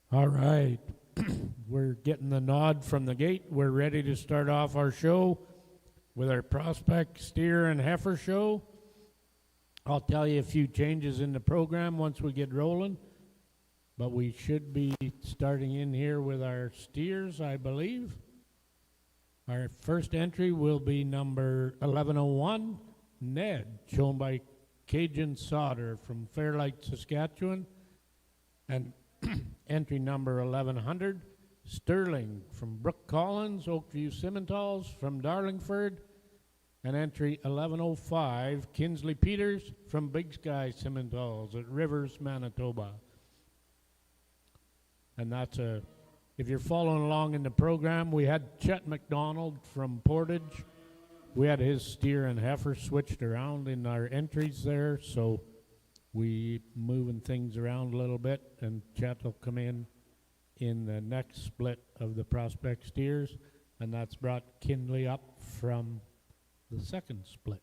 All right. We're getting the nod from the gate. We're ready to start off our show with our prospect steer and heifer show. I'll tell you a few changes in the program once we get rolling, but we should be starting in here with our steers, I believe. Our first entry will be number 1101, Ned, shown by Cajun Sauter from Fairlight, Saskatchewan, and entry number 1100, Sterling from Brook Collins, Oakview Simmentals from Darlingford, and entry 1105, Kinsley Peters from Big Sky Simmentals at Rivers, Manitoba. And that's if you're following along in the program, we had Chet McDonald from Portage. We had his steer and heifer switched around in our entries there, so we moving things around a little bit, and Chet will come in the next split of the prospect steers, and that's brought Kinley up from the second split.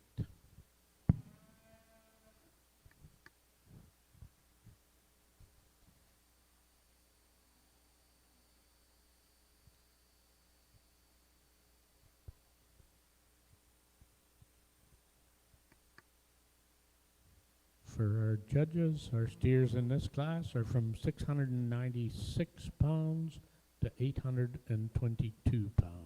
For our judges, our steers in this class are from 696 pounds to 822 pounds.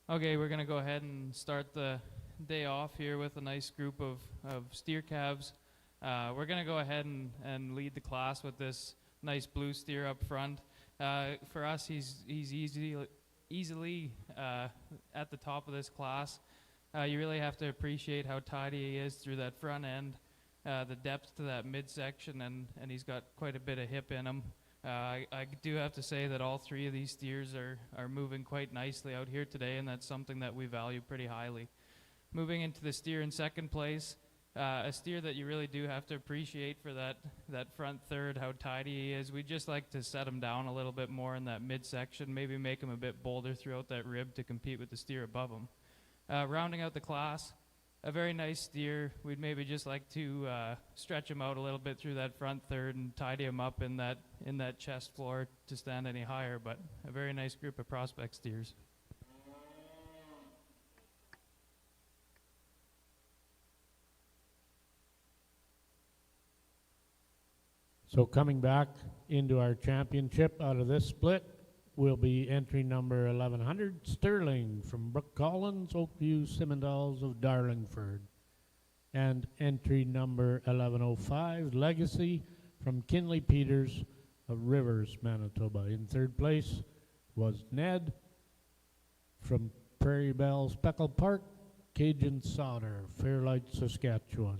Okay, we're going to go ahead and start the day off here with a nice group of steer calves. We're going to go ahead and lead the class with this nice blue steer up front. For us, he's easily at the top of this class. You really have to appreciate how tidy he is through that front end, the depth to that midsection, and he's got quite a bit of hip in him. I do have to say that all three of these steers are moving quite nicely out here today, and that's something that we value pretty highly. Moving into the steer in second place, a steer that you really do have to appreciate for that front third, how tidy he is. We just like to set him down a little bit more in that midsection, maybe make him a bit bolder throughout that rib to compete with the steer above him. Rounding out the class, a very nice steer. We'd maybe just like to stretch him out a little bit through that front third and tidy him up in that chest floor to stand any higher, but a very nice group of prospect steers. So coming back into our championship out of this split will be entry number 1100, Sterling from Brook Collins, Oakview Simmental's of Darlingford. And entry number 1105, Legacy from Kinley Peters of Rivers, Manitoba. In third place was Ned from Prairie Belle Speckle Park, Cajun Solder, Fairlight, Saskatchewan.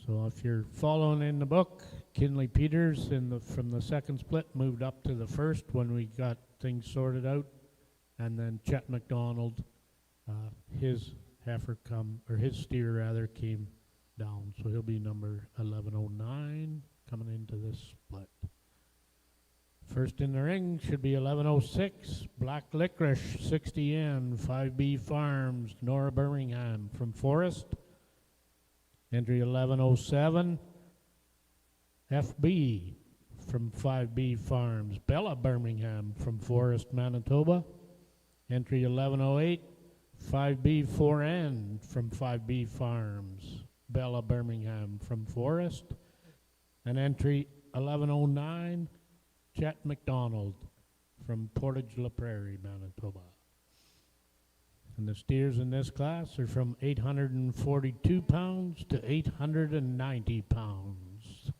So if you're following in the book, Kinley Peters from the second split moved up to the first when we got things sorted out, and then Chet McDonald, his steer rather came down, so he'll be number 1109 coming into this split. First in the ring should be 1106, Black Licorice, 60N, 5B Farms, Nora Birmingham from Forest. Entry 1107, FB from 5B Farms, Bella Birmingham from Forest, Manitoba. Entry 1108, 5B 4N from 5B Farms, Bella Birmingham from Forest. And entry 1109, Chet McDonald from Portage La Prairie, Manitoba. And the steers in this class are from 842 pounds to 890 pounds.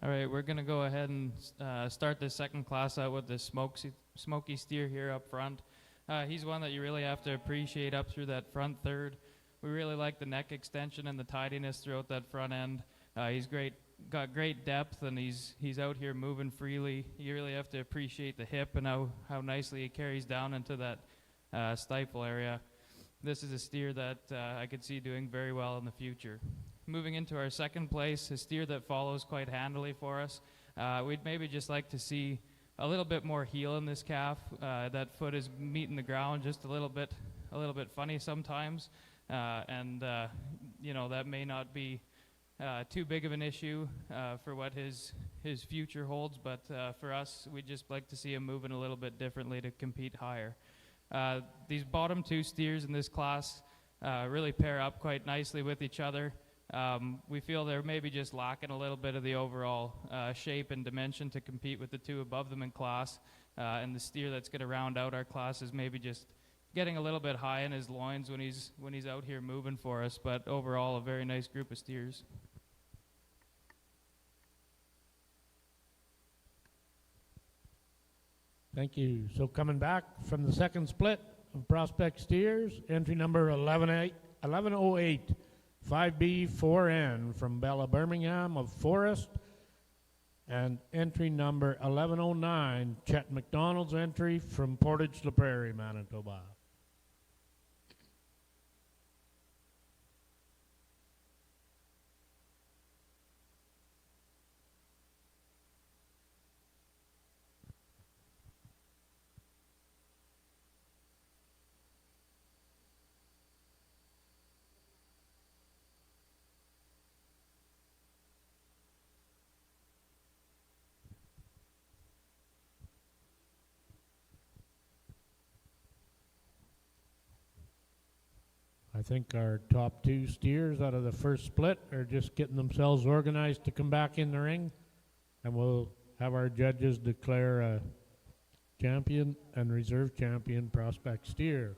All right, we're gonna go ahead and start this second class out with this smoky steer here up front. He's one that you really have to appreciate up through that front third. We really like the neck extension and the tidiness throughout that front end. He's got great depth, and he's out here moving freely. You really have to appreciate the hip and how nicely he carries down into that stifle area. This is a steer that I could see doing very well in the future. Moving into our second place, a steer that follows quite handily for us. We'd maybe just like to see a little bit more heel in this calf. That foot is meeting the ground just a little bit funny sometimes, and that may not be too big of an issue for what his future holds, but for us, we'd just like to see him moving a little bit differently to compete higher. These bottom two steers in this class really pair up quite nicely with each other. We feel they're maybe just lacking a little bit of the overall shape and dimension to compete with the two above them in class, and the steer that's going to round out our class is maybe just getting a little bit high in his loins when he's out here moving for us, but overall a very nice group of steers. Thank you. So coming back from the second split of prospect steers, entry number 1108, 5B 4N from Bella Birmingham of Forest, and entry number 1109, Chet McDonald's entry from Portage La Prairie, Manitoba. I think our top two steers out of the first split are just getting themselves organized to come back in the ring, and we'll have our judges declare a champion and reserve champion prospect steer.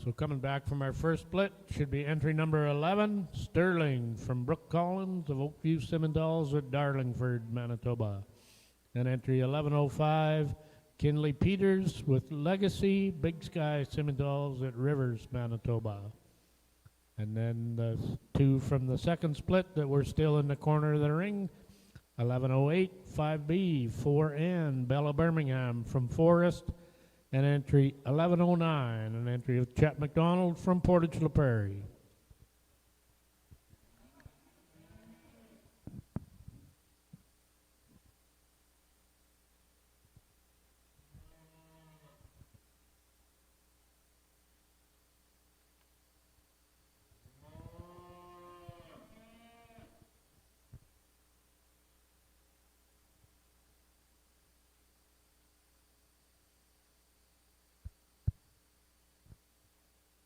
So coming back from our first split should be entry number 11, Sterling from Brooke Collins of Oakview Simmental's at Darlingford, Manitoba. And entry 1105, Kinley Peters with Legacy, Big Sky Simmental's at Rivers, Manitoba. And then the two from the second split that were still in the corner of the ring, 1108, 5B, 4N, Bella Birmingham from Forest, and entry 1109, an entry of Chet McDonald from Portage La Prairie.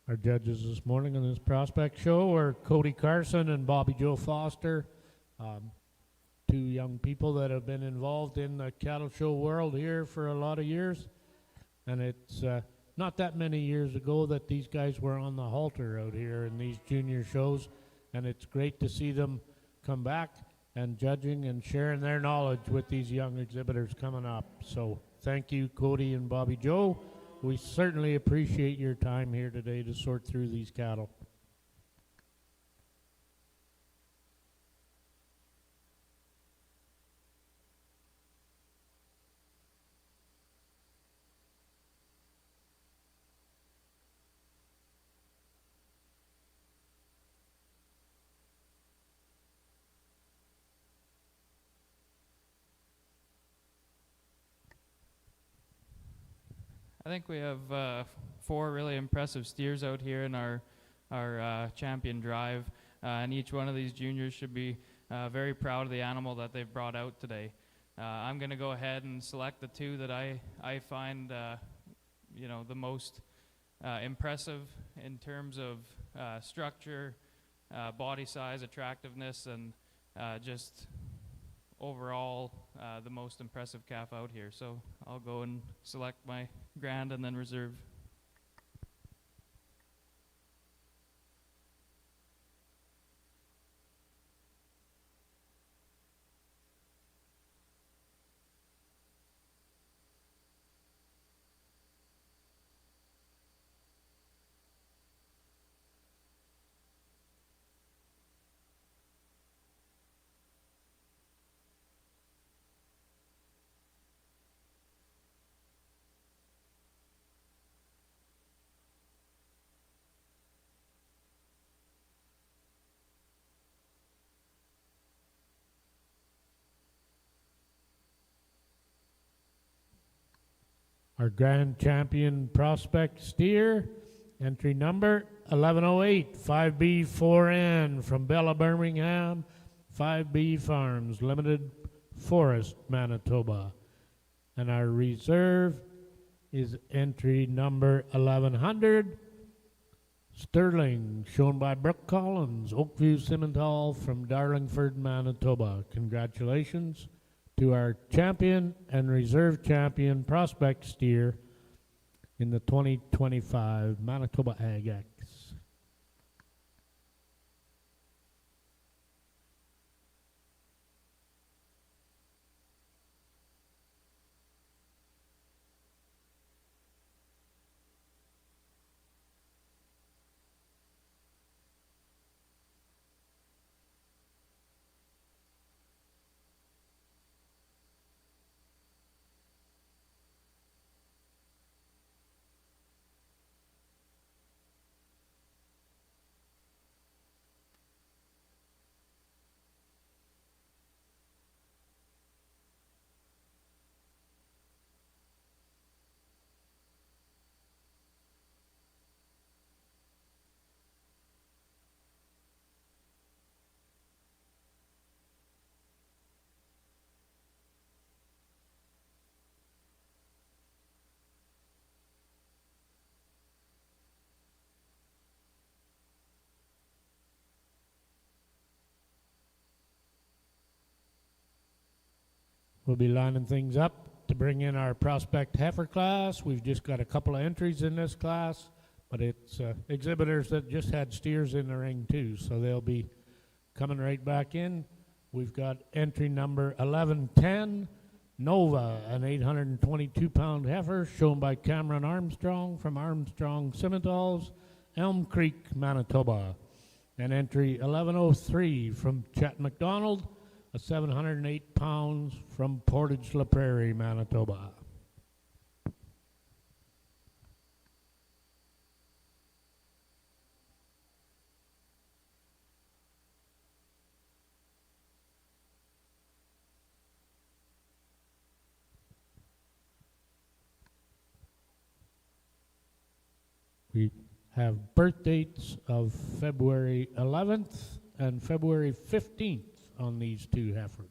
Our judges this morning on this prospect show are Cody Carson and Bobby Joe Foster, two young people that have been involved in the cattle show world here for a lot of years. And it's not that many years ago that these guys were on the halter out here in these junior shows. And it's great to see them come back and judging and sharing their knowledge with these young exhibitors coming up. So thank you, Cody and Bobby Joe. We certainly appreciate your time here today to sort through these cattle. I think we have 4 really impressive steers out here in our champion drive, and each one of these juniors should be very proud of the animal that they've brought out today. I'm going to go ahead and select the 2 that I find the most impressive in terms of structure, body size, attractiveness, and just overall the most impressive calf out here. So I'll go and select my grand and then reserve. our grand champion prospect steer, entry number 1108, 5B4N from Bella Birmingham, 5B Farms, Limited, Forest, Manitoba. And our reserve is entry number 1100, Sterling, shown by Brooke Collins, Oakview Simmental from Darlingford, Manitoba. Congratulations to our champion and reserve champion prospect steer in the 2025 Manitoba Ag X. We'll be lining things up to bring in our prospect heifer class. We've just got a couple of entries in this class, but it's exhibitors that just had steers in the ring too, so they'll be coming right back in. We've got entry number 1110, Nova, an 822-pound heifer shown by Cameron Armstrong from Armstrong Simmentals, Elm Creek, Manitoba. And entry 1103 from Chet McDonald, a 708 pounds from Portage La Prairie, Manitoba. We have birth dates of February 11th and February 15th on these two heifers.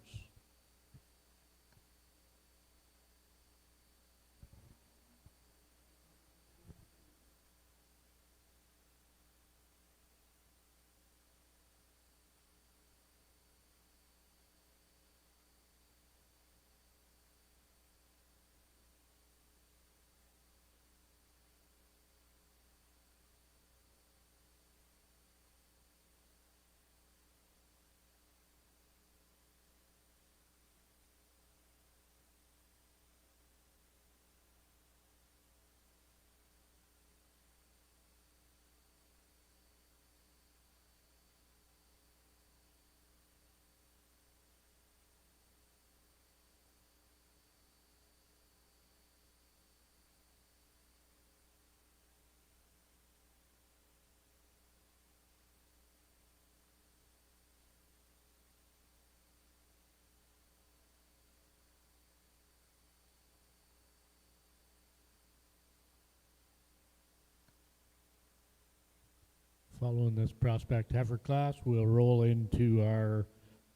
Following this prospect heifer class, we'll roll into our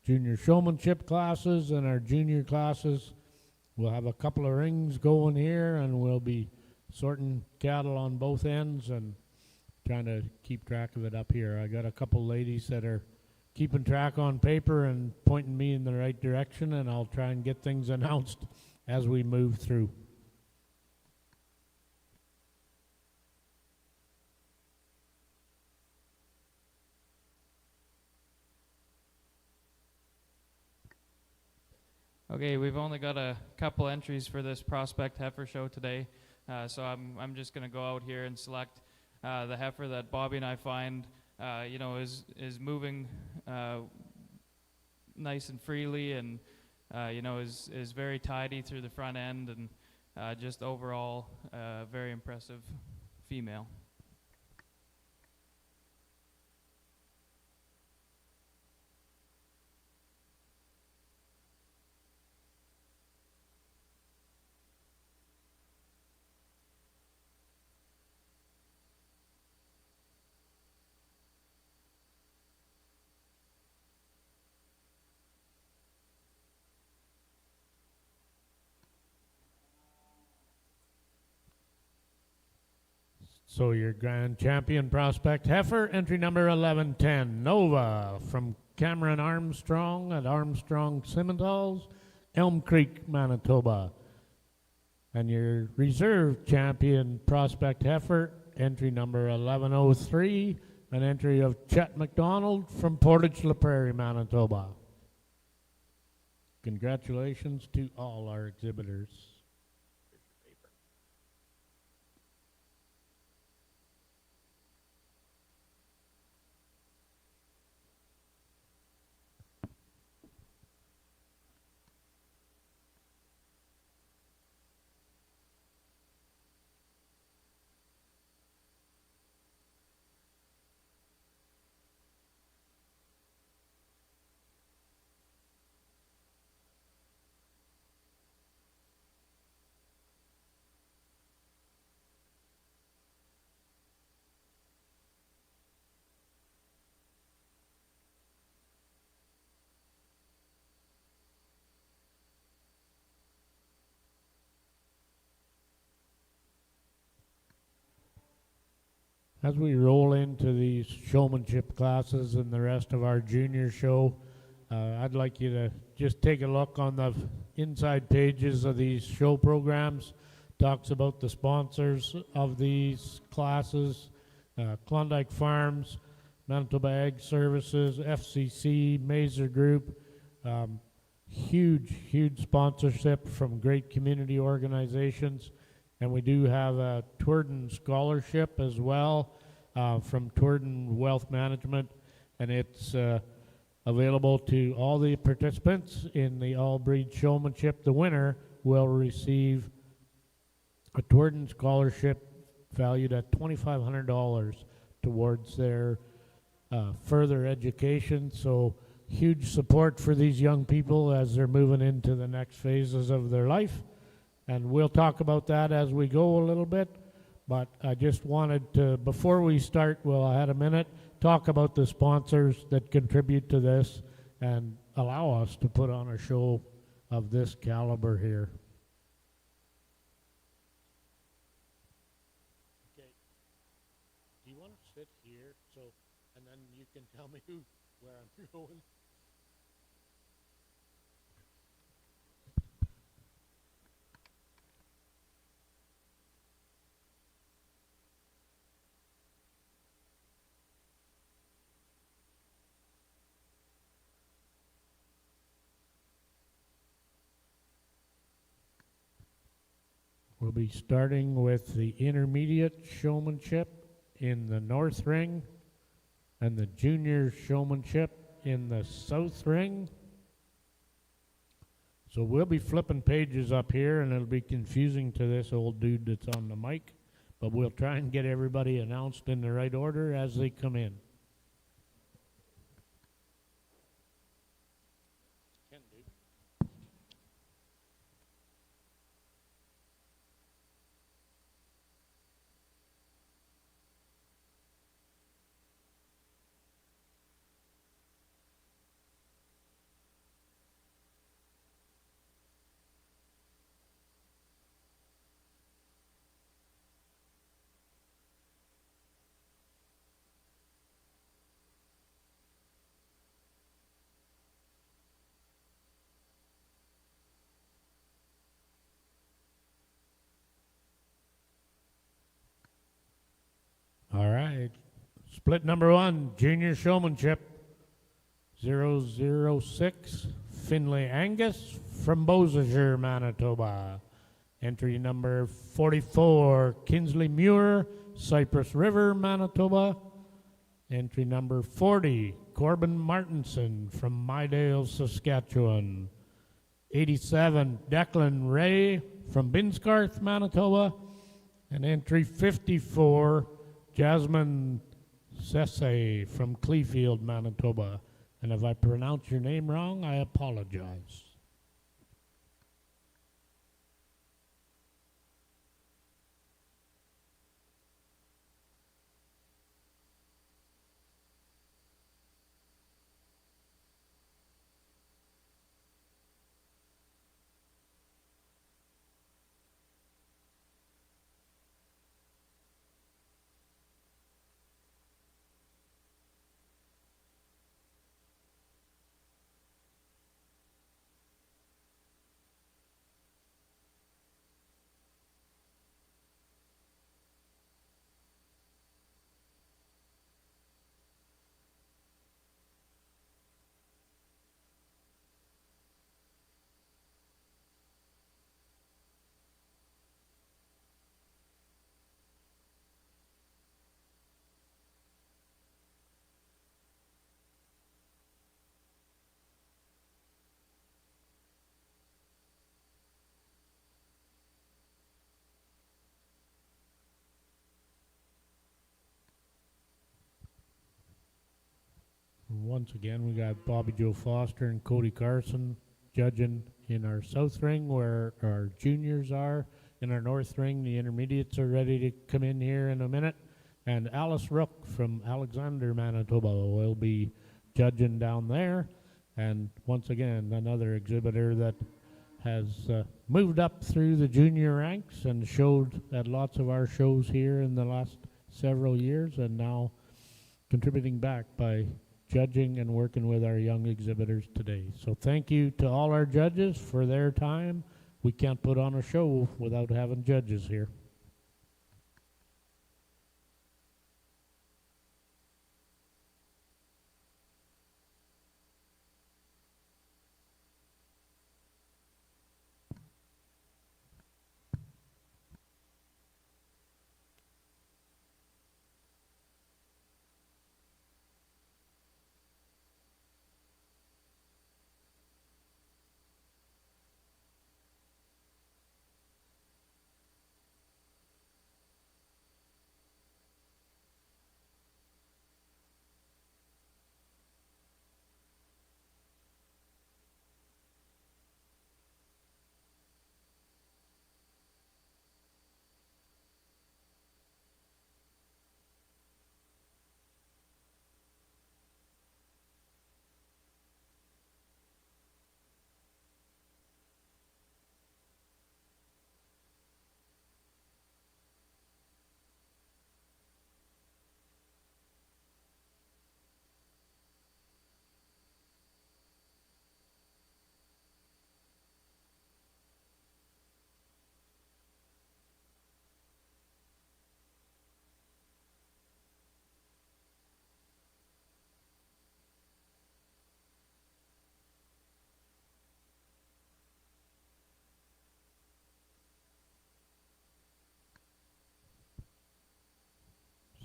junior showmanship classes and our junior classes. We'll have a couple of rings going here, and we'll be sorting cattle on both ends and trying to keep track of it up here. I got a couple ladies that are keeping track on paper and pointing me in the right direction, and I'll try and get things announced as we move through. Okay, we've only got a couple entries for this prospect heifer show today, so I'm just going to go out here and select the heifer that Bobby and I find is moving nice and freely, and is very tidy through the front end, and just overall very impressive female. So your grand champion prospect heifer, entry number 1110, Nova from Cameron Armstrong at Armstrong Simmentals, Elm Creek, Manitoba. And your reserve champion prospect heifer, entry number 1103, an entry of Chet McDonald from Portage La Prairie, Manitoba. Congratulations to all our exhibitors. As we roll into these showmanship classes and the rest of our junior show, I'd like you to just take a look on the inside pages of these show programs. Talks about the sponsors of these classes, Klondike Farms, Manitoba Ag Services, FCC, Mazer Group. Huge sponsorship from great community organizations. And we do have a Tourden scholarship as well from Tourden Wealth Management, and it's available to all the participants in the all-breed showmanship. The winner will receive a Tourden scholarship valued at $2,500 towards their further education. So huge support for these young people as they're moving into the next phases of their life. And we'll talk about that as we go a little bit. But I just wanted to, before we start, well, I had a minute, talk about the sponsors that contribute to this and allow us to put on a show of this caliber here. Okay. Do you want to sit here? So, and then you can tell me where I'm going. We'll be starting with the intermediate showmanship in the North Ring and the junior showmanship in the South Ring. So we'll be flipping pages up here, and it'll be confusing to this old dude that's on the mic, but we'll try and get everybody announced in the right order as they come in. All right. Split number one, junior showmanship, 006, Finlay Angus from Beausejour, Manitoba. Entry number 44, Kinsley Muir, Cypress River, Manitoba. Entry number 40, Corbin Martinson from Mydale, Saskatchewan. 87, Declan Ray from Binscarth, Manitoba. And entry 54, Jasmine Sesse from Cleefield, Manitoba. And if I pronounce your name wrong, I apologize. once again, we got Bobby Joe Foster and Cody Carson judging in our south ring where our juniors are. In our north ring, the intermediates are ready to come in here in a minute. And Alice Rook from Alexander, Manitoba will be judging down there. And once again, another exhibitor that has moved up through the junior ranks and showed at lots of our shows here in the last several years, and now contributing back by judging and working with our young exhibitors today. So thank you to all our judges for their time. We can't put on a show without having judges here.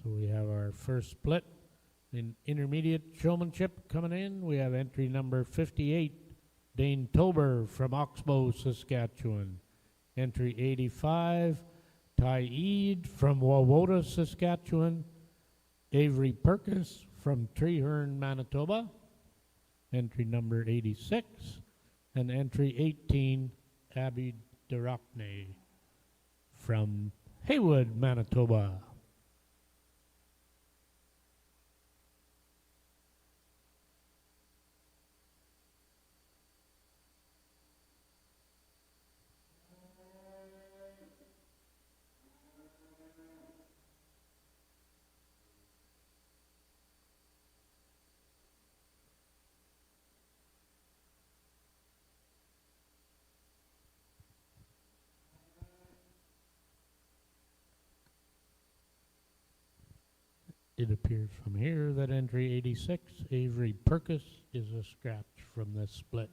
So we have our first split in intermediate showmanship coming in. We have entry number 58, Dane Tober from Oxbow, Saskatchewan. Entry 85, Ty Eade from Wawota, Saskatchewan. Avery Perkis from Treeherne, Manitoba. Entry number 86. And entry 18, Abby Durockney from Haywood, Manitoba. It appears from here that entry 86, Avery Perkis, is a scratch from this split.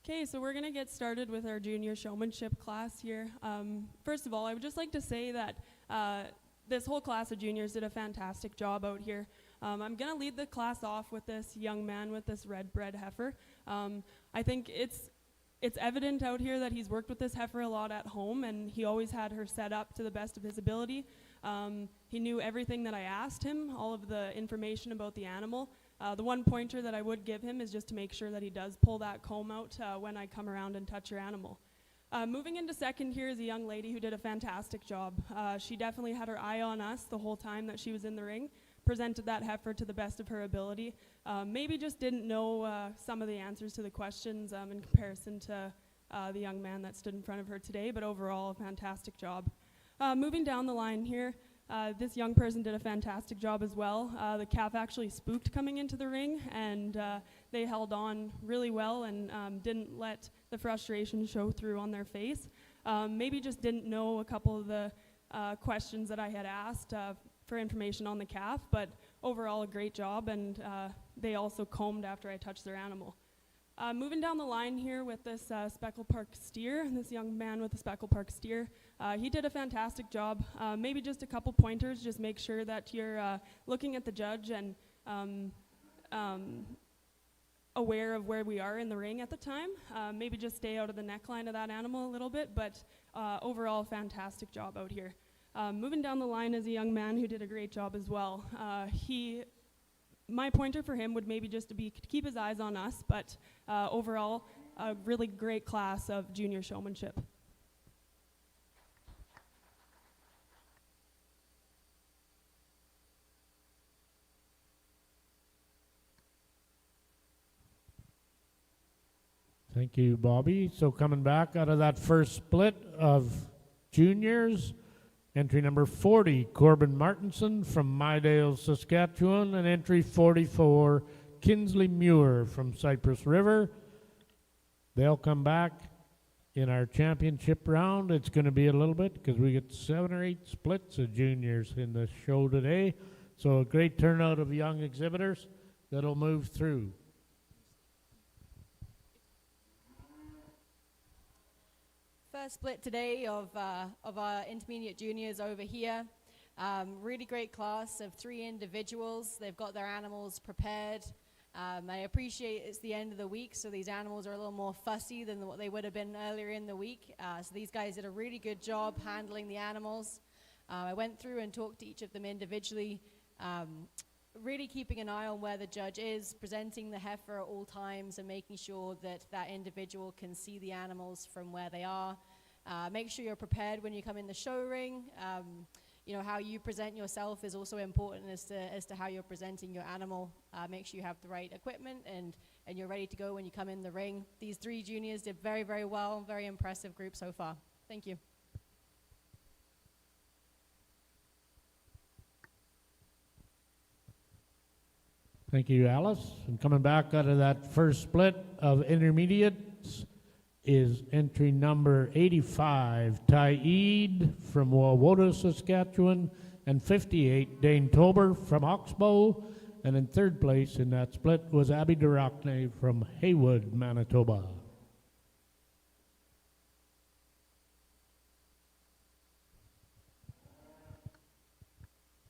Okay, so we're going to get started with our junior showmanship class here. First of all, I would just like to say that this whole class of juniors did a fantastic job out here. I'm going to lead the class off with this young man with this red-bred heifer. I think it's evident out here that he's worked with this heifer a lot at home, and he always had her set up to the best of his ability. He knew everything that I asked him, all of the information about the animal. The one pointer that I would give him is just to make sure that he does pull that comb out when I come around and touch your animal. Moving into second here is a young lady who did a fantastic job. She definitely had her eye on us the whole time that she was in the ring, presented that heifer to the best of her ability. Maybe just didn't know some of the answers to the questions in comparison to the young man that stood in front of her today, but overall a fantastic job. Moving down the line here, this young person did a fantastic job as well. The calf actually spooked coming into the ring, and they held on really well and didn't let the frustration show through on their face. Maybe just didn't know a couple of the questions that I had asked for information on the calf, but overall a great job, and they also combed after I touched their animal. Moving down the line here with this Speckle Park steer, this young man with the Speckle Park steer, he did a fantastic job. Maybe just a couple pointers, just make sure that you're looking at the judge and aware of where we are in the ring at the time. Maybe just stay out of the neckline of that animal a little bit, but overall fantastic job out here. Moving down the line is a young man who did a great job as well. My pointer for him would maybe just to keep his eyes on us, but overall, a really great class of junior showmanship. Thank you, Bobby. So coming back out of that first split of juniors, entry number 40, Corbin Martinson from Mydale, Saskatchewan, and entry 44, Kinsley Muir from Cypress River. They'll come back in our championship round. It's going to be a little bit because we get 7 or 8 splits of juniors in the show today. So a great turnout of young exhibitors that'll move through. First split today of our intermediate juniors over here. Really great class of 3 individuals. They've got their animals prepared. I appreciate it's the end of the week, so these animals are a little more fussy than what they would have been earlier in the week. So these guys did a really good job handling the animals. I went through and talked to each of them individually, really keeping an eye on where the judge is, presenting the heifer at all times and making sure that that individual can see the animals from where they are. Make sure you're prepared when you come in the show ring. You know, how you present yourself is also important as to how you're presenting your animal. Make sure you have the right equipment and you're ready to go when you come in the ring. These 3 juniors did very, very well. Very impressive group so far. Thank you. Thank you, Alice. And coming back out of that first split of intermediates is entry number 85, Taid from Wawota, Saskatchewan, and 58, Dane Tober from Oxbow. And in third place in that split was Abby Durochne from Haywood, Manitoba.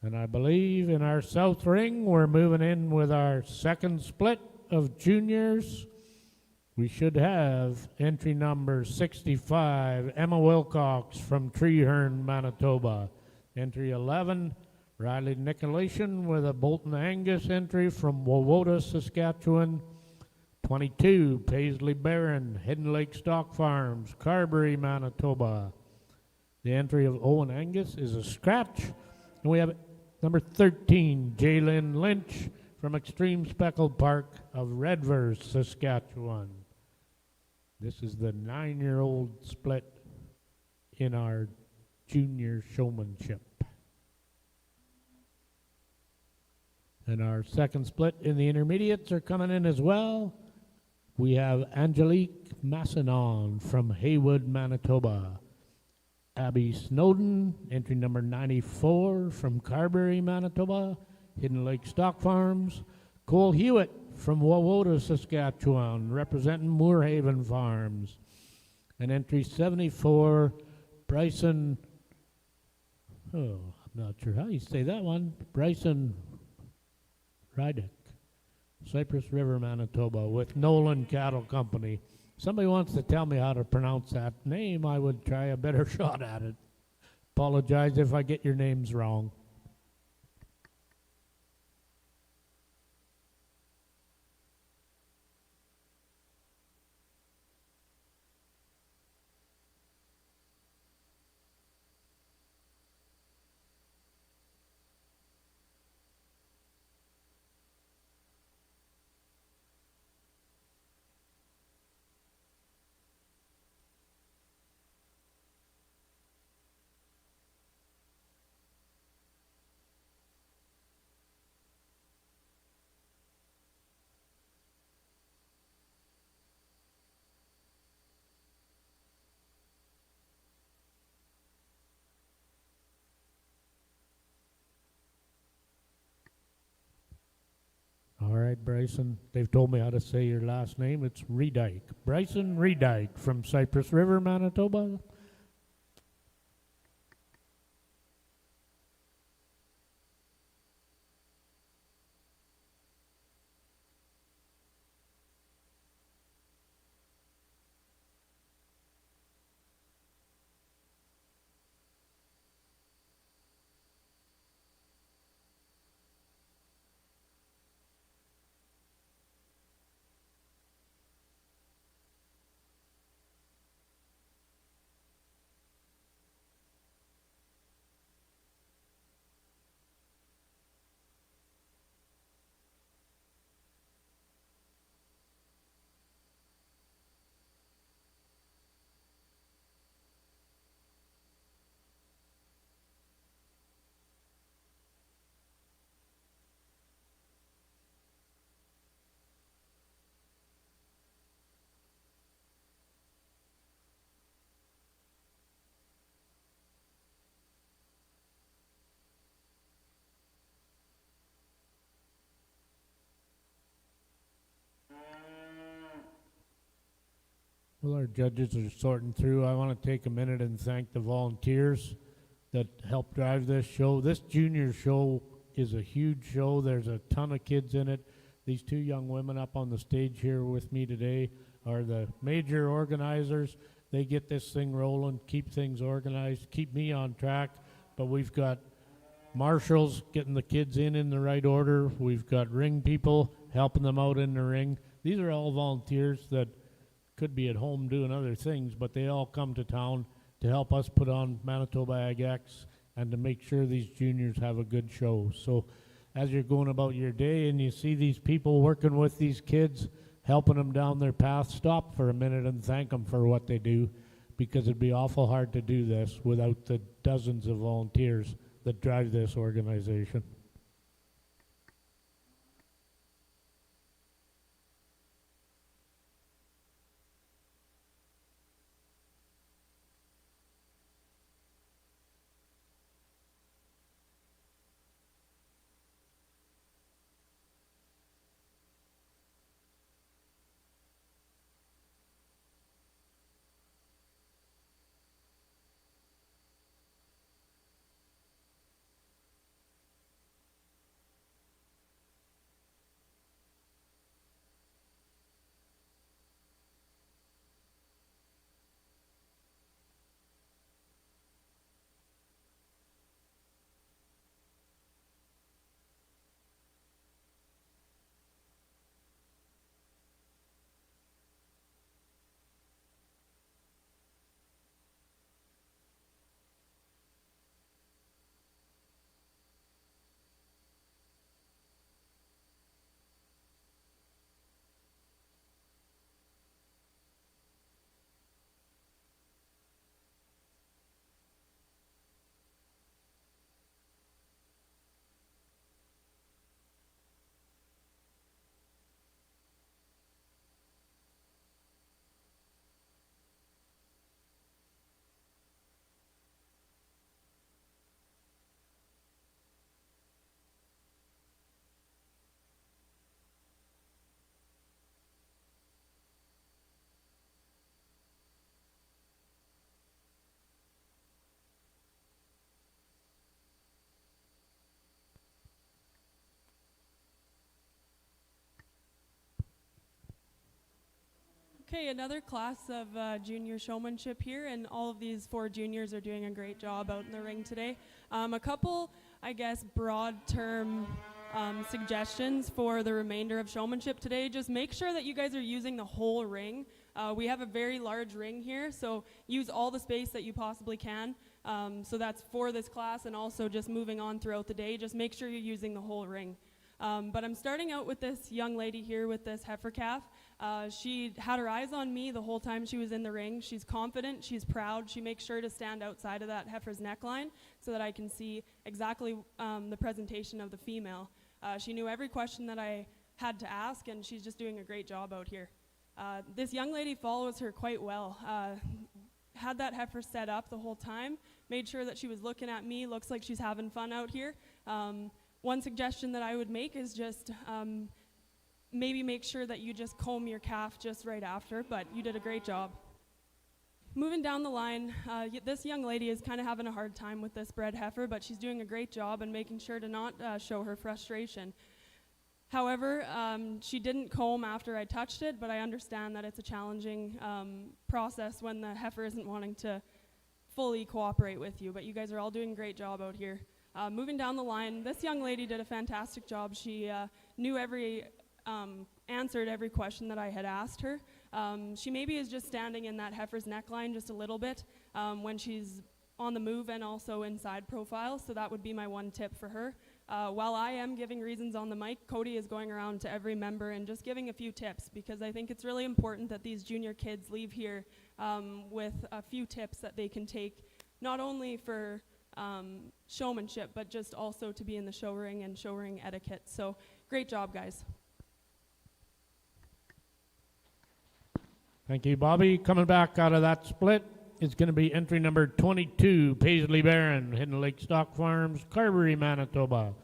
And I believe in our south ring, we're moving in with our second split of juniors. We should have entry number 65, Emma Wilcox from Treeherne, Manitoba. Entry 11, Riley Nicolation with a Bolton Angus entry from Wawota, Saskatchewan. 22, Paisley Barron, Hidden Lake Stock Farms, Carberry, Manitoba. The entry of Owen Angus is a scratch. And we have number 13, Jaylyn Lynch from Extreme Speckled Park of Redvers, Saskatchewan. This is the 9-year-old split in our junior showmanship. And our second split in the intermediates are coming in as well. We have Angelique Massenon from Haywood, Manitoba. Abby Snowden, entry number 94 from Carberry, Manitoba. Hidden Lake Stock Farms. Cole Hewitt from Wawota, Saskatchewan, representing Moorhaven Farms. And entry 74, Bryson, oh, I'm not sure how you say that one, Bryson Rydick, Cypress River, Manitoba, with Nolan Cattle Company. Somebody wants to tell me how to pronounce that name, I would try a better shot at it. Apologize if I get your names wrong. All right, Bryson. They've told me how to say your last name. It's Redyke. Bryson Redyke from Cypress River, Manitoba. Well, our judges are sorting through. I want to take a minute and thank the volunteers that helped drive this show. This junior show is a huge show. There's a ton of kids in it. These two young women up on the stage here with me today are the major organizers. They get this thing rolling, keep things organized, keep me on track. But we've got marshals getting the kids in the right order. We've got ring people helping them out in the ring. These are all volunteers that could be at home doing other things, but they all come to town to help us put on Manitoba Ag X and to make sure these juniors have a good show. So as you're going about your day and you see these people working with these kids, helping them down their path, stop for a minute and thank them for what they do, because it'd be awful hard to do this without the dozens of volunteers that drive this organization. Okay, another class of junior showmanship here, and all of these 4 juniors are doing a great job out in the ring today. A couple, I guess, broad term suggestions for the remainder of showmanship today. Just make sure that you guys are using the whole ring. We have a very large ring here, so use all the space that you possibly can. So that's for this class, and also just moving on throughout the day. Just make sure you're using the whole ring. But I'm starting out with this young lady here with this heifer calf. She had her eyes on me the whole time she was in the ring. She's confident, she's proud. She makes sure to stand outside of that heifer's neckline so that I can see exactly the presentation of the female. She knew every question that I had to ask, and she's just doing a great job out here. This young lady follows her quite well. Had that heifer set up the whole time, made sure that she was looking at me, looks like she's having fun out here. One suggestion that I would make is just maybe make sure that you just comb your calf just right after, but you did a great job. Moving down the line, this young lady is kind of having a hard time with this bred heifer, but she's doing a great job and making sure to not show her frustration. However, she didn't comb after I touched it, but I understand that it's a challenging process when the heifer isn't wanting to fully cooperate with you, but you guys are all doing a great job out here. Moving down the line, this young lady did a fantastic job. She knew answered every question that I had asked her. She maybe is just standing in that heifer's neckline just a little bit when she's on the move and also inside profile, so that would be my one tip for her. While I am giving reasons on the mic, Cody is going around to every member and just giving a few tips, because I think it's really important that these junior kids leave here with a few tips that they can take, not only for showmanship, but just also to be in the show ring and show ring etiquette. So great job, guys. Thank you, Bobby. Coming back out of that split is going to be entry number 22, Paisley Barron, Hidden Lake Stock Farms, Carberry, Manitoba.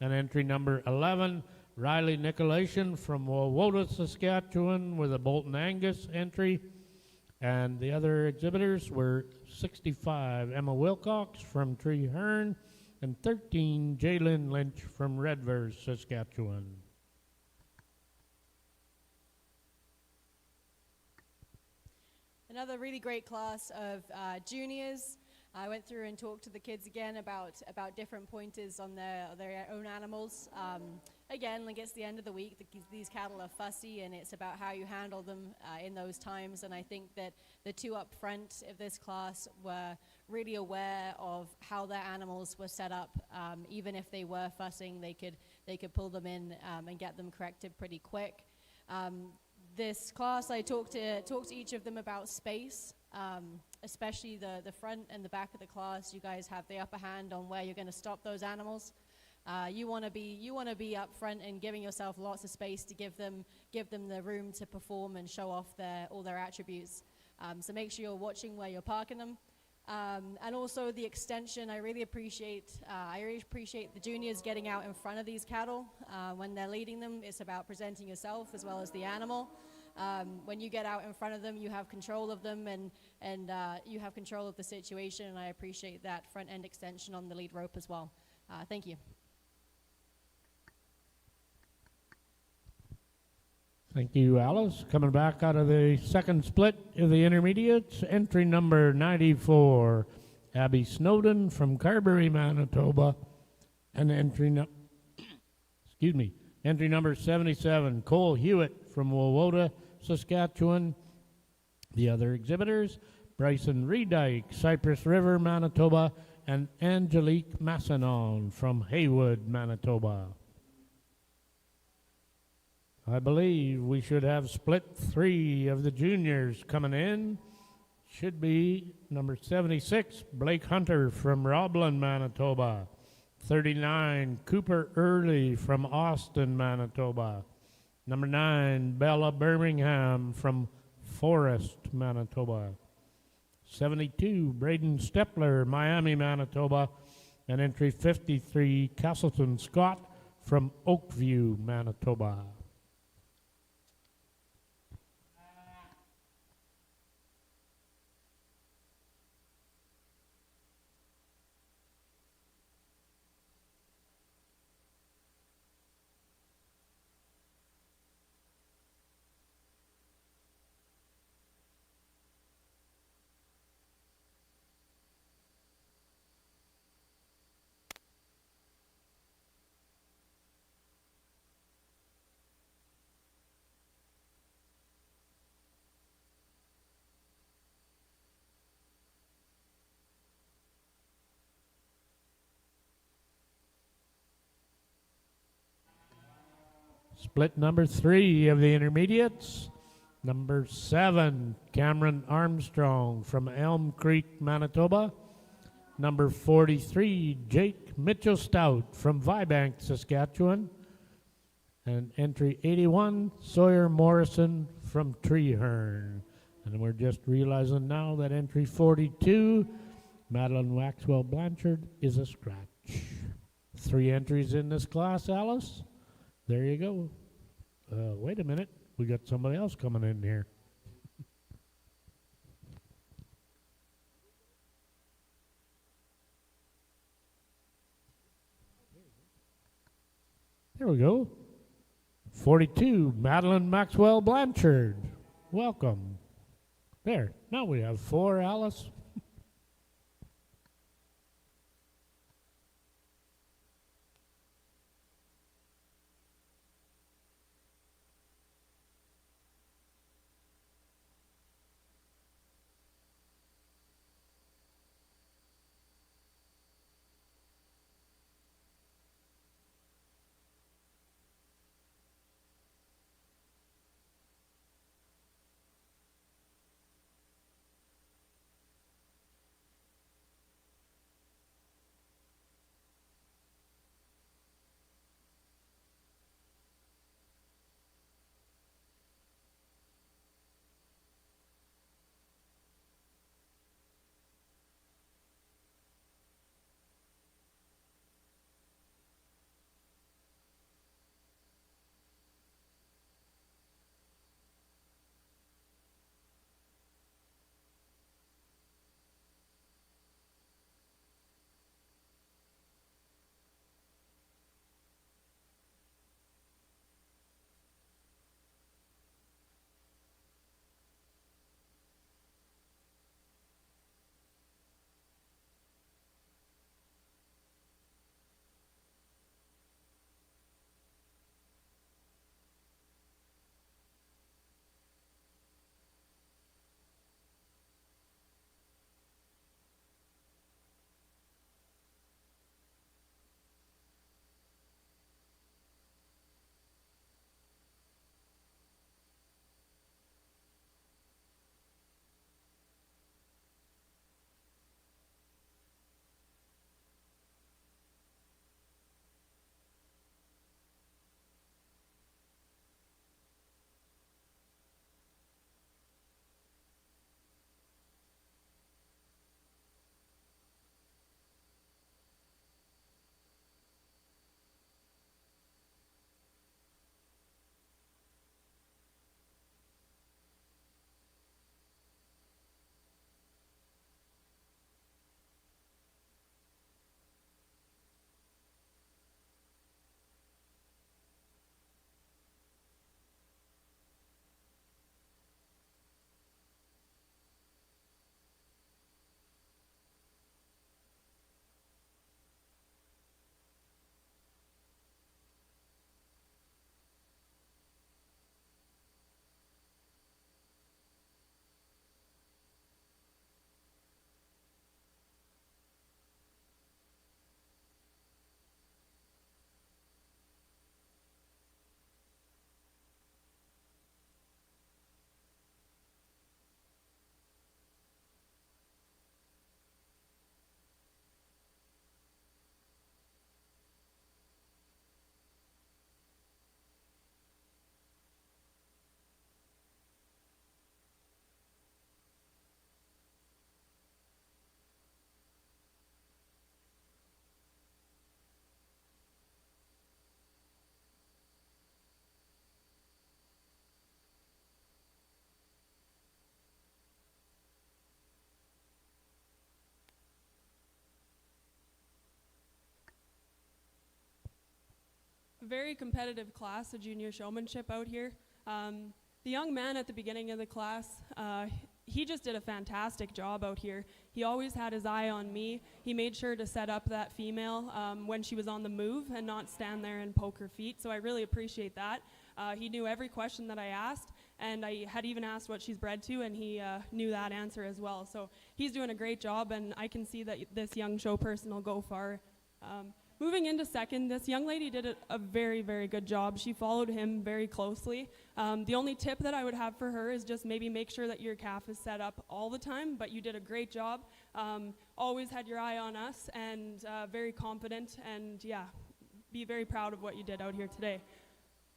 And entry number 11, Riley Nicolation from Wowota, Saskatchewan, with a Bolton Angus entry. And the other exhibitors were 65, Emma Wilcox from Tree Hearn, and 13, Jalen Lynch from Redvers, Saskatchewan. Another really great class of juniors. I went through and talked to the kids again about different pointers on their own animals. Again, like it's the end of the week, these cattle are fussy, and it's about how you handle them in those times. And I think that the 2 up front of this class were really aware of how their animals were set up. Even if they were fussing, they could pull them in and get them corrected pretty quick. This class, I talked to each of them about space, especially the front and the back of the class. You guys have the upper hand on where you're going to stop those animals. You want to be up front and giving yourself lots of space to give them the room to perform and show off all their attributes. So make sure you're watching where you're parking them. And also the extension, I really appreciate the juniors getting out in front of these cattle when they're leading them. It's about presenting yourself as well as the animal. When you get out in front of them, you have control of them and you have control of the situation, and I appreciate that front end extension on the lead rope as well. Thank you. Thank you, Alice. Coming back out of the second split of the intermediates, entry number 94, Abby Snowden from Carberry, Manitoba, and entry number 77, Cole Hewitt from Wowota, Saskatchewan. The other exhibitors, Bryson Reedike, Cypress River, Manitoba, and Angelique Massanon from Haywood, Manitoba. I believe we should have split 3 of the juniors coming in. Should be number 76, Blake Hunter from Roblin, Manitoba. 39, Cooper Early from Austin, Manitoba. Number 9, Bella Birmingham from Forest, Manitoba. 72, Braden Stepler, Miami, Manitoba. And entry 53, Castleton Scott from Oakview, Manitoba. Split number 3 of the intermediates. Number 7, Cameron Armstrong from Elm Creek, Manitoba. Number 43, Jake Mitchell Stout from Vibank, Saskatchewan. And entry 81, Sawyer Morrison from Treeherne. And we're just realizing now that entry 42, Madeline Waxwell Blanchard, is a scratch. 3 entries in this class, Alice. There you go. Wait a minute. We got somebody else coming in here. There we go. 42, Madeline Maxwell Blanchard. Welcome. There. Now we have 4, Alice. Very competitive class of junior showmanship out here. The young man at the beginning of the class, he just did a fantastic job out here. He always had his eye on me. He made sure to set up that female when she was on the move and not stand there and poke her feet, so I really appreciate that. He knew every question that I asked, and I had even asked what she's bred to, and he knew that answer as well. So he's doing a great job, and I can see that this young show person will go far. Moving into second, this young lady did a very, very good job. She followed him very closely. The only tip that I would have for her is just maybe make sure that your calf is set up all the time, but you did a great job. Always had your eye on us, and very confident, and yeah, be very proud of what you did out here today.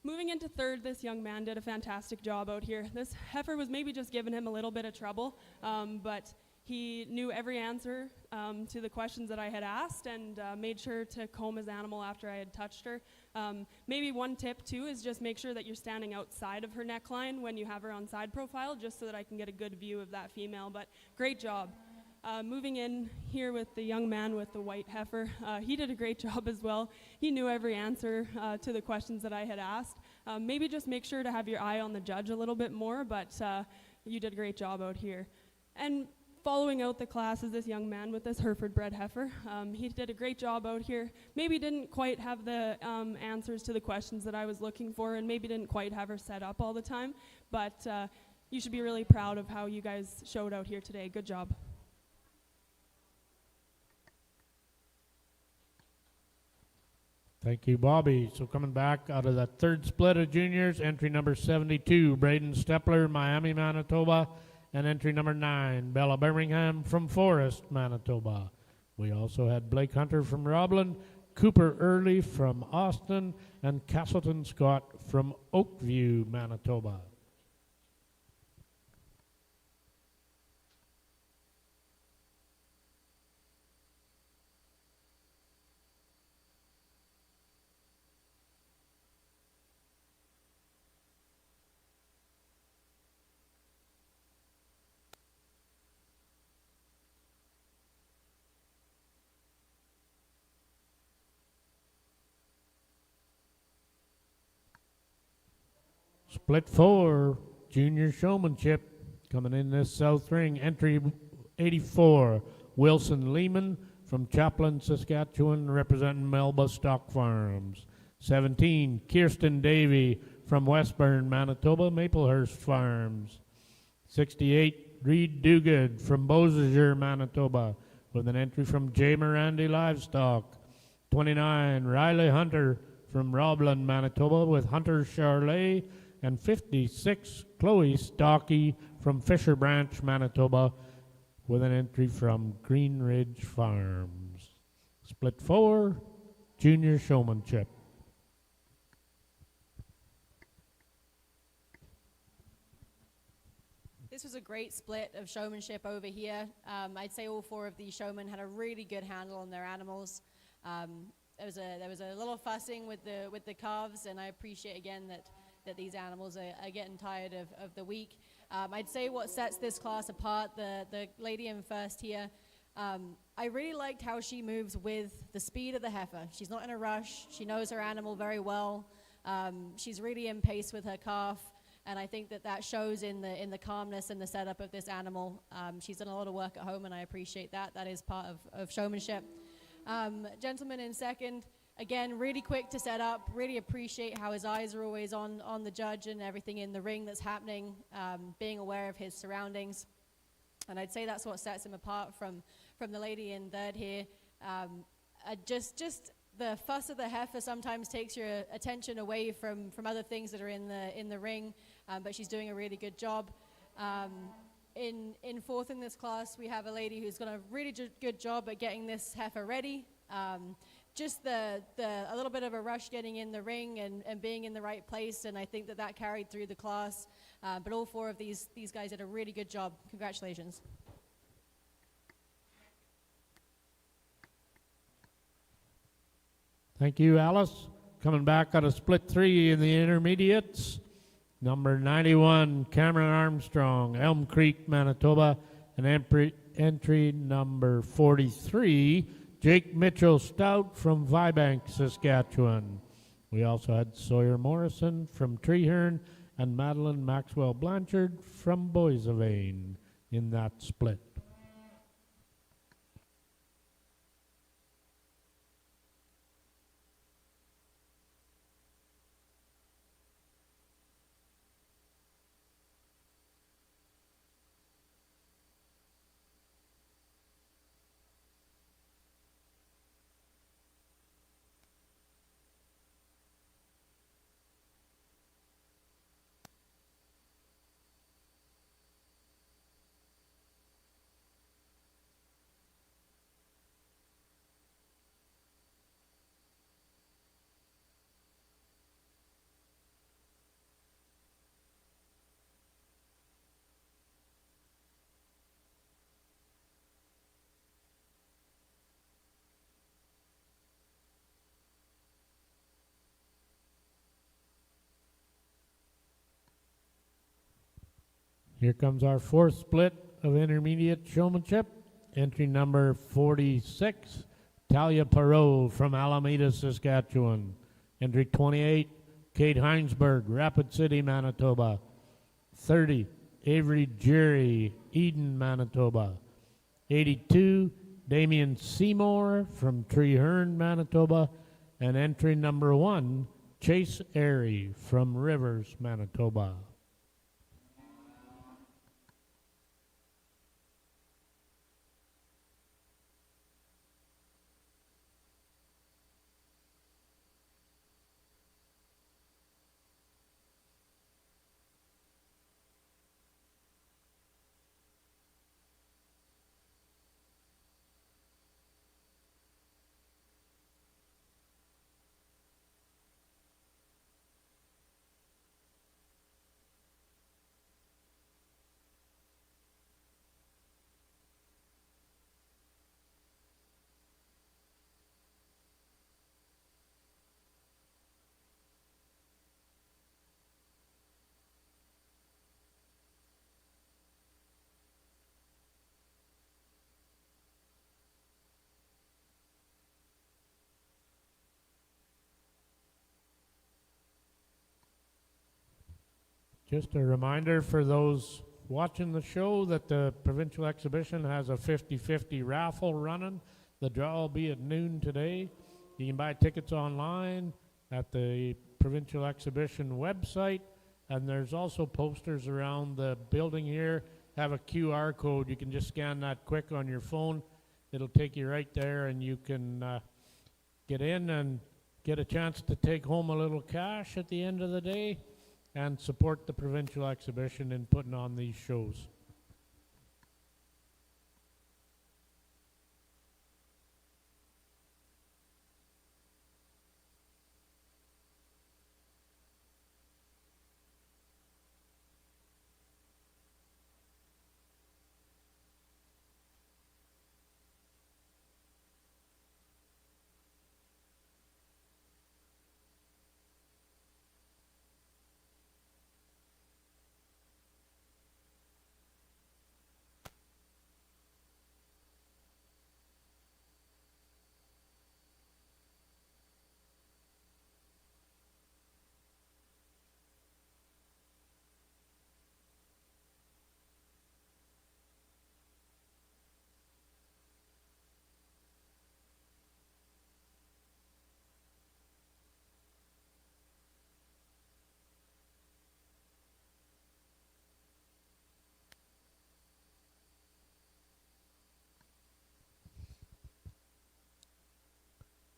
Moving into third, this young man did a fantastic job out here. This heifer was maybe just giving him a little bit of trouble, but he knew every answer to the questions that I had asked, and made sure to comb his animal after I had touched her. Maybe one tip too is just make sure that you're standing outside of her neckline when you have her on side profile, just so that I can get a good view of that female, but great job. Moving in here with the young man with the white heifer, he did a great job as well. He knew every answer to the questions that I had asked. Maybe just make sure to have your eye on the judge a little bit more, but you did a great job out here. And following out the class is this young man with this Hereford bred heifer. He did a great job out here. Maybe didn't quite have the answers to the questions that I was looking for, and maybe didn't quite have her set up all the time, but you should be really proud of how you guys showed out here today. Good job. Thank you, Bobby. So coming back out of that third split of juniors, entry number 72, Braden Stepler, Miami, Manitoba, and entry number 9, Bella Birmingham from Forest, Manitoba. We also had Blake Hunter from Roblin, Cooper Early from Austin, and Castleton Scott from Oakview, Manitoba. Split 4, junior showmanship, coming in this south ring. Entry 84, Wilson Lehman from Chaplin, Saskatchewan, representing Melba Stock Farms. 17, Kirsten Davey from Westburn, Manitoba, Maplehurst Farms. 68, Reed Duguid from Beausejour, Manitoba, with an entry from J. Morandi Livestock. 29, Riley Hunter from Roblin, Manitoba, with Hunter Charlet. And 56, Chloe Stocky from Fisher Branch, Manitoba, with an entry from Green Ridge Farms. Split 4, junior showmanship. This was a great split of showmanship over here. I'd say all 4 of these showmen had a really good handle on their animals. There was a little fussing with the calves, and I appreciate again that these animals are getting tired of the week. I'd say what sets this class apart, the lady in first here, I really liked how she moves with the speed of the heifer. She's not in a rush. She knows her animal very well. She's really in pace with her calf, and I think that shows in the calmness and the setup of this animal. She's done a lot of work at home, and I appreciate that. That is part of showmanship. Gentleman in second, again, really quick to set up, really appreciate how his eyes are always on the judge and everything in the ring that's happening, being aware of his surroundings. And I'd say that's what sets him apart from the lady in third here. Just the fuss of the heifer sometimes takes your attention away from other things that are in the ring, but she's doing a really good job. In fourth in this class, we have a lady who's done a really good job at getting this heifer ready. Just a little bit of a rush getting in the ring and being in the right place, and I think that carried through the class. But all 4 of these guys did a really good job. Congratulations. Thank you, Alice. Coming back out of split 3 in the intermediates. Number 91, Cameron Armstrong, Elm Creek, Manitoba, and entry number 43, Jake Mitchell Stout from Vibank, Saskatchewan. We also had Sawyer Morrison from Treeherne and Madeline Maxwell Blanchard from Boissevain in that split. Here comes our fourth split of intermediate showmanship. Entry number 46, Talia Perot from Alameda, Saskatchewan. Entry 28, Kate Heinsberg, Rapid City, Manitoba. 30, Avery Jerry, Eden, Manitoba. 82, Damian Seymour from Treeherne, Manitoba. And entry number 1, Chase Airy from Rivers, Manitoba. Just a reminder for those watching the show that the provincial exhibition has a 50-50 raffle running. The draw will be at noon today. You can buy tickets online at the provincial exhibition website, and there's also posters around the building here. Have a QR code. You can just scan that quick on your phone. It'll take you right there, and you can get in and get a chance to take home a little cash at the end of the day and support the provincial exhibition in putting on these shows.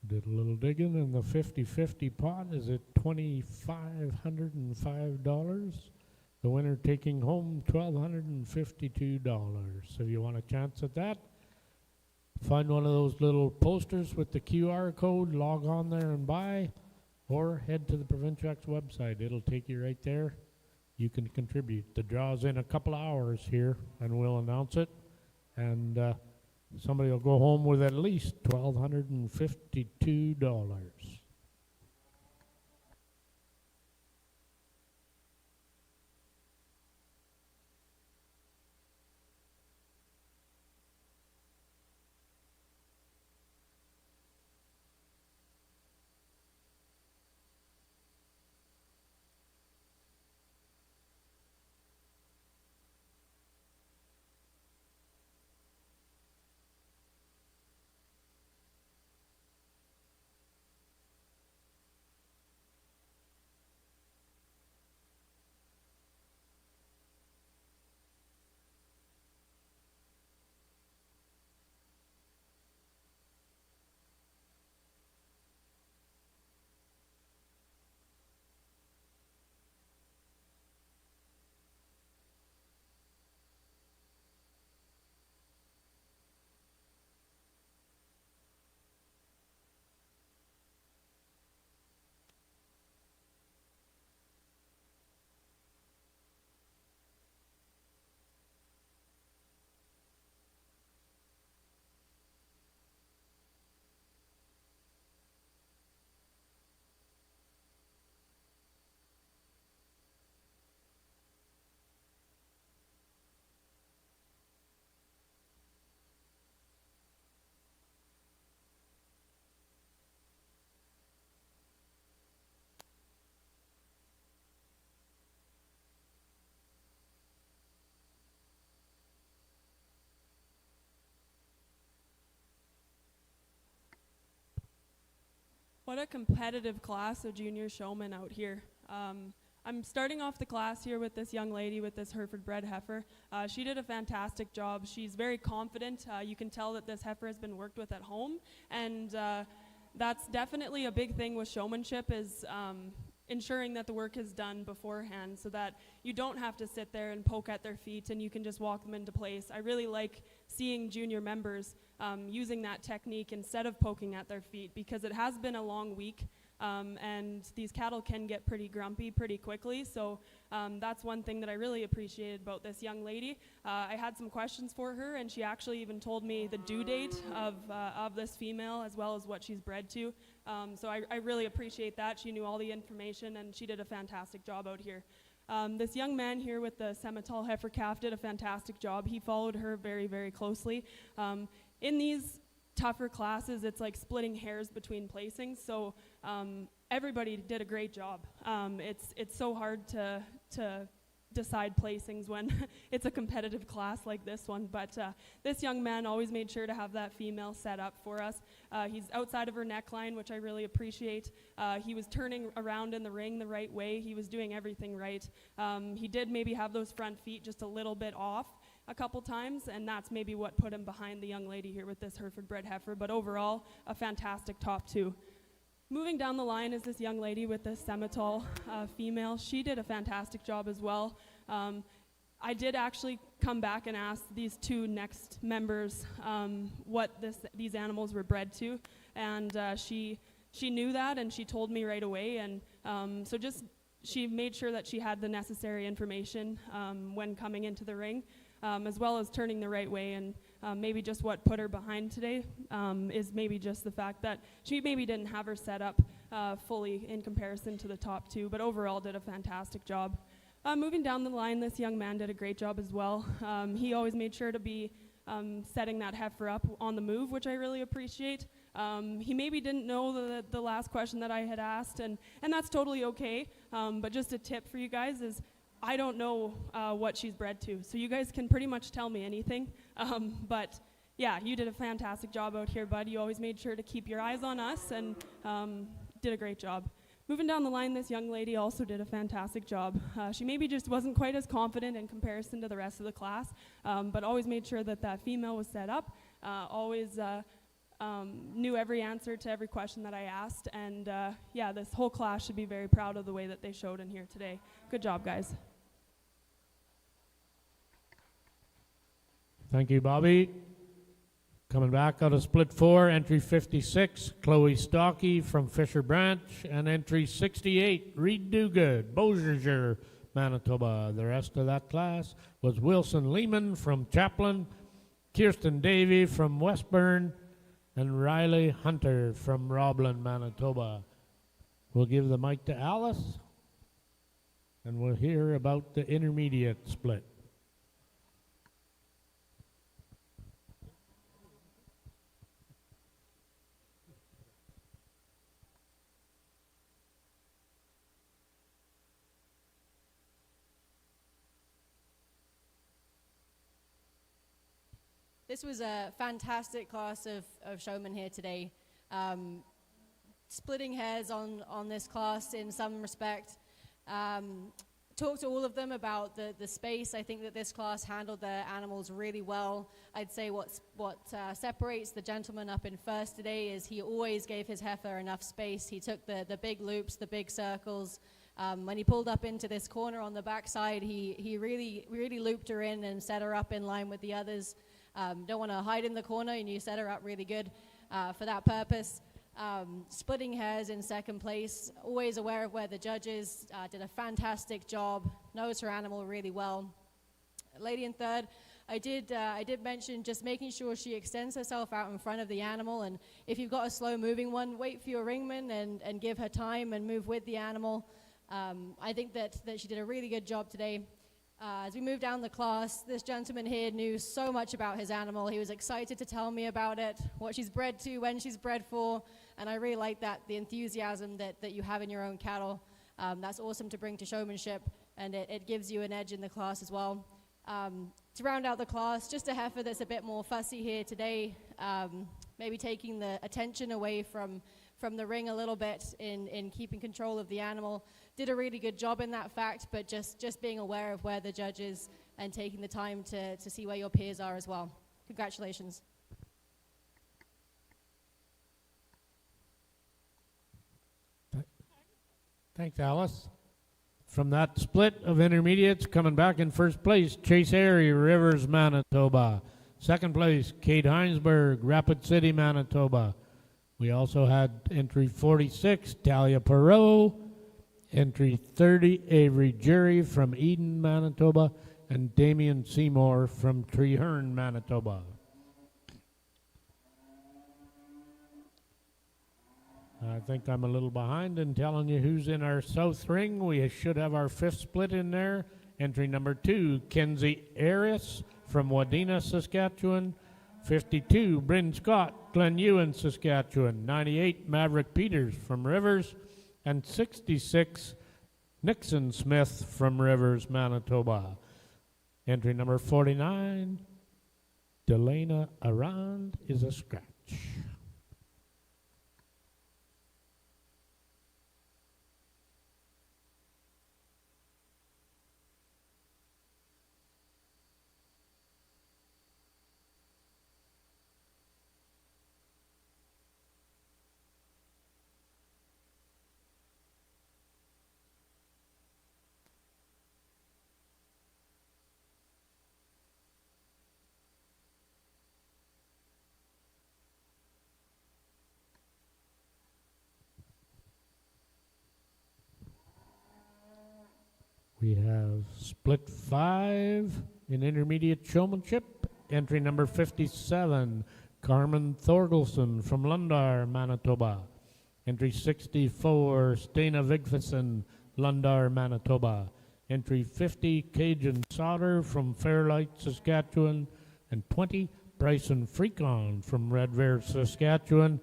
Did a little digging, and the 50-50 pot is at $2,505. The winner taking home $1,252. So if you want a chance at that, find one of those little posters with the QR code, log on there and buy, or head to the Provincial X website. It'll take you right there. You can contribute. The draw's in a couple hours here, and we'll announce it. And somebody will go home with at least $1,252. What a competitive class of junior showmen out here. I'm starting off the class here with this young lady with this Hereford bred heifer. She did a fantastic job. She's very confident. You can tell that this heifer has been worked with at home, and that's definitely a big thing with showmanship, is ensuring that the work is done beforehand so that you don't have to sit there and poke at their feet and you can just walk them into place. I really like seeing junior members using that technique instead of poking at their feet, because it has been a long week. And these cattle can get pretty grumpy pretty quickly, so that's one thing that I really appreciated about this young lady. I had some questions for her, and she actually even told me the due date of this female, as well as what she's bred to. So I really appreciate that. She knew all the information, and she did a fantastic job out here. This young man here with the Semitol heifer calf did a fantastic job. He followed her very, very closely. In these tougher classes, it's like splitting hairs between placings, so everybody did a great job. It's so hard to decide placings when it's a competitive class like this one, but this young man always made sure to have that female set up for us. He's outside of her neckline, which I really appreciate. He was turning around in the ring the right way. He was doing everything right. He did maybe have those front feet just a little bit off a couple times, and that's maybe what put him behind the young lady here with this Hereford bred heifer, but overall, a fantastic top two. Moving down the line is this young lady with this Semitol female. She did a fantastic job as well. I did actually come back and ask these two next members what these animals were bred to, and she knew that, and she told me right away, and so just she made sure that she had the necessary information when coming into the ring, as well as turning the right way. And maybe just what put her behind today is maybe just the fact that she maybe didn't have her set up fully in comparison to the top two, but overall did a fantastic job. Moving down the line, this young man did a great job as well. He always made sure to be setting that heifer up on the move, which I really appreciate. He maybe didn't know the last question that I had asked, and that's totally okay, but just a tip for you guys is I don't know what she's bred to, so you guys can pretty much tell me anything. But yeah, you did a fantastic job out here, bud. You always made sure to keep your eyes on us, and did a great job. Moving down the line, this young lady also did a fantastic job. She maybe just wasn't quite as confident in comparison to the rest of the class, but always made sure that female was set up, always knew every answer to every question that I asked, and yeah, this whole class should be very proud of the way that they showed in here today. Good job, guys. Thank you, Bobby. Coming back out of split 4, entry 56, Chloe Stockey from Fisher Branch, and entry 68, Reed Duguid, Beausejour, Manitoba. The rest of that class was Wilson Lehman from Chaplin, Kirsten Davey from Westburn, and Riley Hunter from Roblin, Manitoba. We'll give the mic to Alice, and we'll hear about the intermediate split. This was a fantastic class of showmen here today. Splitting hairs on this class in some respect. Talked to all of them about the space. I think that this class handled their animals really well. I'd say what separates the gentleman up in first today is he always gave his heifer enough space. He took the big loops, the big circles. When he pulled up into this corner on the backside, he really looped her in and set her up in line with the others. Don't want to hide in the corner, and you set her up really good for that purpose. Splitting hairs in second place, always aware of where the judge is, did a fantastic job, knows her animal really well. Lady in third, I did mention just making sure she extends herself out in front of the animal, and if you've got a slow moving one, wait for your ringman and give her time and move with the animal. I think that she did a really good job today. As we move down the class, this gentleman here knew so much about his animal. He was excited to tell me about it, what she's bred to, when she's bred for, and I really like that, the enthusiasm that you have in your own cattle. That's awesome to bring to showmanship, and it gives you an edge in the class as well. To round out the class, just a heifer that's a bit more fussy here today, maybe taking the attention away from from the ring a little bit in keeping control of the animal. Did a really good job in that fact, but just being aware of where the judge is and taking the time to see where your peers are as well. Congratulations. Thanks, Alice. From that split of intermediates, coming back in first place, Chase Airy, Rivers, Manitoba. Second place, Kate Heinsberg, Rapid City, Manitoba. We also had entry 46, Talia Perot. Entry 30, Avery Jury from Eden, Manitoba. And Damian Seymour from Treeherne, Manitoba. I think I'm a little behind in telling you who's in our south ring. We should have our fifth split in there. Entry number 2, Kenzie Aris from Wadena, Saskatchewan. 52, Bryn Scott, Glen Ewan, Saskatchewan. 98, Maverick Peters from Rivers. And 66, Nixon Smith from Rivers, Manitoba. Entry number 49, Delana Arand is a scratch. We have split 5 in intermediate showmanship. Entry number 57, Carmen Thorgelson from Lundar, Manitoba. Entry 64, Stena Vigfusson, Lundar, Manitoba. Entry 50, Cajun Sauter from Fairlight, Saskatchewan. And 20, Bryson Freakon from Red Bear, Saskatchewan.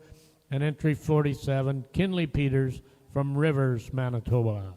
And entry 47, Kinley Peters from Rivers, Manitoba.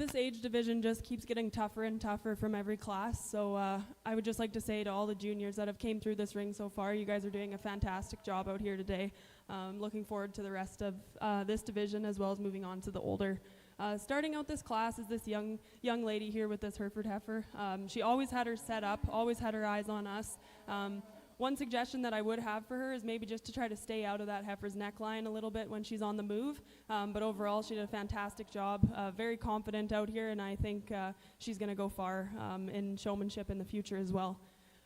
this age division just keeps getting tougher and tougher from every class. So I would just like to say to all the juniors that have came through this ring so far, you guys are doing a fantastic job out here today. Looking forward to the rest of this division as well as moving on to the older. Starting out this class is this young lady here with this Hereford heifer. She always had her set up, always had her eyes on us. One suggestion that I would have for her is maybe just to try to stay out of that heifer's neckline a little bit when she's on the move. But overall, she did a fantastic job, very confident out here, and I think she's going to go far in showmanship in the future as well.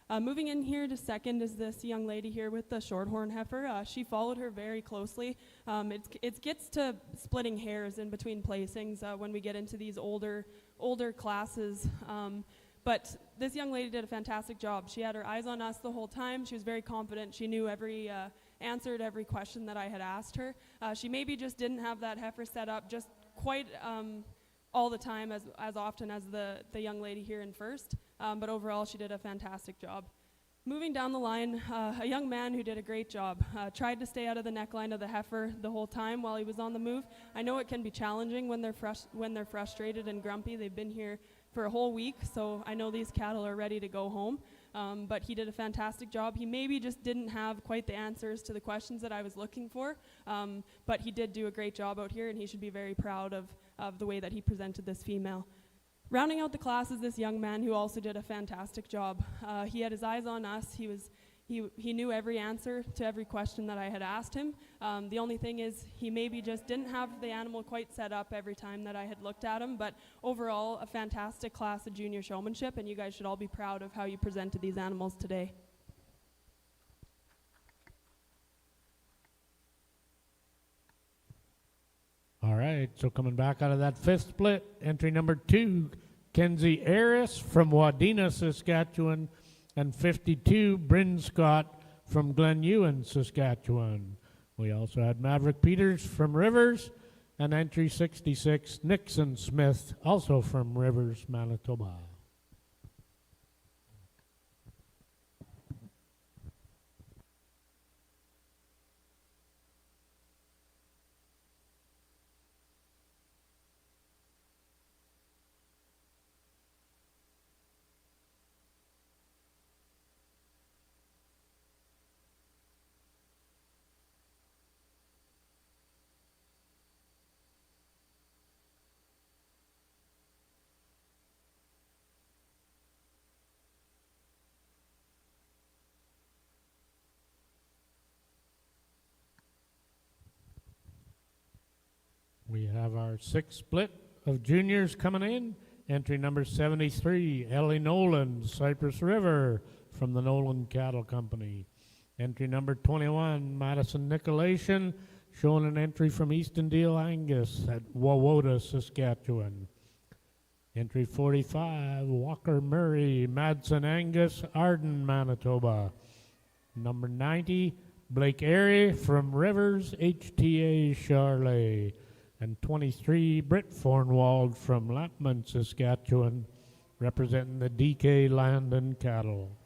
Moving in here to second is this young lady here with the shorthorn heifer. She followed her very closely. It gets to splitting hairs in between placings when we get into these older classes. But this young lady did a fantastic job. She had her eyes on us the whole time. She was very confident. She knew every answer to every question that I had asked her. She maybe just didn't have that heifer set up just quite all the time as often as the young lady here in first. But overall, she did a fantastic job. Moving down the line, a young man who did a great job. Tried to stay out of the neckline of the heifer the whole time while he was on the move. I know it can be challenging when they're frustrated and grumpy. They've been here for a whole week, so I know these cattle are ready to go home. But he did a fantastic job. He maybe just didn't have quite the answers to the questions that I was looking for, but he did do a great job out here, and he should be very proud of the way that he presented this female. Rounding out the class is this young man who also did a fantastic job. He had his eyes on us. He knew every answer to every question that I had asked him. The only thing is he maybe just didn't have the animal quite set up every time that I had looked at him, but overall a fantastic class of junior showmanship, and you guys should all be proud of how you presented these animals today. All right, so coming back out of that fifth split, entry number 2, Kenzie Harris from Wadena, Saskatchewan, and 52, Bryn Scott from Glenewan, Saskatchewan. We also had Maverick Peters from Rivers, and entry 66, Nixon Smith, also from Rivers, Manitoba. We have our sixth split of juniors coming in. Entry number 73, Ellie Nolan, Cypress River from the Nolan Cattle Company. Entry number 21, Madison Nicolation, showing an entry from Easton Deal Angus at Wawota, Saskatchewan. Entry 45, Walker Murray, Madsen Angus, Arden, Manitoba. Number 90, Blake Airy from Rivers, HTA Charlet. And 23, Britt Fornwald from Lampman, Saskatchewan, representing the DK Land and Cattle.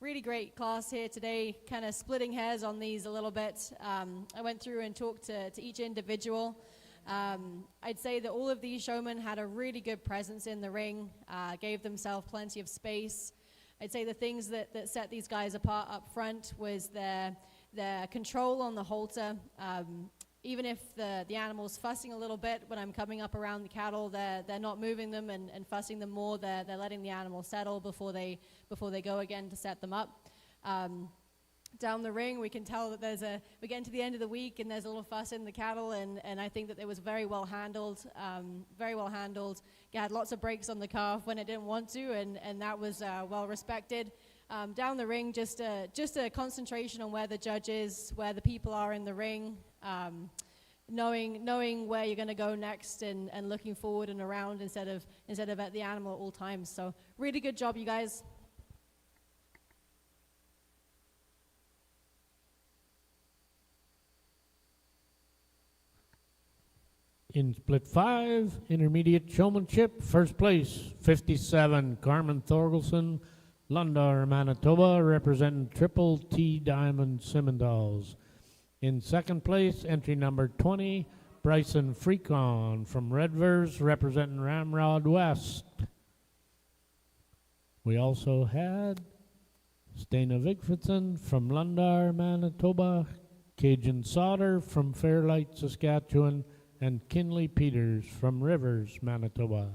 really great class here today, kind of splitting hairs on these a little bit. I went through and talked to each individual. I'd say that all of these showmen had a really good presence in the ring, gave themselves plenty of space. I'd say the things that set these guys apart up front was their control on the halter. Even if the animal's fussing a little bit when I'm coming up around the cattle, they're not moving them and fussing them more. They're letting the animal settle before they go again to set them up. Down the ring, we can tell that we get into the end of the week and there's a little fuss in the cattle, and I think that it was very well handled. You had lots of breaks on the calf when it didn't want to, and that was well respected. Down the ring, just a concentration on where the judge is, where the people are in the ring, knowing where you're going to go next, and looking forward and around instead of at the animal at all times. So really good job, you guys. In split 5, intermediate showmanship, first place, 57, Carmen Thorgelson, Lundar, Manitoba, representing Triple T Diamond Simmental's. In second place, entry number 20, Bryson Freecon from Redvers, representing Ramrod West. We also had Stena Vigfridson from Lundar, Manitoba, Cajun Sauter from Fairlight, Saskatchewan, and Kinley Peters from Rivers, Manitoba.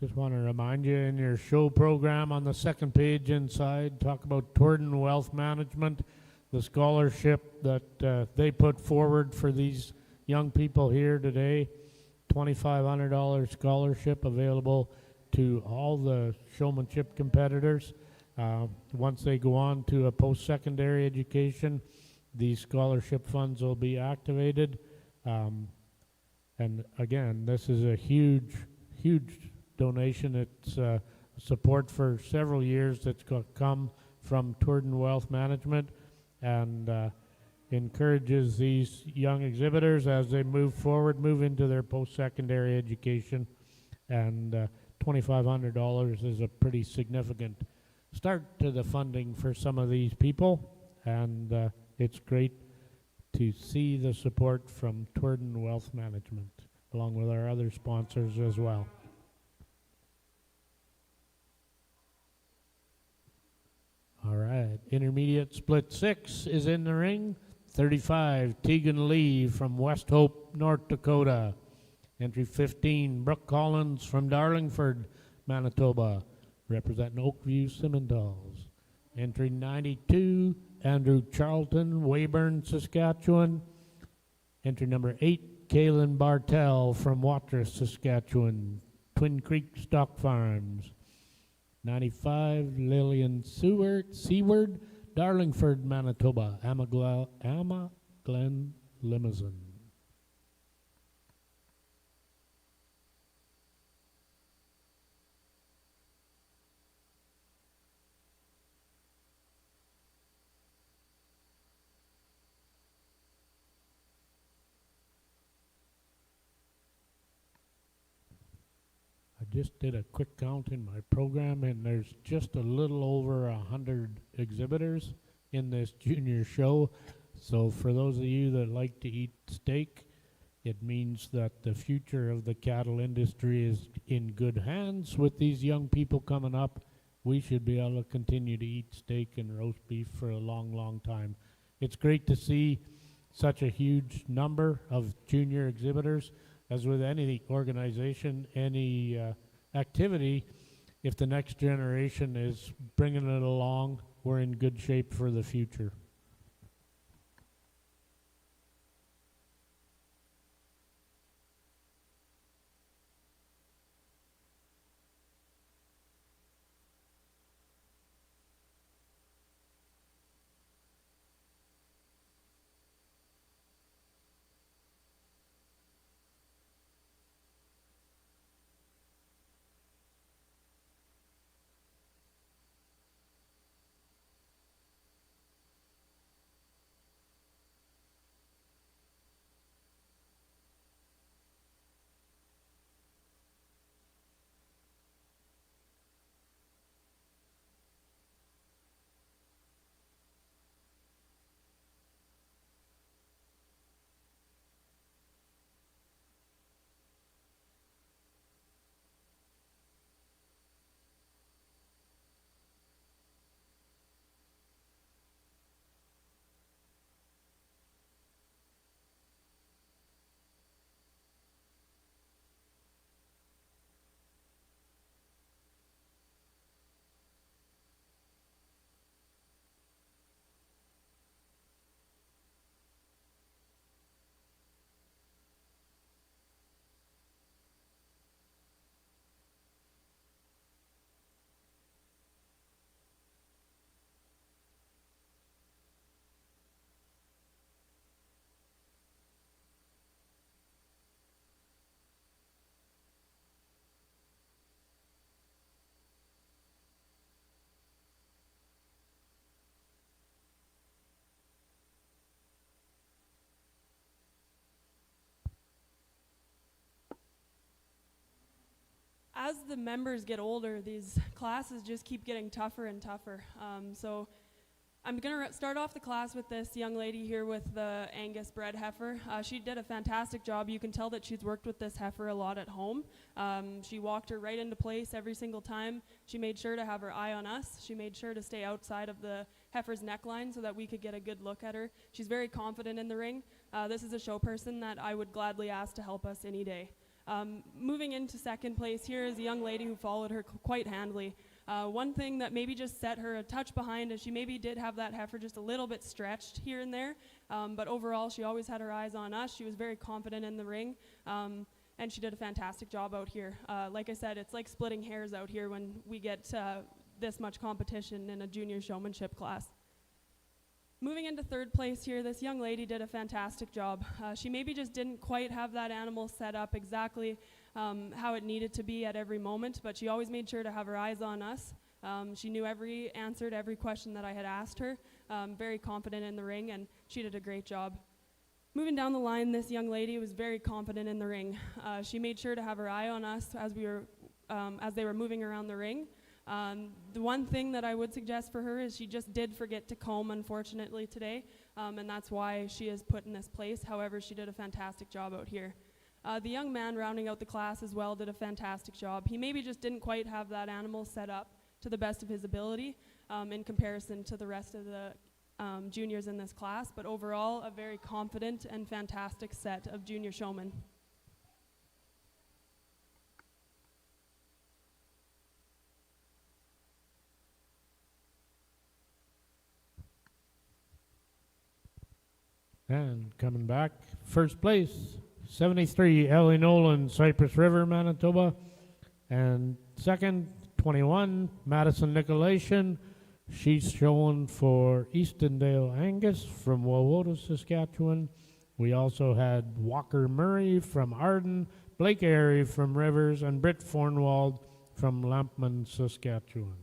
Just want to remind you, in your show program on the second page inside, talk about Torden Wealth Management, the scholarship that they put forward for these young people here today. $2,500 scholarship available to all the showmanship competitors. Once they go on to a post-secondary education, these scholarship funds will be activated. And again, this is a huge donation. It's support for several years that's come from Torden Wealth Management, and encourages these young exhibitors as they move into their post-secondary education. And $2,500 is a pretty significant start to the funding for some of these people, and it's great to see the support from Torden Wealth Management, along with our other sponsors as well. All right, intermediate split 6 is in the ring. 35, Tegan Lee from West Hope, North Dakota. Entry 15, Brooke Collins from Darlingford, Manitoba, representing Oakview Simmentals. Entry 92, Andrew Charlton, Weyburn, Saskatchewan. Entry number 8, Kaylin Bartel from Watrous, Saskatchewan, Twin Creek Stock Farms. 95, Lillian Seward, Darlingford, Manitoba, Glen Limousin. I just did a quick count in my program, and there's just a little over 100 exhibitors in this junior show. So for those of you that like to eat steak, it means that the future of the cattle industry is in good hands with these young people coming up. We should be able to continue to eat steak and roast beef for a long, long time. It's great to see such a huge number of junior exhibitors. As with any organization, any activity, if the next generation is bringing it along, we're in good shape for the future. as the members get older, these classes just keep getting tougher and tougher. So I'm going to start off the class with this young lady here with the Angus bred heifer. She did a fantastic job. You can tell that she's worked with this heifer a lot at home. She walked her right into place every single time. She made sure to have her eye on us. She made sure to stay outside of the heifer's neckline so that we could get a good look at her. She's very confident in the ring. This is a show person that I would gladly ask to help us any day. Moving into second place here is a young lady who followed her quite handily. One thing that maybe just set her a touch behind is she maybe did have that heifer just a little bit stretched here and there, but overall she always had her eyes on us. She was very confident in the ring, and she did a fantastic job out here. Like I said, it's like splitting hairs out here when we get this much competition in a junior showmanship class. Moving into third place here, this young lady did a fantastic job. She maybe just didn't quite have that animal set up exactly how it needed to be at every moment, but she always made sure to have her eyes on us. She knew answered every question that I had asked her, very confident in the ring, and she did a great job. Moving down the line, this young lady was very confident in the ring. She made sure to have her eye on us as they were moving around the ring. The one thing that I would suggest for her is she just did forget to comb, unfortunately, today, and that's why she is put in this place. However, she did a fantastic job out here. The young man rounding out the class as well did a fantastic job. He maybe just didn't quite have that animal set up to the best of his ability in comparison to the rest of the juniors in this class, but overall a very confident and fantastic set of junior showmen. And coming back, first place, 73, Ellie Nolan, Cypress River, Manitoba. And second, 21, Madison Nicolation. She's showing for Eastondale Angus from Wawota, Saskatchewan. We also had Walker Murray from Arden, Blake Airy from Rivers, and Britt Fornwald from Lampman, Saskatchewan.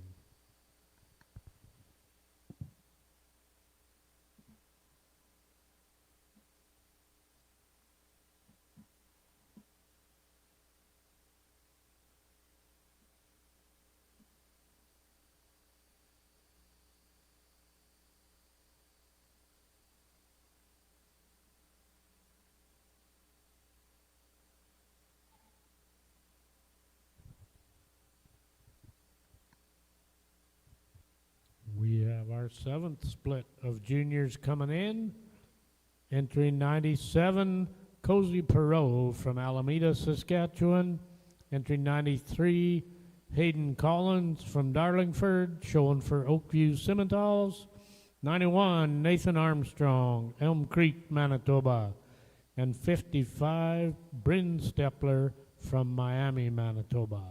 We have our seventh split of juniors coming in. Entering 97, Cozy Perot from Alameda, Saskatchewan. Entering 93, Hayden Collins from Darlingford, showing for Oakview Simmentals. 91, Nathan Armstrong, Elm Creek, Manitoba. And 55, Bryn Stepler from Miami, Manitoba.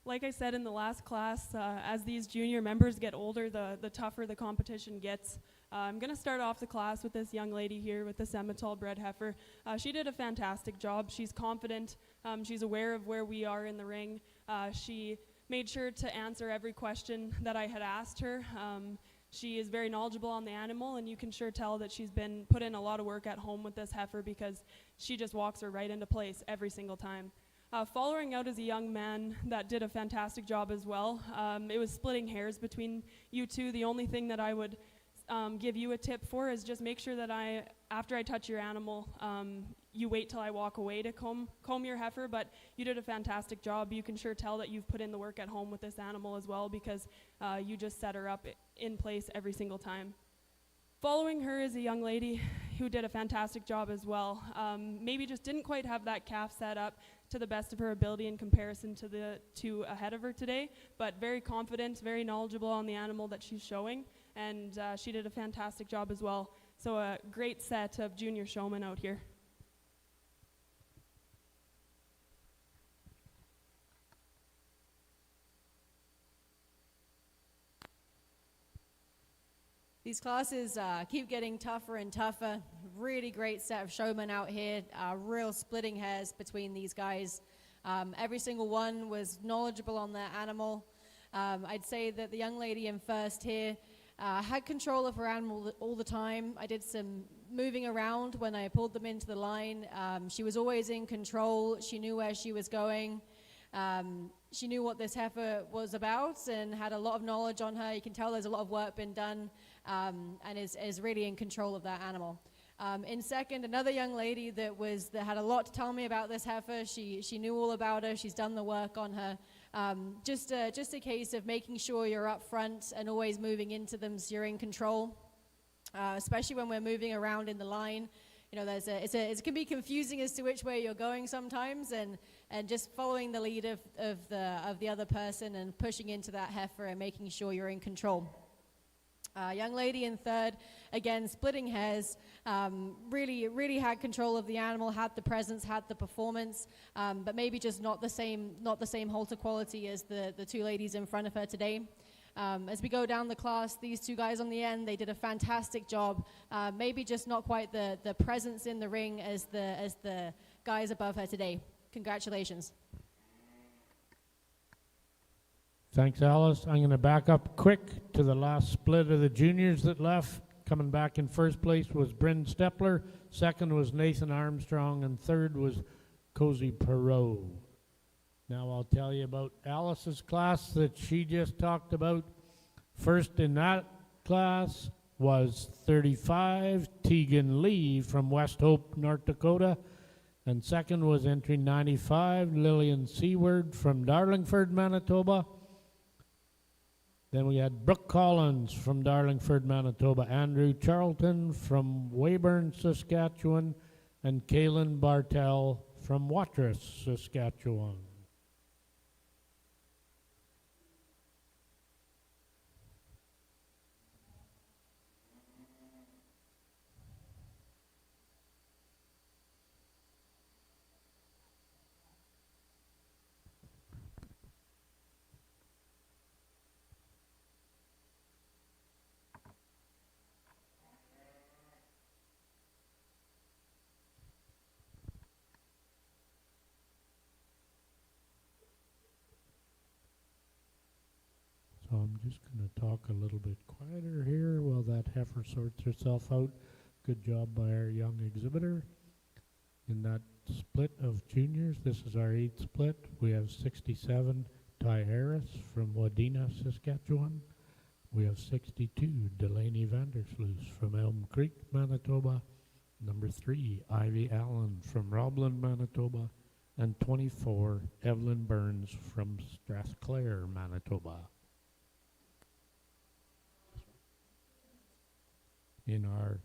like I said in the last class, as these junior members get older, the tougher the competition gets. I'm going to start off the class with this young lady here with the Simmental bred heifer. She did a fantastic job. She's confident. She's aware of where we are in the ring. She made sure to answer every question that I had asked her. She is very knowledgeable on the animal, and you can sure tell that she's been put in a lot of work at home with this heifer because she just walks her right into place every single time. Following out is a young man that did a fantastic job as well. It was splitting hairs between you two. The only thing that I would give you a tip for is just make sure that after I touch your animal, you wait till I walk away to comb your heifer, but you did a fantastic job. You can sure tell that you've put in the work at home with this animal as well because you just set her up in place every single time. Following her is a young lady who did a fantastic job as well. Maybe just didn't quite have that calf set up to the best of her ability in comparison to the two ahead of her today, but very confident, very knowledgeable on the animal that she's showing, and she did a fantastic job as well. So a great set of junior showmen out here. These classes keep getting tougher and tougher. Really great set of showmen out here. Real splitting hairs between these guys. Every single one was knowledgeable on their animal. I'd say that the young lady in first here had control of her animal all the time. I did some moving around when I pulled them into the line. She was always in control. She knew where she was going. She knew what this heifer was about and had a lot of knowledge on her. You can tell there's a lot of work been done, and is really in control of that animal. In second, another young lady that had a lot to tell me about this heifer. She knew all about her. She's done the work on her. Just a case of making sure you're up front and always moving into them so you're in control, especially when we're moving around in the line. You know, it can be confusing as to which way you're going sometimes, and just following the lead of the other person and pushing into that heifer and making sure you're in control. Young lady in third, again, splitting hairs, really had control of the animal, had the presence, had the performance, but maybe just not the same halter quality as the two ladies in front of her today. As we go down the class, these two guys on the end, they did a fantastic job. Maybe just not quite the presence in the ring as the guys above her today. Congratulations. Thanks, Alice. I'm going to back up quick to the last split of the juniors that left. Coming back in first place was Bryn Stepler, second was Nathan Armstrong, and third was Cozy Perot. Now I'll tell you about Alice's class that she just talked about. First in that class was 35, Tegan Lee from West Hope, North Dakota. And second was entry 95, Lillian Seward from Darlingford, Manitoba. Then we had Brooke Collins from Darlingford, Manitoba, Andrew Charlton from Weyburn, Saskatchewan, and Kaylin Bartel from Watrous, Saskatchewan. So I'm just going to talk a little bit quieter here while that heifer sorts herself out. Good job by our young exhibitor. In that split of juniors, this is our 8th split. We have 67, Ty Harris from Wadena, Saskatchewan. We have 62, Delaney Vandersloos from Elm Creek, Manitoba. Number 3, Ivy Allen from Roblin, Manitoba. And 24, Evelyn Burns from Strathclair, Manitoba. In our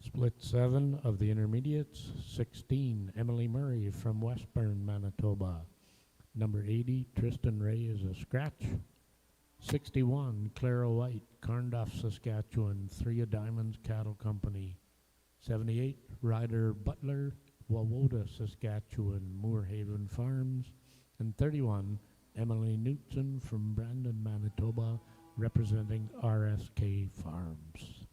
split 7 of the intermediates, 16, Emily Murray from Westburn, Manitoba. Number 80, Tristan Ray is a scratch. 61, Clara White, Carnduff, Saskatchewan, Three of Diamonds Cattle Company. 78, Ryder Butler, Wawota, Saskatchewan, Moorhaven Farms. And 31, Emily Knutson from Brandon, Manitoba, representing RSK Farms.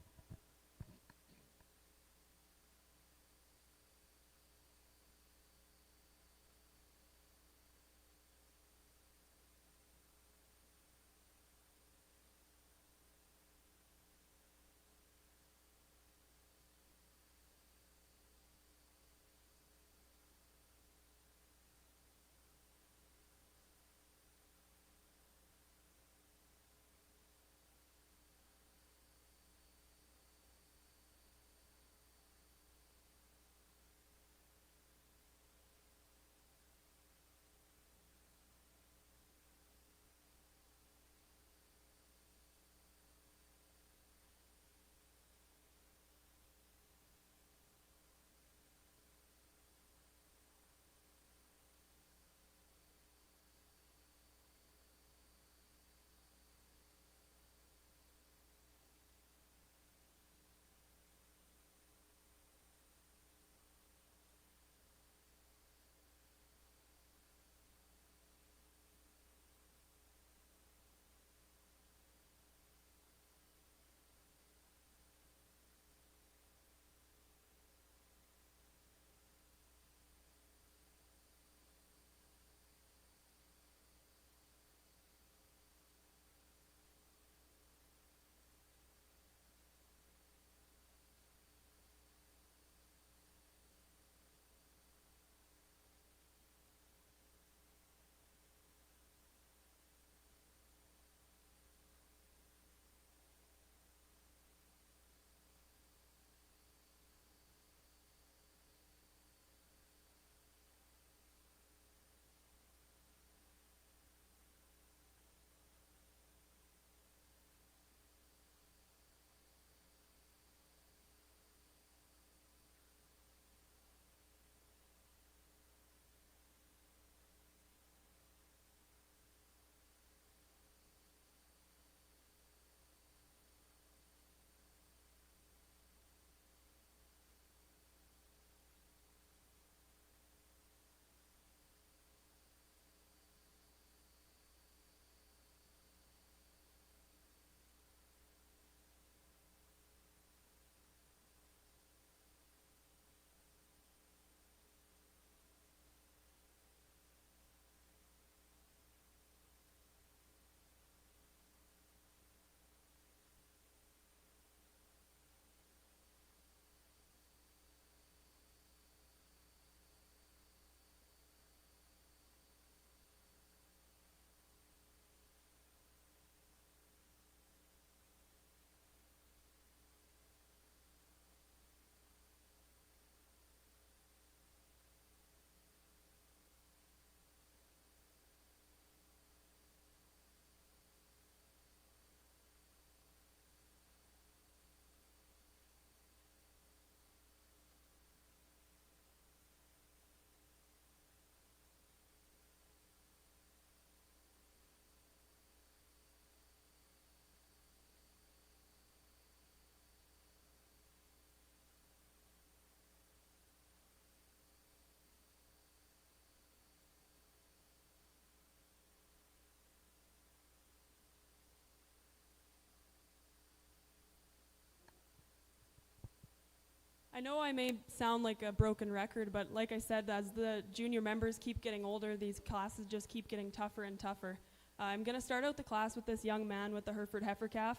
I know I may sound like a broken record, but like I said, as the junior members keep getting older, these classes just keep getting tougher and tougher. I'm going to start out the class with this young man with the Hereford heifer calf.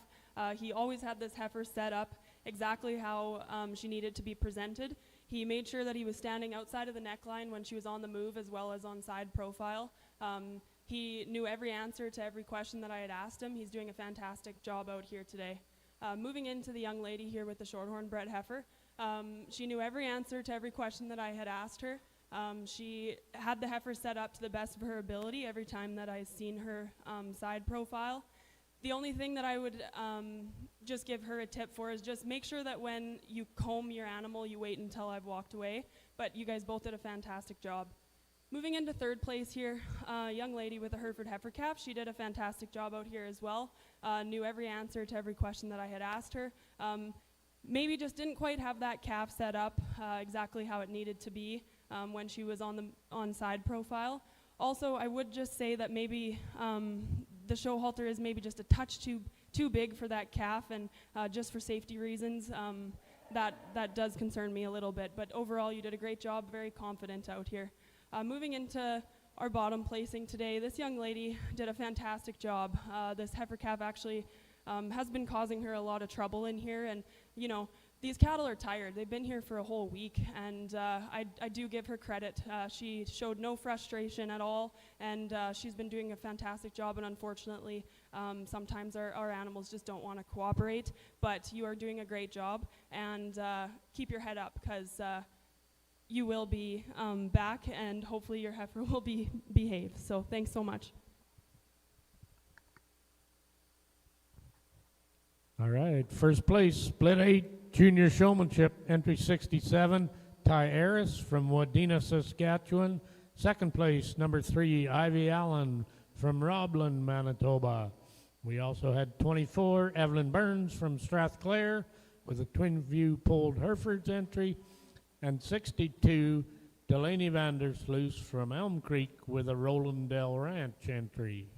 He always had this heifer set up exactly how she needed to be presented. He made sure that he was standing outside of the neckline when she was on the move as well as on side profile. He knew every answer to every question that I had asked him. He's doing a fantastic job out here today. Moving into the young lady here with the shorthorn bred heifer. She knew every answer to every question that I had asked her. She had the heifer set up to the best of her ability every time that I seen her side profile. The only thing that I would just give her a tip for is just make sure that when you comb your animal, you wait until I've walked away. But you guys both did a fantastic job. Moving into third place here, a young lady with a Hereford heifer calf. She did a fantastic job out here as well. Knew every answer to every question that I had asked her. Maybe just didn't quite have that calf set up exactly how it needed to be when she was on side profile. Also, I would just say that maybe the show halter is maybe just a touch too big for that calf, and just for safety reasons, that does concern me a little bit. But overall, you did a great job, very confident out here. Moving into our bottom placing today, this young lady did a fantastic job. This heifer calf actually has been causing her a lot of trouble in here, and you know, these cattle are tired. They've been here for a whole week, and I do give her credit. She showed no frustration at all, and she's been doing a fantastic job, and unfortunately, sometimes our animals just don't want to cooperate, but you are doing a great job, and keep your head up, because you will be back, and hopefully your heifer will behave. So thanks so much. All right, first place, Split 8, Junior Showmanship, entry 67, Ty Harris from Wadena, Saskatchewan. Second place, number 3, Ivy Allen from Roblin, Manitoba. We also had 24, Evelyn Burns from Strathclair with a Twin View Polled Herefords entry, and 62, Delaney Vandersloos from Elm Creek with a Rolandell Ranch entry.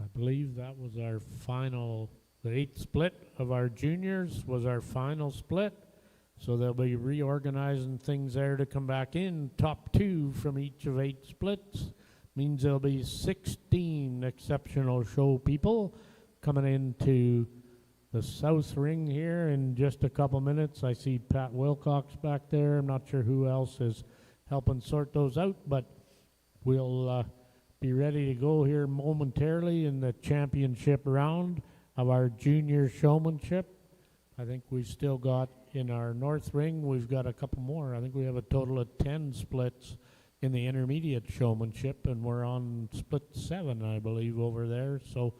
I believe that was our final, the 8th split of our juniors was our final split. So they'll be reorganizing things there to come back in. Top 2 from each of 8 splits means there'll be 16 exceptional show people coming into the south ring here in just a couple minutes. I see Pat Wilcox back there. I'm not sure who else is helping sort those out, but we'll be ready to go here momentarily in the championship round of our junior showmanship. I think we've still got in our north ring, we've got a couple more. I think we have a total of 10 splits in the intermediate showmanship, and we're on split 7, I believe, over there. So,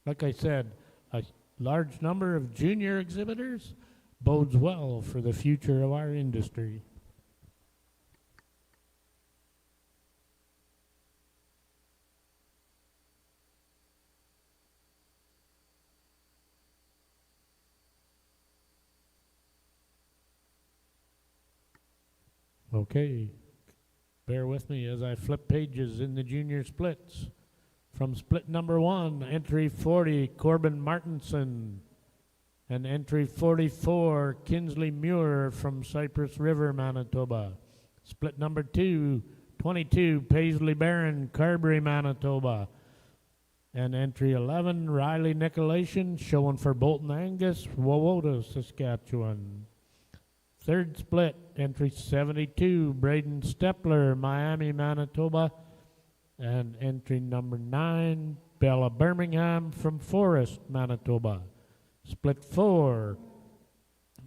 like I said, a large number of junior exhibitors bodes well for the future of our industry. Okay, bear with me as I flip pages in the junior splits. From split number 1, entry 40, Corbin Martinson, and entry 44, Kinsley Muir from Cypress River, Manitoba. Split number 2, 22, Paisley Barron, Carberry, Manitoba. And entry 11, Riley Nicolation, showing for Bolton Angus, Wawota, Saskatchewan. Third split, entry 72, Braden Stepler, Miami, Manitoba. And entry number 9, Bella Birmingham from Forest, Manitoba. Split 4,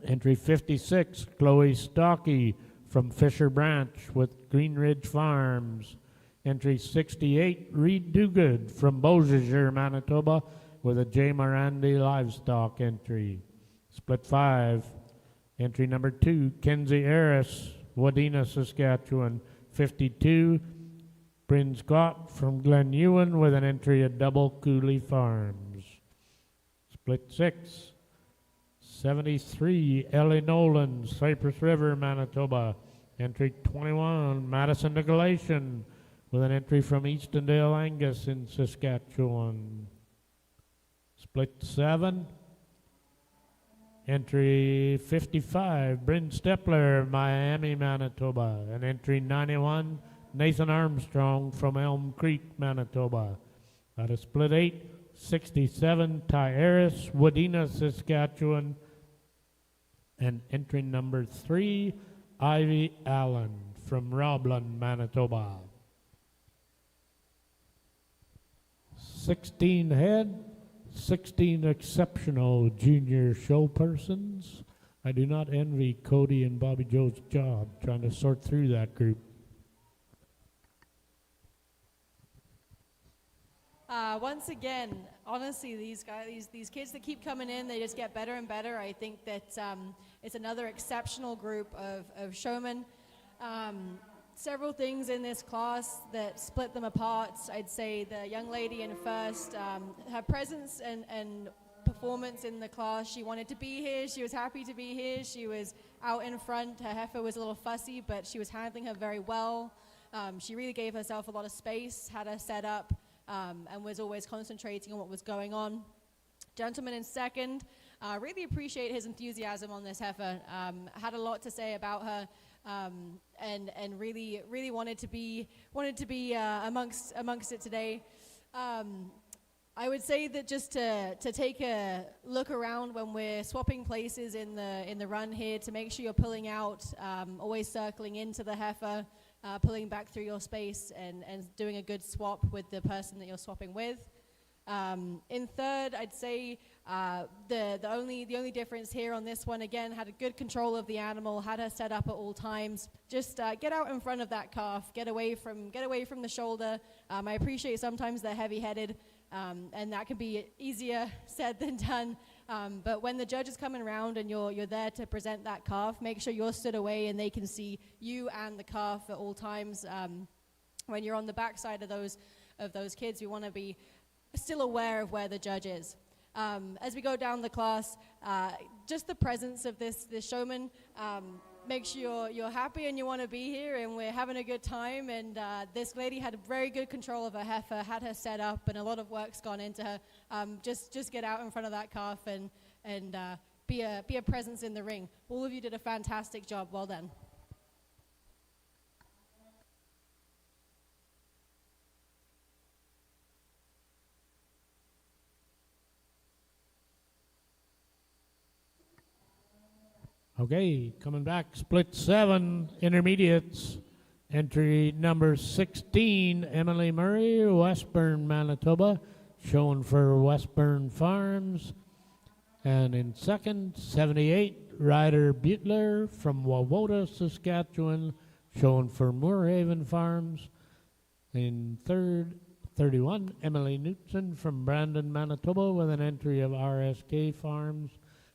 entry 56, Chloe Stockey from Fisher Branch with Green Ridge Farms. Entry 68, Reed Duguid from Beausejour, Manitoba with a J. Morandi Livestock entry. Split 5, entry number 2, Kenzie Harris, Wadena, Saskatchewan, 52, Bryn Scott from Glen Ewan with an entry at Double Cooley Farms. Split 6, 73, Ellie Nolan, Cypress River, Manitoba, entry 21, Madison Nicolation with an entry from Eastondale Angus in Saskatchewan. Split 7, entry 55, Bryn Stepler, Miami, Manitoba. And entry 91, Nathan Armstrong from Elm Creek, Manitoba. Out of split 8, 67, Ty Harris, Wadena, Saskatchewan. And entry number 3, Ivy Allen from Roblin, Manitoba. 16 head, 16 exceptional junior show persons. I do not envy Cody and Bobby Joe's job trying to sort through that group. Once again, honestly, these guys, these kids that keep coming in, they just get better and better. I think that it's another exceptional group of showmen. Several things in this class that split them apart. I'd say the young lady in first, her presence and performance in the class, she wanted to be here, she was happy to be here, she was out in front, her heifer was a little fussy, but she was handling her very well. She really gave herself a lot of space, had her set up, and was always concentrating on what was going on. Gentleman in second, really appreciate his enthusiasm on this heifer. Had a lot to say about her, and really wanted to be amongst it today. I would say that just to take a look around when we're swapping places in the run here, to make sure you're pulling out, always circling into the heifer, pulling back through your space, and doing a good swap with the person that you're swapping with. In third, I'd say the only difference here on this one, again, had a good control of the animal, had her set up at all times. Just get out in front of that calf, get away from the shoulder. I appreciate sometimes they're heavy-headed, and that can be easier said than done. But when the judge is coming around and you're there to present that calf, make sure you're stood away and they can see you and the calf at all times. When you're on the backside of those kids, we want to be still aware of where the judge is. As we go down the class, just the presence of this showman makes sure you're happy and you want to be here, and we're having a good time. And this lady had very good control of her heifer, had her set up, and a lot of work's gone into her. Just get out in front of that calf and be a presence in the ring. All of you did a fantastic job. Well done. Okay, coming back, split 7, intermediates. Entry number 16, Emily Murray, Westburn, Manitoba, shown for Westburn Farms. And in second, 78, Ryder Butler from Wawota, Saskatchewan, shown for Moorhaven Farms. In third, 31, Emily Knutson from Brandon, Manitoba, with an entry of RSK Farms.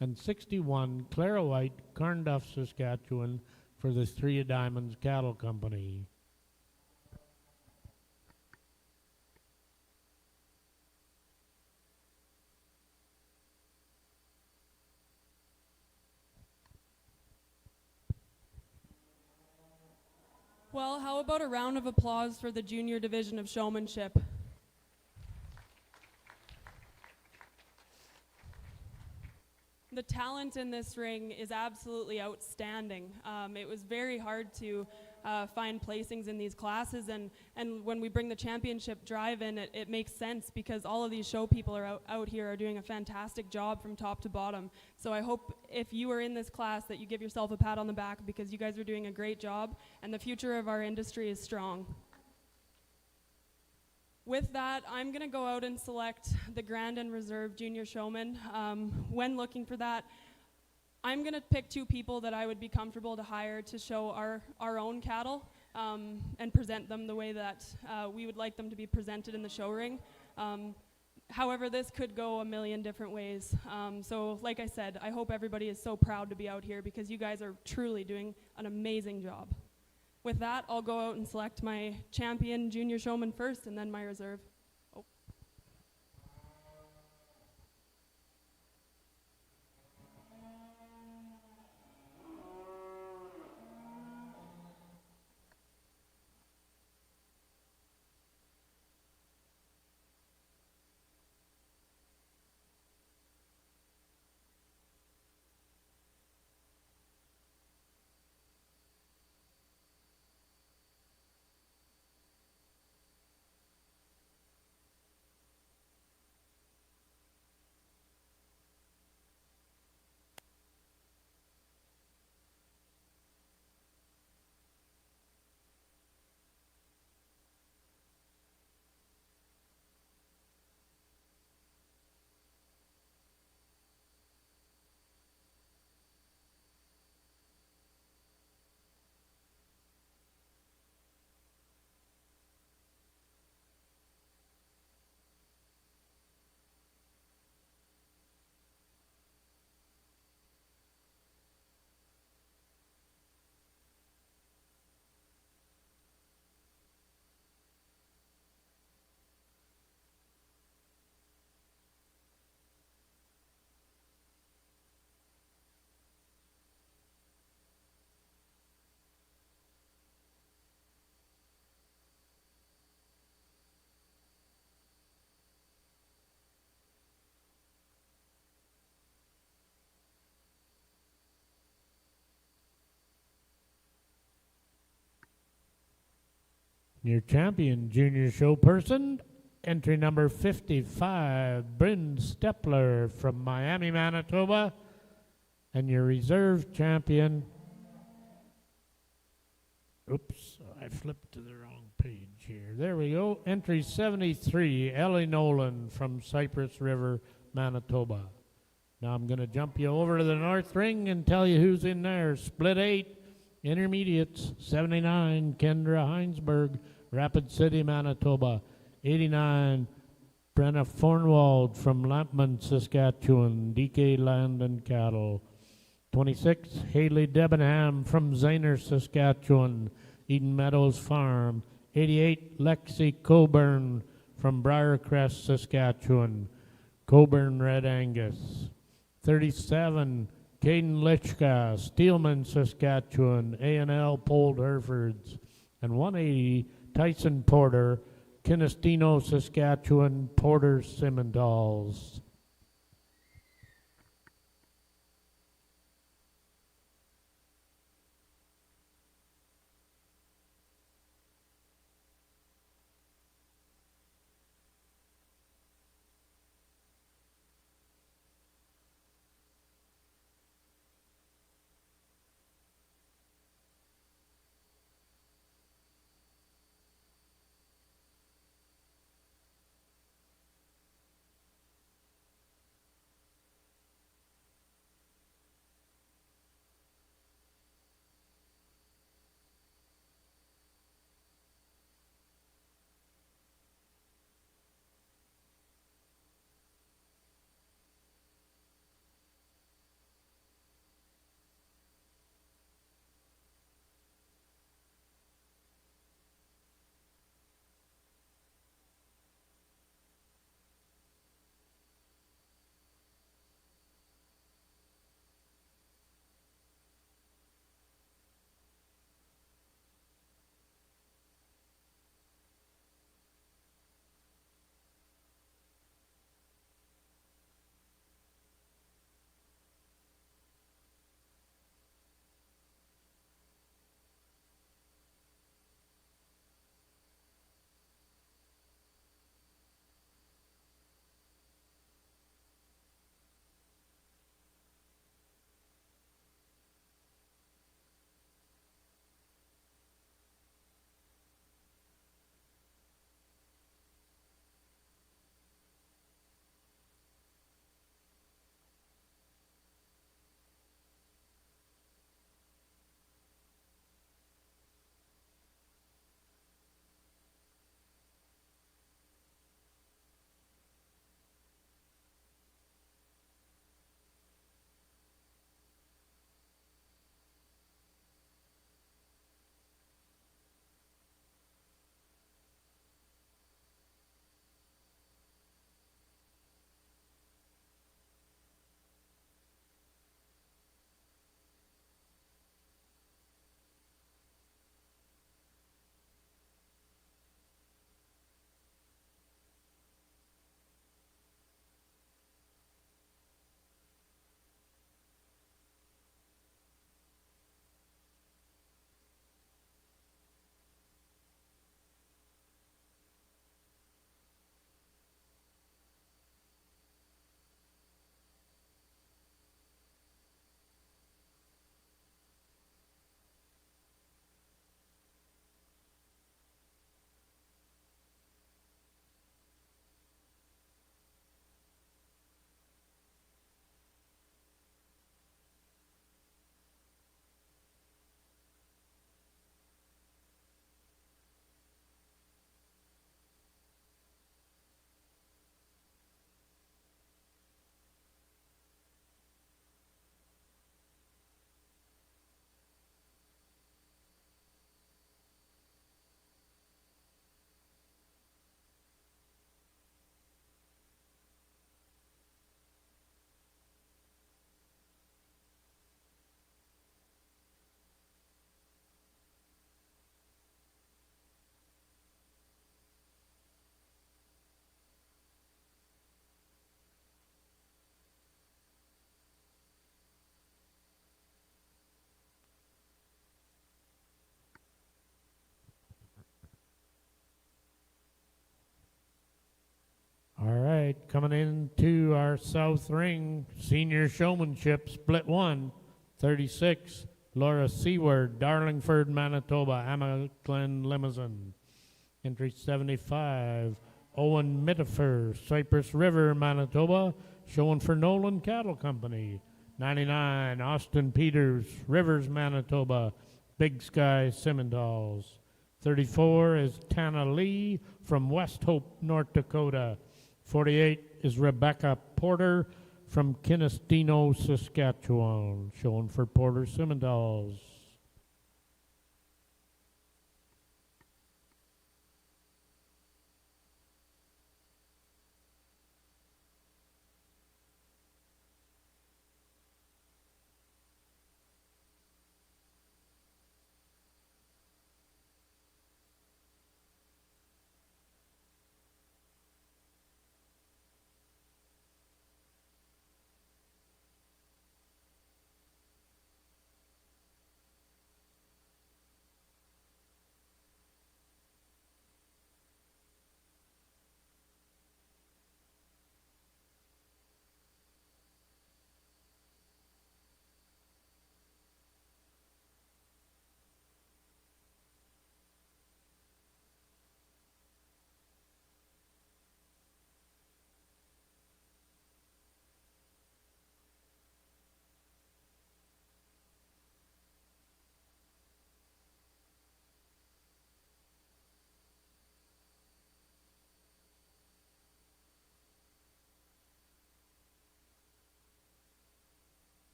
And 61, Clara White, Carnduff, Saskatchewan, for the Three of Diamonds Cattle Company. Well, how about a round of applause for the junior division of showmanship? The talent in this ring is absolutely outstanding. It was very hard to find placings in these classes, and when we bring the championship drive in, it makes sense because all of these show people are out here are doing a fantastic job from top to bottom. So I hope if you are in this class that you give yourself a pat on the back because you guys are doing a great job, and the future of our industry is strong. With that, I'm going to go out and select the Grand and Reserve Junior Showman. When looking for that, I'm going to pick 2 people that I would be comfortable to hire to show our own cattle and present them the way that we would like them to be presented in the show ring. However, this could go a million different ways. So like I said, I hope everybody is so proud to be out here because you guys are truly doing an amazing job. With that, I'll go out and select my champion junior showman first and then my reserve. Oh. Your champion junior show person, entry number 55, Bryn Stepler from Miami, Manitoba. And your reserve champion, oops, I flipped to the wrong page here. There we go. Entry 73, Ellie Nolan from Cypress River, Manitoba. Now I'm going to jump you over to the north ring and tell you who's in there. Split 8, intermediates, 79, Kendra Heinsberg, Rapid City, Manitoba. 89, Brenna Fornwald from Lampman, Saskatchewan, DK Land and Cattle. 26, Haley Debenham from Zaner, Saskatchewan, Eden Meadows Farm. 88, Lexi Coburn from Briarcrest, Saskatchewan, Coburn Red Angus. 37, Caden Lichka, Steelman, Saskatchewan, A&L Polled Herefords. And 180, Tyson Porter, Kinestino, Saskatchewan, Porter Simmentals. right, coming into our south ring, senior showmanship, split 1, 36, Laura Seward, Darlingford, Manitoba, Amaclan Limousine. Entry 75, Owen Mittifer, Cypress River, Manitoba, showing for Nolan Cattle Company. 99, Austin Peters, Rivers, Manitoba, Big Sky Simmentals. 34 is Tana Lee from West Hope, North Dakota. 48 is Rebecca Porter from Kinestino, Saskatchewan, showing for Porter Simmentals.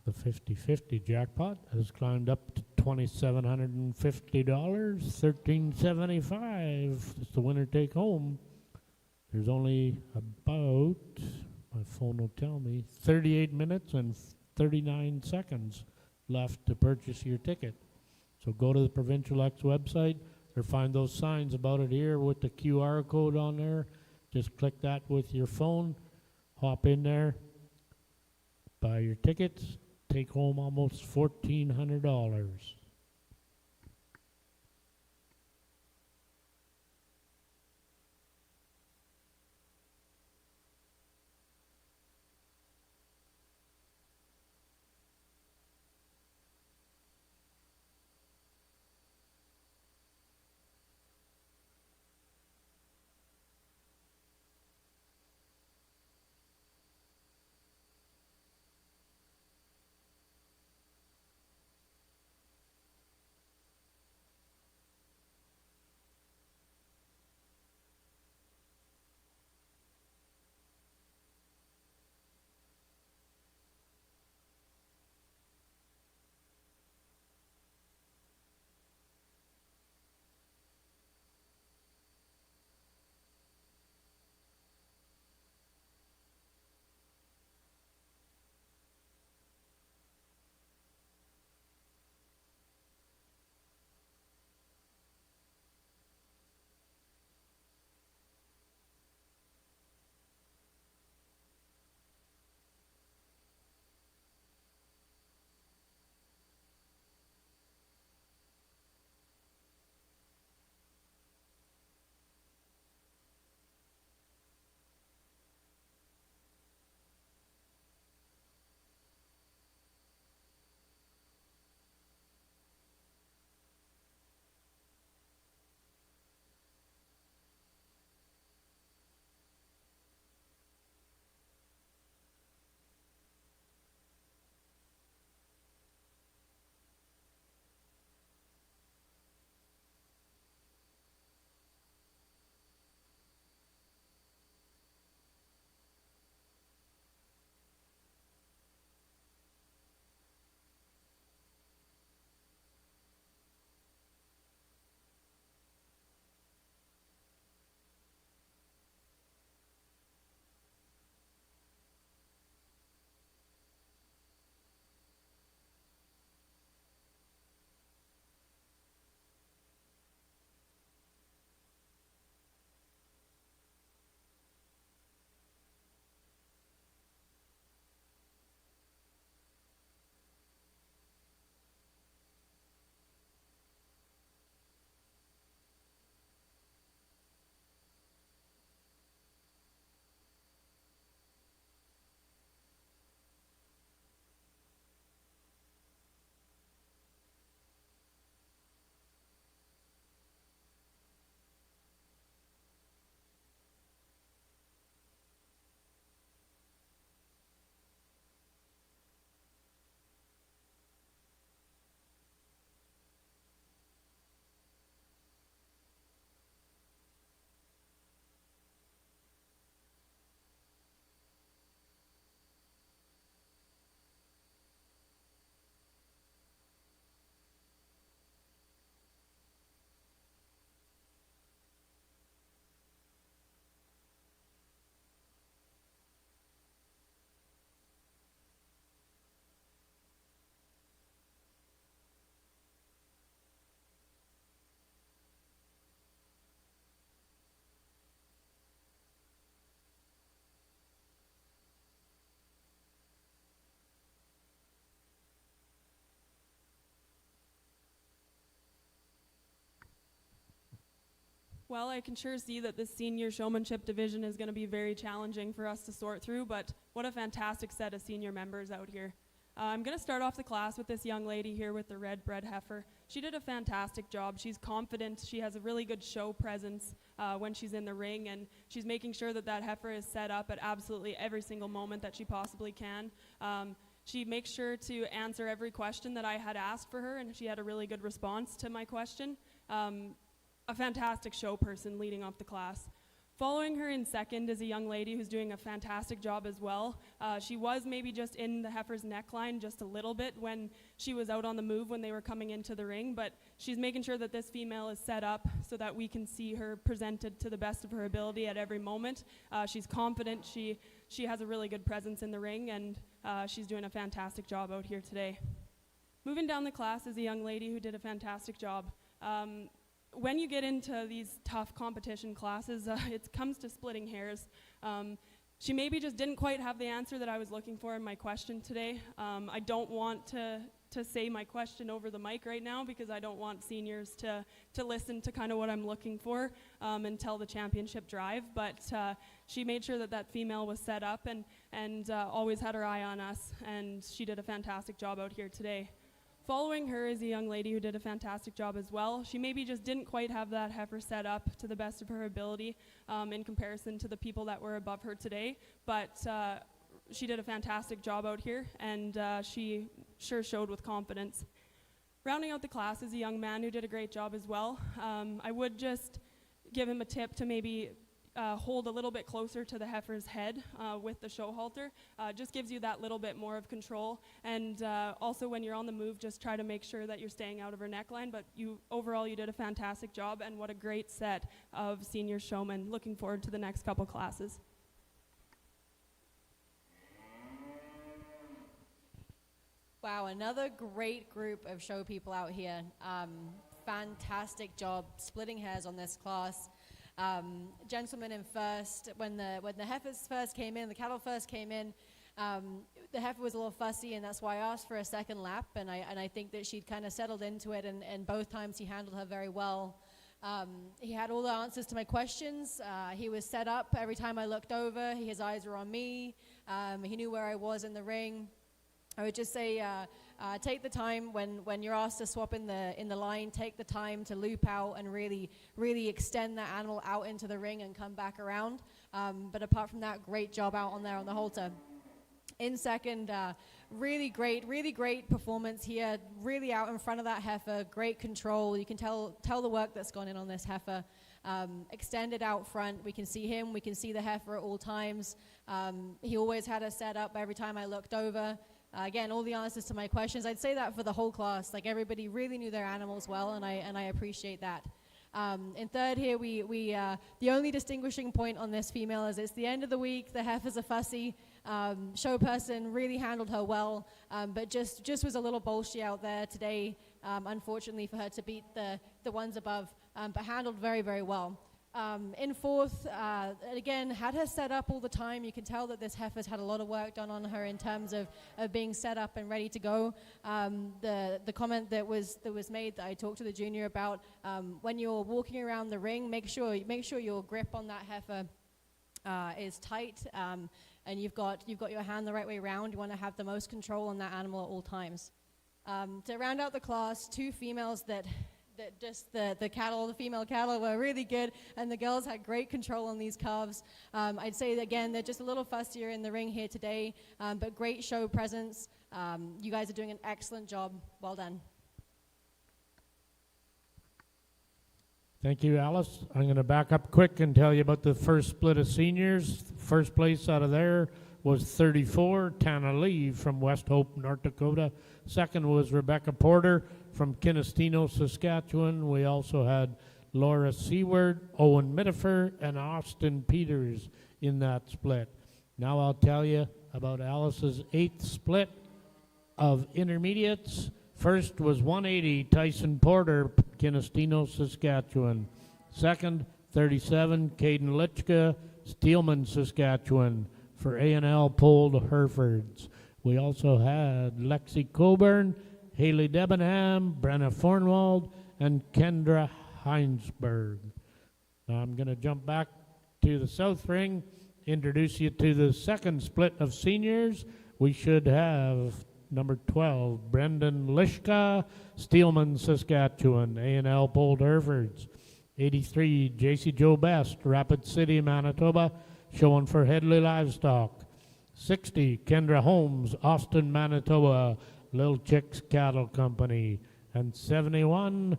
The 50-50 jackpot has climbed up to $2,750, $1,375. It's the winner take home. There's only about, my phone will tell me, 38 minutes and 39 seconds left to purchase your ticket. So go to the Provincial X website or find those signs about it here with the QR code on there. Just click that with your phone, hop in there, buy your tickets, take home almost $1,400. Well, I can sure see that this senior showmanship division is going to be very challenging for us to sort through, but what a fantastic set of senior members out here. I'm going to start off the class with this young lady here with the red bred heifer. She did a fantastic job. She's confident. She has a really good show presence when she's in the ring, and she's making sure that that heifer is set up at absolutely every single moment that she possibly can. She makes sure to answer every question that I had asked for her, and she had a really good response to my question. A fantastic show person leading off the class. Following her in second is a young lady who's doing a fantastic job as well. She was maybe just in the heifer's neckline just a little bit when she was out on the move when they were coming into the ring, but she's making sure that this female is set up so that we can see her presented to the best of her ability at every moment. She's confident, she has a really good presence in the ring, and she's doing a fantastic job out here today. Moving down the class is a young lady who did a fantastic job. When you get into these tough competition classes, it comes to splitting hairs. She maybe just didn't quite have the answer that I was looking for in my question today. I don't want to say my question over the mic right now because I don't want seniors to listen to kind of what I'm looking for until the championship drive, but she made sure that that female was set up and always had her eye on us, and she did a fantastic job out here today. Following her is a young lady who did a fantastic job as well. She maybe just didn't quite have that heifer set up to the best of her ability in comparison to the people that were above her today, but she did a fantastic job out here, and she sure showed with confidence. Rounding out the class is a young man who did a great job as well. I would just give him a tip to maybe hold a little bit closer to the heifer's head with the show halter. Just gives you that little bit more of control, and also when you're on the move, just try to make sure that you're staying out of her neckline, but overall you did a fantastic job, and what a great set of senior showmen. Looking forward to the next couple classes. Wow, another great group of show people out here. Fantastic job splitting hairs on this class. Gentlemen in first, when the heifers first came in, the cattle first came in, the heifer was a little fussy, and that's why I asked for a second lap, and I think that she'd kind of settled into it, and both times he handled her very well. He had all the answers to my questions. He was set up every time I looked over. His eyes were on me. He knew where I was in the ring. I would just say take the time when you're asked to swap in the line, take the time to loop out and really extend that animal out into the ring and come back around. But apart from that, great job out on there on the halter. In second, really great performance here, really out in front of that heifer, great control. You can tell the work that's gone in on this heifer. Extended out front, we can see him, we can see the heifer at all times. He always had us set up every time I looked over. Again, all the answers to my questions. I'd say that for the whole class. Like, everybody really knew their animals well, and I appreciate that. In third here, we the only distinguishing point on this female is it's the end of the week. The heifers are fussy. Show person really handled her well, but just was a little bolshy out there today. Unfortunately for her to beat the ones above, but handled very, very well. In fourth, again, had her set up all the time. You can tell that this heifer's had a lot of work done on her in terms of being set up and ready to go. The comment that was made that I talked to the junior about, when you're walking around the ring, make sure your grip on that heifer is tight, and you've got your hand the right way around. You want to have the most control on that animal at all times. To round out the class, two females that just the female cattle were really good, and the girls had great control on these calves. I'd say that, again, they're just a little fussier in the ring here today, but great show presence. You guys are doing an excellent job. Well done. Thank you, Alice. I'm going to back up quick and tell you about the first split of seniors. First place out of there was 34, Tana Lee from West Hope, North Dakota. Second was Rebecca Porter from Kinestino, Saskatchewan. We also had Laura Seward, Owen Mittifer, and Austin Peters in that split. Now I'll tell you about Alice's 8th split of intermediates. First was 180, Tyson Porter, Kinestino, Saskatchewan. Second, 37, Caden Litchka, Steelman, Saskatchewan, for A&L Polled Herefords. We also had Lexi Coburn, Haley Debenham, Brenna Fornwald, and Kendra Heinsberg. Now I'm going to jump back to the south ring, introduce you to the second split of seniors. We should have number 12, Brendan Lishka, Steelman, Saskatchewan, A&L Pold Herefords. 83, JC Joe Best, Rapid City, Manitoba, showing for Headley Livestock. 60, Kendra Holmes, Austin, Manitoba, Little Chicks Cattle Company. And 71,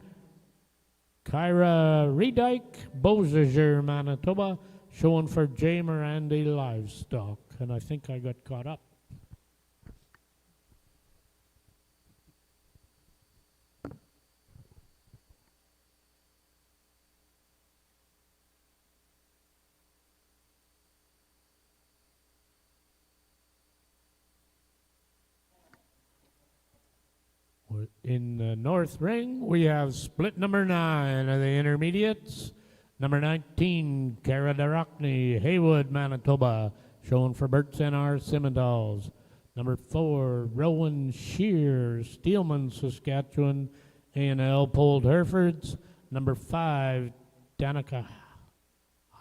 Kyra Redike, Beausejour, Manitoba, showing for J. Mirandi Livestock. And I think I got caught up. In the north ring, we have split number 9 of the intermediates. Number 19, Cara Darachny, Haywood, Manitoba, showing for Bert's NR Simmentals. Number 4, Rowan Shear, Steelman, Saskatchewan, A&L Pold Herefords. Number 5, Danica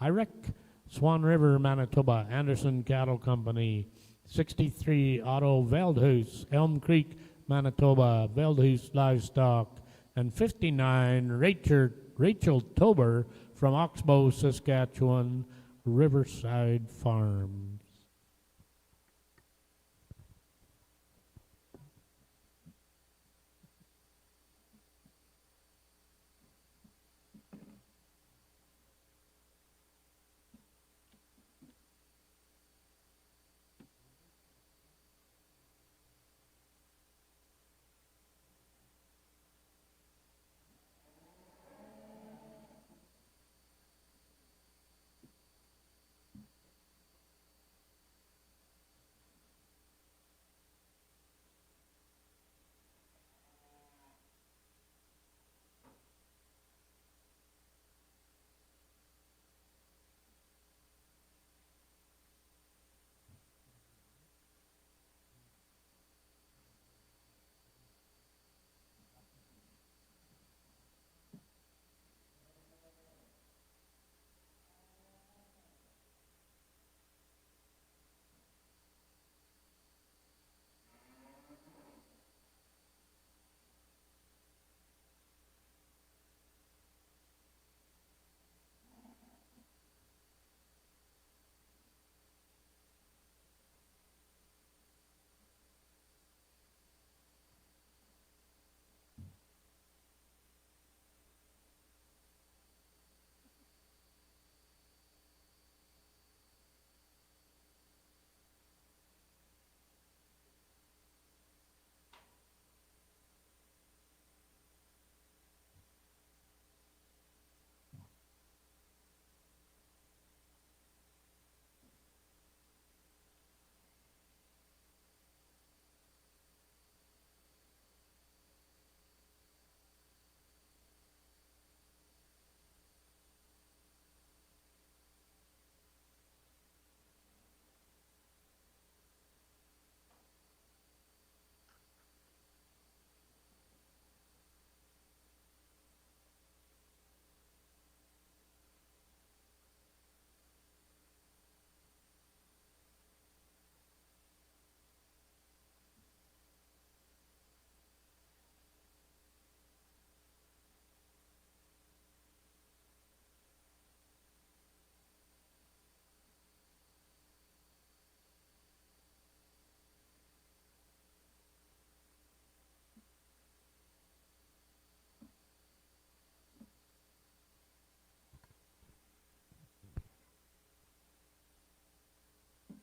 Hyrek, Swan River, Manitoba, Anderson Cattle Company. 63, Otto Veldhuis, Elm Creek, Manitoba, Veldhuis Livestock. And 59, Rachel Tober from Oxbow, Saskatchewan, Riverside Farms.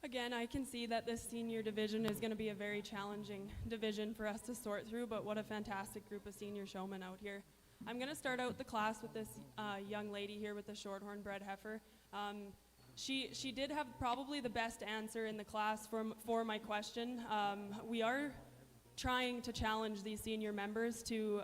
Again, I can see that this senior division is going to be a very challenging division for us to sort through, but what a fantastic group of senior showmen out here. I'm going to start out the class with this young lady here with the shorthorn bred heifer. She did have probably the best answer in the class for my question. We are trying to challenge these senior members to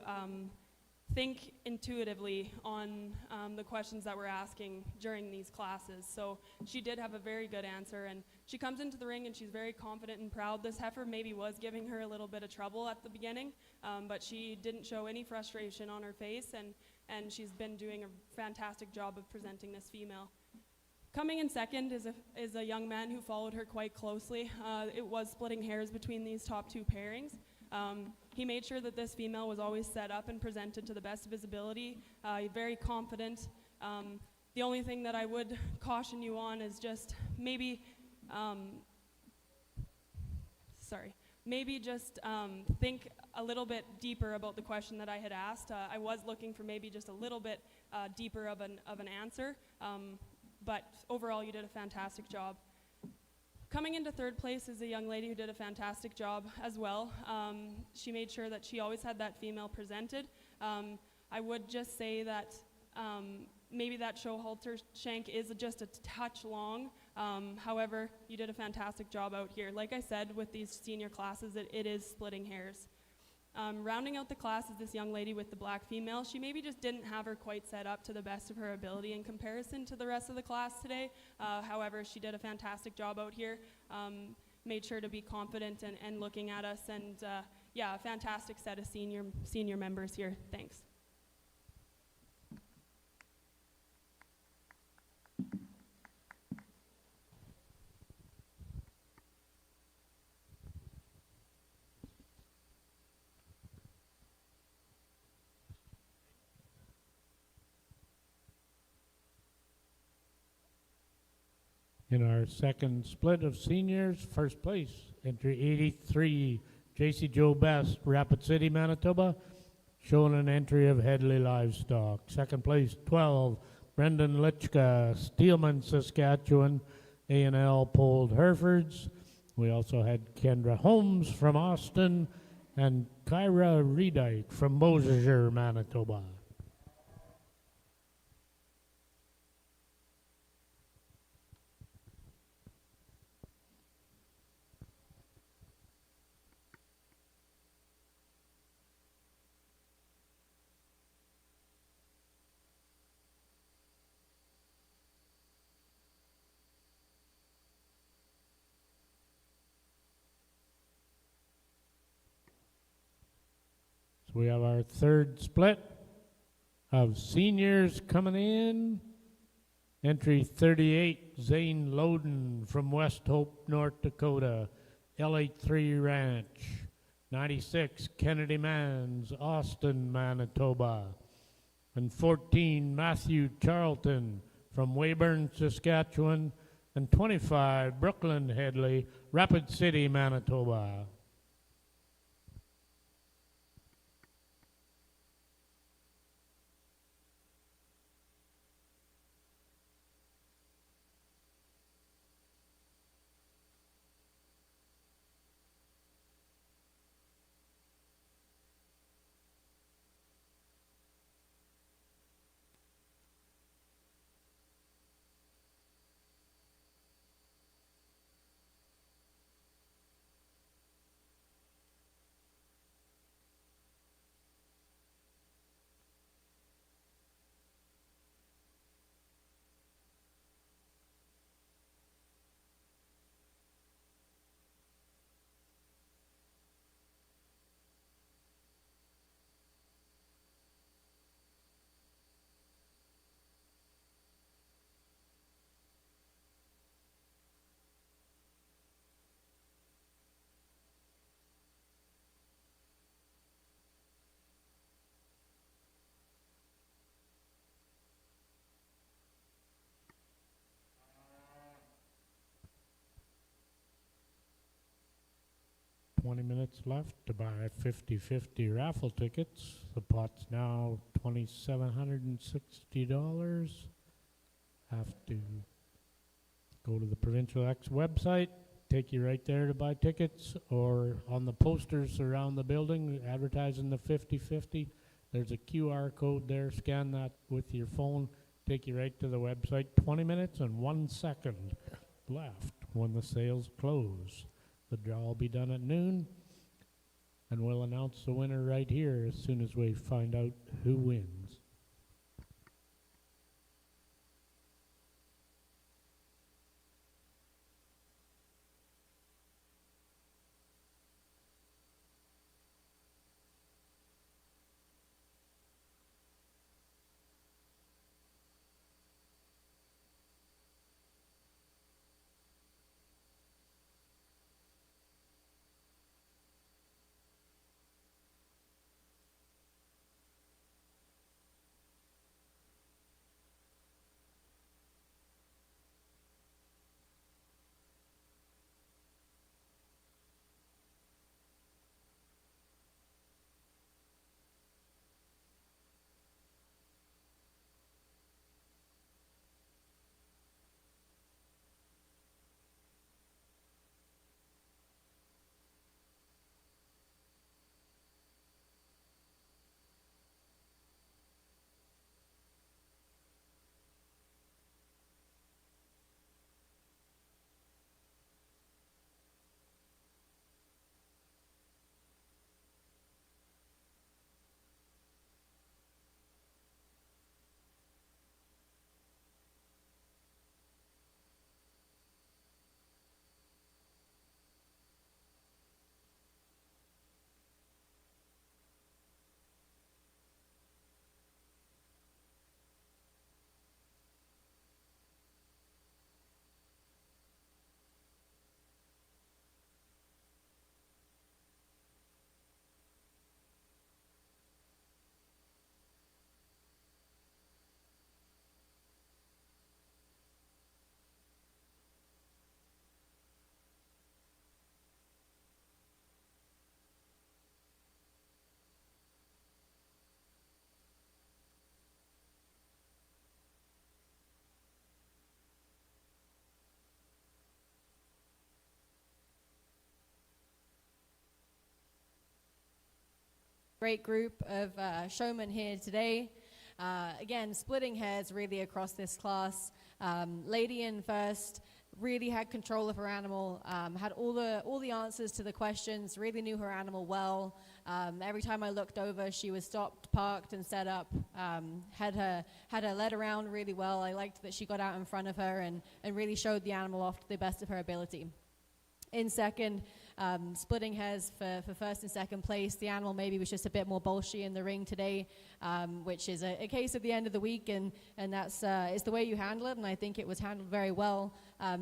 think intuitively on the questions that we're asking during these classes. So she did have a very good answer, and She comes into the ring and she's very confident and proud. This heifer maybe was giving her a little bit of trouble at the beginning, but she didn't show any frustration on her face, and she's been doing a fantastic job of presenting this female. Coming in second is a young man who followed her quite closely. It was splitting hairs between these top two pairings. He made sure that this female was always set up and presented to the best of his ability, very confident. The only thing that I would caution you on is just maybe think a little bit deeper about the question that I had asked. I was looking for maybe just a little bit deeper of an answer, but overall you did a fantastic job. Coming into third place is a young lady who did a fantastic job as well. She made sure that she always had that female presented. I would just say that maybe that show halter shank is just a touch long. However, you did a fantastic job out here. Like I said, with these senior classes, it is splitting hairs. Rounding out the class is this young lady with the black female. She maybe just didn't have her quite set up to the best of her ability in comparison to the rest of the class today. However, she did a fantastic job out here. Made sure to be confident and looking at us, and yeah, a fantastic set of senior members here. Thanks. In our second split of seniors, first place, entry 83, JC Joe Best, Rapid City, Manitoba, showing an entry of Headley Livestock. Second place, 12, Brendan Litchka, Steelman, Saskatchewan, A&L Polled Herefords. We also had Kendra Holmes from Austin and Kyra Redike from Beausejour, Manitoba. So we have our third split of seniors coming in. Entry 38, Zane Loden from West Hope, North Dakota, L83 Ranch. 96, Kennedy Mans, Austin, Manitoba. And 14, Matthew Charlton from Weyburn, Saskatchewan. And 25, Brooklyn Headley, Rapid City, Manitoba. Minutes left to buy 50-50 raffle tickets. The pot's now $2,760. Have to go to the Provincial X website, take you right there to buy tickets, or on the posters around the building advertising the 50-50. There's a QR code there. Scan that with your phone, take you right to the website. 20 minutes and 1 second left when the sales close. The draw will be done at noon, and we'll announce the winner right here as soon as we find out who wins. Great group of showmen here today. Again, splitting hairs really across this class. Lady in first really had control of her animal, had all the answers to the questions, really knew her animal well. Every time I looked over, she was stopped, parked, and set up. Had her led around really well. I liked that she got out in front of her and really showed the animal off to the best of her ability. In second, splitting hairs for first and second place. The animal maybe was just a bit more bolshy in the ring today, which is a case at the end of the week, and that's is the way you handle it, and I think it was handled very well.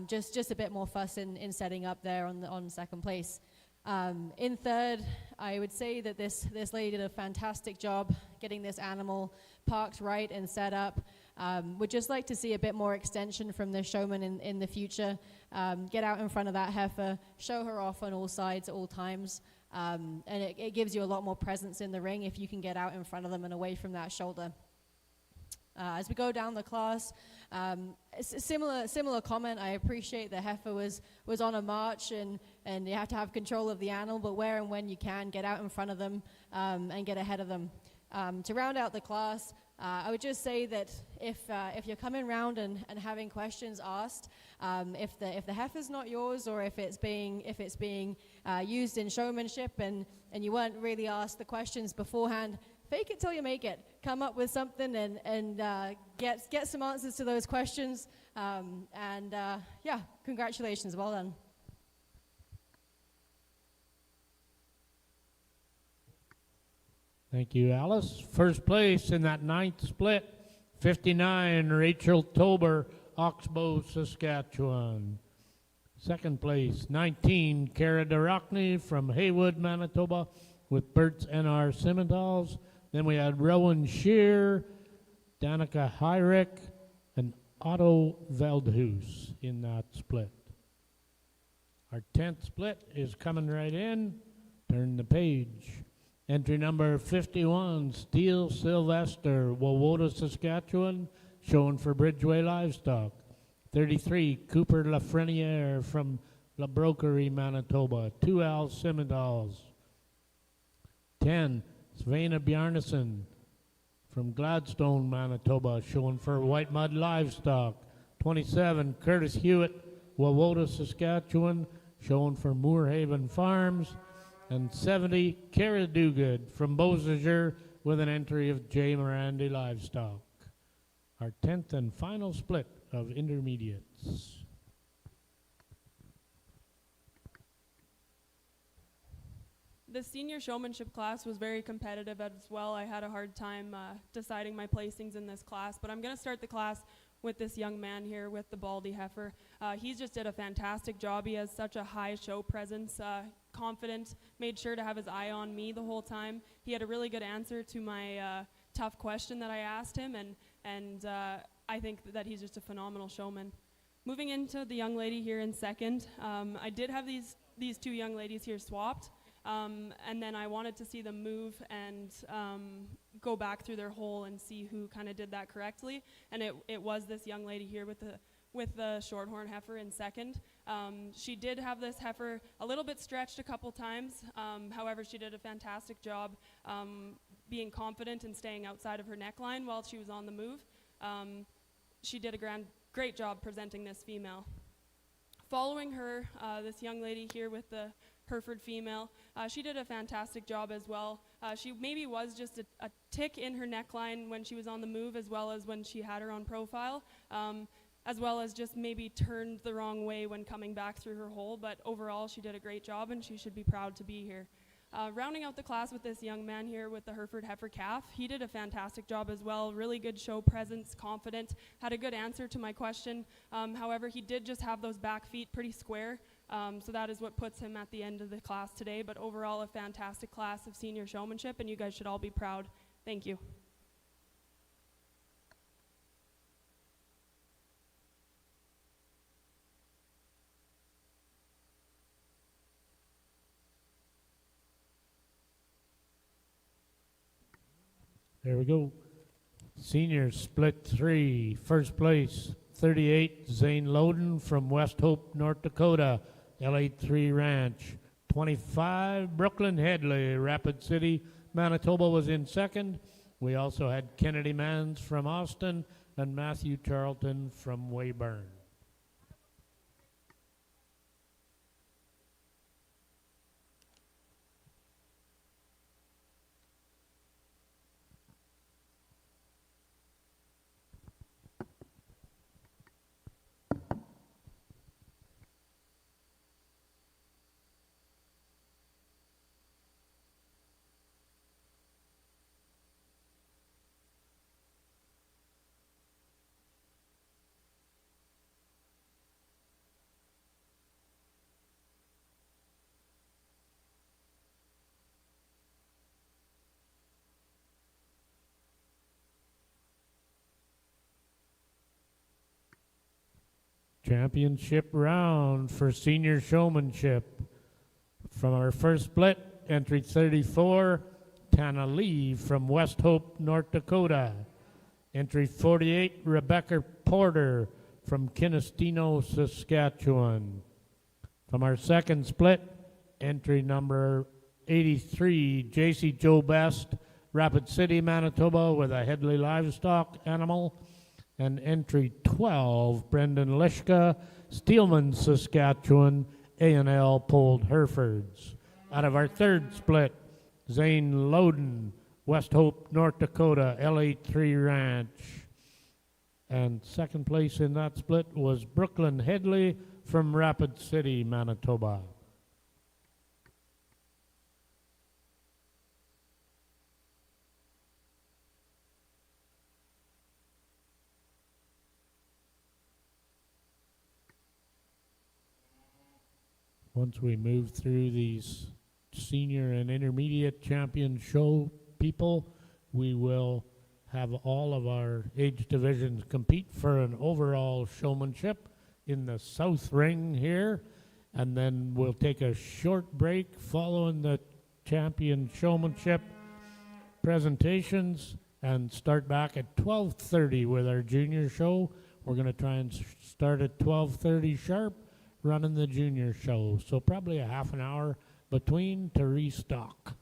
Just a bit more fuss in setting up there on second place. In third, I would say that this lady did a fantastic job getting this animal parked right and set up. Would just like to see a bit more extension from the showman in the future. Get out in front of that heifer, show her off on all sides at all times, and it gives you a lot more presence in the ring if you can get out in front of them and away from that shoulder. As we go down the class, similar comment. I appreciate the heifer was on a march and you have to have control of the animal, but where and when you can, get out in front of them and get ahead of them. To round out the class, I would just say that if you're coming around and having questions asked, if the heifer's not yours, or if it's being used in showmanship and you weren't really asked the questions beforehand, fake it till you make it. Come up with something and get some answers to those questions. Yeah, congratulations, well done. Thank you, Alice. First place in that ninth split, 59, Rachel Tober, Oxbow, Saskatchewan. Second place, 19, Cara DeRockney from Haywood, Manitoba, with Bert's NR Simmentals. Then we had Rowan Shear, Danica Hyrick, and Otto Veldhuis in that split. Our 10th split is coming right in. Turn the page. Entry number 51, Steele Sylvester, Wawota, Saskatchewan, shown for Bridgeway Livestock. 33, Cooper Lafreniere from La Broquerie, Manitoba, 2 Al Simmentals. 10, Svena Bjarnason from Gladstone, Manitoba, shown for White Mud Livestock. 27, Curtis Hewitt, Wawota, Saskatchewan, shown for Moorhaven Farms. And 70, Cara Duguid from Beausejour with an entry of J. Morandi Livestock. Our 10th and final split of intermediates. The senior showmanship class was very competitive as well. I had a hard time deciding my placings in this class, but I'm going to start the class with this young man here with the Baldy heifer. He's just did a fantastic job. He has such a high show presence, confident, made sure to have his eye on me the whole time. He had a really good answer to my tough question that I asked him, and I think that he's just a phenomenal showman. Moving into the young lady here in second, I did have these two young ladies here swapped, and then I wanted to see them move and go back through their hole and see who kind of did that correctly, and it was this young lady here with the shorthorn heifer in second. She did have this heifer a little bit stretched a couple times. However, she did a fantastic job being confident and staying outside of her neckline while she was on the move. She did a great job presenting this female. Following her, this young lady here with the Hereford female, she did a fantastic job as well. She maybe was just a tick in her neckline when she was on the move, as well as when she had her on profile, as well as just maybe turned the wrong way when coming back through her hole. But overall, she did a great job, and she should be proud to be here. Rounding out the class with this young man here with the Hereford heifer calf, he did a fantastic job as well. Really good show presence, confident, had a good answer to my question. However, he did just have those back feet pretty square, so that is what puts him at the end of the class today. But overall, a fantastic class of senior showmanship, and you guys should all be proud. Thank you. There we go. Senior split 3. First place, 38, Zane Loden from West Hope, North Dakota, L83 Ranch. 25, Brooklyn Headley, Rapid City, Manitoba was in second. We also had Kennedy Mans from Austin and Matthew Charlton from Weyburn. Championship round for senior showmanship. From our first split, entry 34, Tana Lee from West Hope, North Dakota. Entry 48, Rebecca Porter from Kinestino, Saskatchewan. From our second split, entry number 83, JC Joe Best, Rapid City, Manitoba, with a Headley livestock animal. And entry 12, Brendan Lishka, Steelman, Saskatchewan, A&L Polled Herefords. Out of our third split, Zane Loden, West Hope, North Dakota, L83 Ranch. And second place in that split was Brooklyn Headley from Rapid City, Manitoba. Once we move through these senior and intermediate champion show people, we will have all of our age divisions compete for an overall showmanship in the south ring here. And then we'll take a short break following the champion showmanship presentations and start back at 12:30 with our junior show. We're going to try and start at 12:30 sharp, running the junior show. So probably a half an hour between to restock.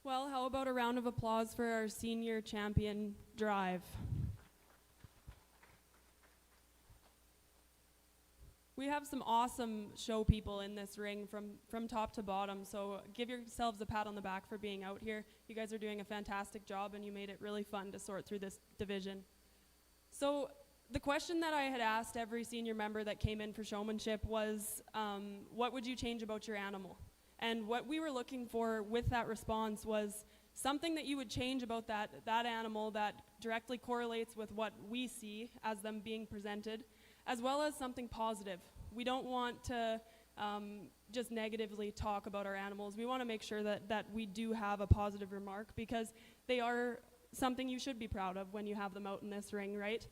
Well, how about a round of applause for our senior champion drive? We have some awesome show people in this ring from top to bottom, so give yourselves a pat on the back for being out here. You guys are doing a fantastic job, and you made it really fun to sort through this division. So the question that I had asked every senior member that came in for showmanship was, what would you change about your animal? And what we were looking for with that response was something that you would change about that animal that directly correlates with what we see as them being presented, as well as something positive. We don't want to just negatively talk about our animals. We want to make sure that we do have a positive remark, because they are something you should be proud of when you have them out in this ring, right?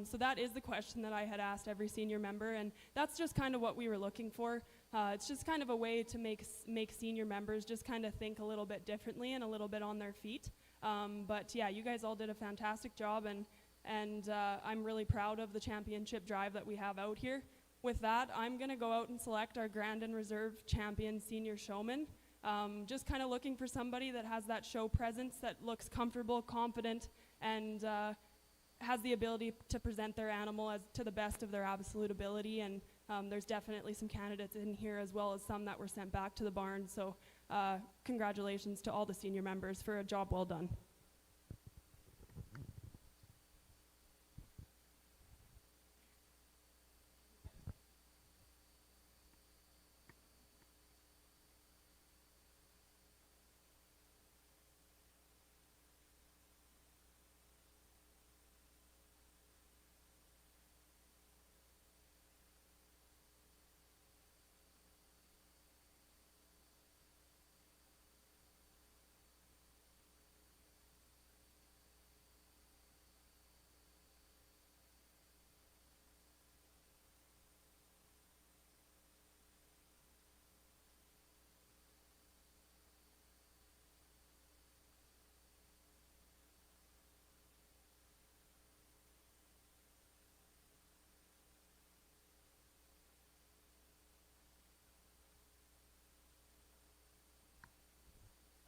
So that is the question that I had asked every senior member, and that's just kind of what we were looking for. It's just kind of a way to make senior members just kind of think a little bit differently and a little bit on their feet. But yeah, you guys all did a fantastic job, and I'm really proud of the championship drive that we have out here. With that, I'm going to go out and select our Grand and Reserve champion senior showman. Just kind of looking for somebody that has that show presence, that looks comfortable, confident, and has the ability to present their animal as to the best of their absolute ability. And there's definitely some candidates in here, as well as some that were sent back to the barn. So congratulations to all the senior members for a job well done.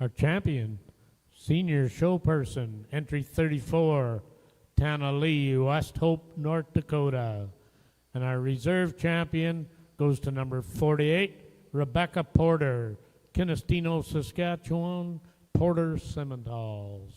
Our champion, senior show person, entry 34, Tana Lee, West Hope, North Dakota. And our reserve champion goes to number 48, Rebecca Porter, Kinestino, Saskatchewan, Porter Simmentals.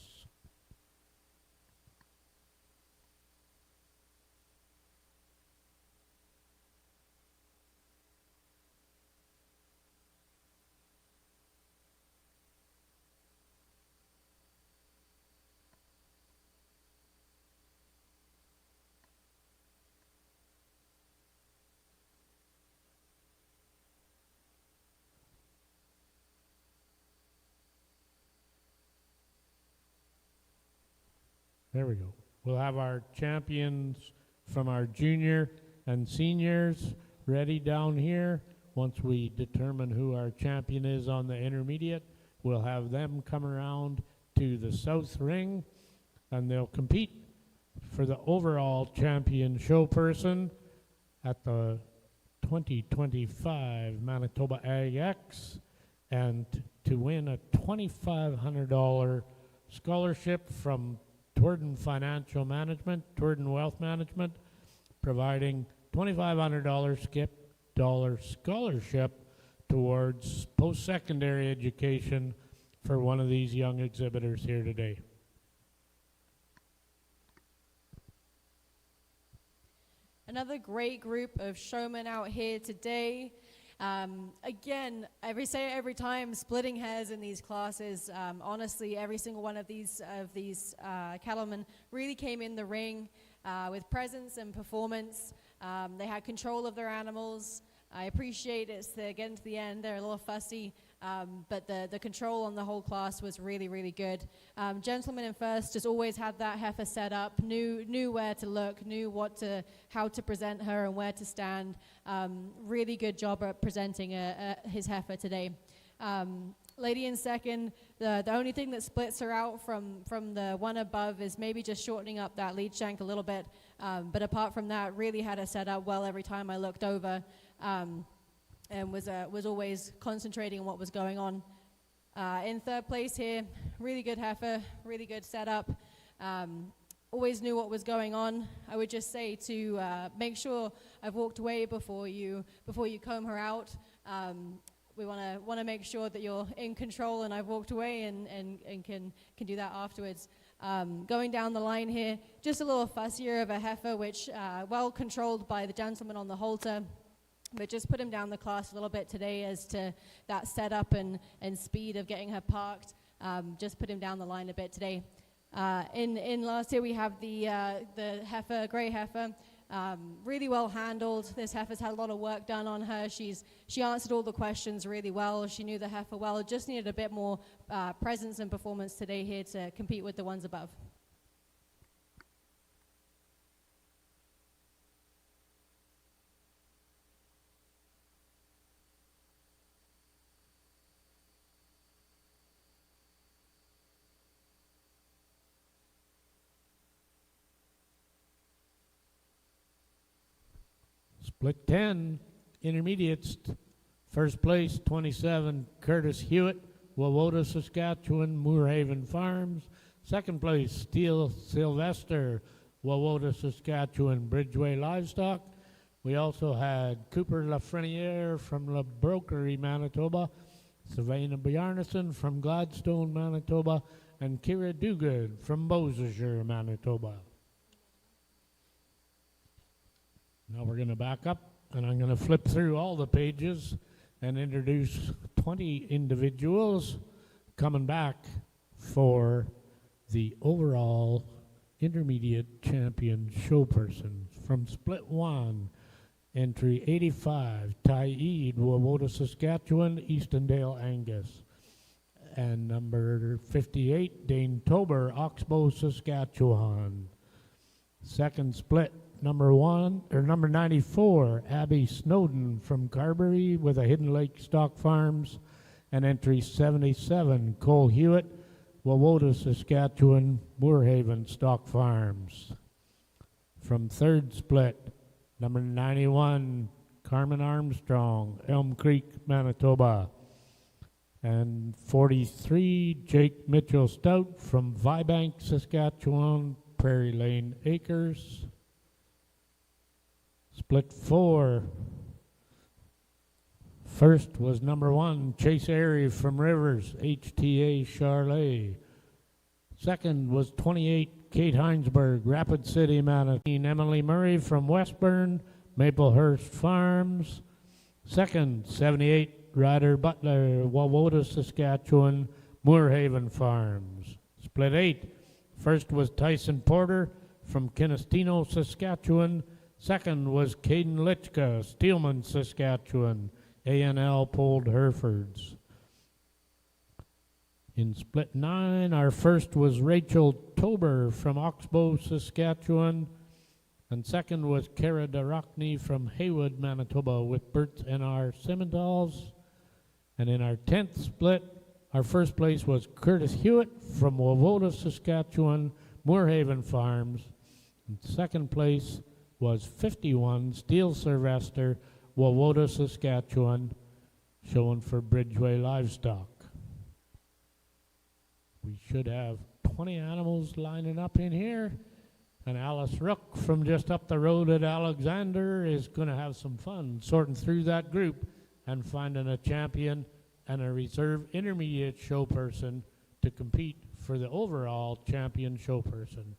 There we go. We'll have our champions from our junior and seniors ready down here. Once we determine who our champion is on the intermediate, we'll have them come around to the south ring, and they'll compete for the overall champion show person at the 2025 Manitoba Ag X, and to win a $2,500 scholarship from Tourden Financial Management, Tourden Wealth Management, providing $2,500 scholarship towards post-secondary education for one of these young exhibitors here today. Another great group of showmen out here today. Again, every time, splitting hairs in these classes. Honestly, every single one of these cattlemen really came in the ring with presence and performance. They had control of their animals. I appreciate it's getting to the end. They're a little fussy, but the control on the whole class was really, really good. Gentleman in first just always had that heifer set up, knew where to look, knew how to present her and where to stand. Really good job at presenting his heifer today. Lady in second, the only thing that splits her out from the one above is maybe just shortening up that lead shank a little bit. But apart from that, really had her set up well every time I looked over. And was always concentrating on what was going on. In third place here, really good heifer, really good setup. Always knew what was going on. I would just say to make sure I've walked away before you comb her out. We want to make sure that you're in control, and I've walked away and can do that afterwards. Going down the line here, just a little fussier of a heifer, which well controlled by the gentleman on the halter. But just put him down the class a little bit today as to that setup and speed of getting her parked. Just put him down the line a bit today. In last year we have the heifer, gray heifer, really well handled. This heifer's had a lot of work done on her. She answered all the questions really well. She knew the heifer well. Just needed a bit more presence and performance today here to compete with the ones above. Split 10, intermediates, first place, 27, Curtis Hewitt, Wawota, Saskatchewan, Moorhaven Farms. Second place, Steele Sylvester, Wawota, Saskatchewan, Bridgeway Livestock. We also had Cooper Lafreniere from La Brokery, Manitoba, Savannah Bjarnason from Gladstone, Manitoba, and Kira Duguid from Beausejour, Manitoba. Now we're going to back up, and I'm going to flip through all the pages and introduce 20 individuals coming back for the overall intermediate champion show person. From split 1, entry 85, Tyede, Wawota, Saskatchewan, Eastondale, Angus. And number 58, Dane Tober, Oxbow, Saskatchewan. Second split, number 94, Abby Snowden from Carberry with a Hidden Lake Stock Farms, and entry 77, Cole Hewitt, Wawota, Saskatchewan, Moorhaven Stock Farms. From third split, number 91, Carmen Armstrong, Elm Creek, Manitoba. And 43, Jake Mitchell Stout from Vibank, Saskatchewan, Prairie Lane Acres. Split 4. First was number 1, Chase Airy from Rivers, HTA Charlet. Second was 28, Kate Heinsberg, Rapid City, Manitoba. Emily Murray from Westburn, Maplehurst Farms. Second, 78, Ryder Butler, Wawota, Saskatchewan, Moorhaven Farms. Split 8. First was Tyson Porter from Kinestino, Saskatchewan. Second was Caden Litchka, Steelman, Saskatchewan. A&L Polled Herefords. In split 9, our first was Rachel Tober from Oxbow, Saskatchewan. And second was Cara Darachny from Haywood, Manitoba, with Bert and our Simmentals. And in our 10th split, our first place was Curtis Hewitt from Wawota, Saskatchewan, Moorhaven Farms. And second place was 51, Steele Sylvester, Wawota, Saskatchewan, showing for Bridgeway Livestock. We should have 20 animals lining up in here. And Alice Rook from just up the road at Alexander is going to have some fun sorting through that group and finding a champion and a reserve intermediate show person to compete for the overall champion show person.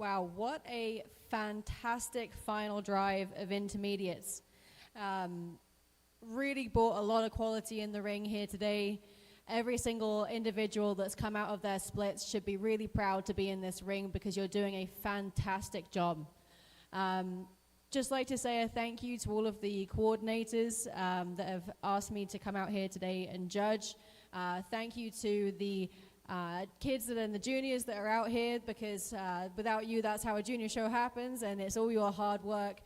Wow, what a fantastic final drive of intermediates. Really brought a lot of quality in the ring here today. Every single individual that's come out of their splits should be really proud to be in this ring because you're doing a fantastic job. Just like to say a thank you to all of the coordinators that have asked me to come out here today and judge. Thank you to the kids that are in the juniors that are out here, because without you, that's how a junior show happens, and it's all your hard work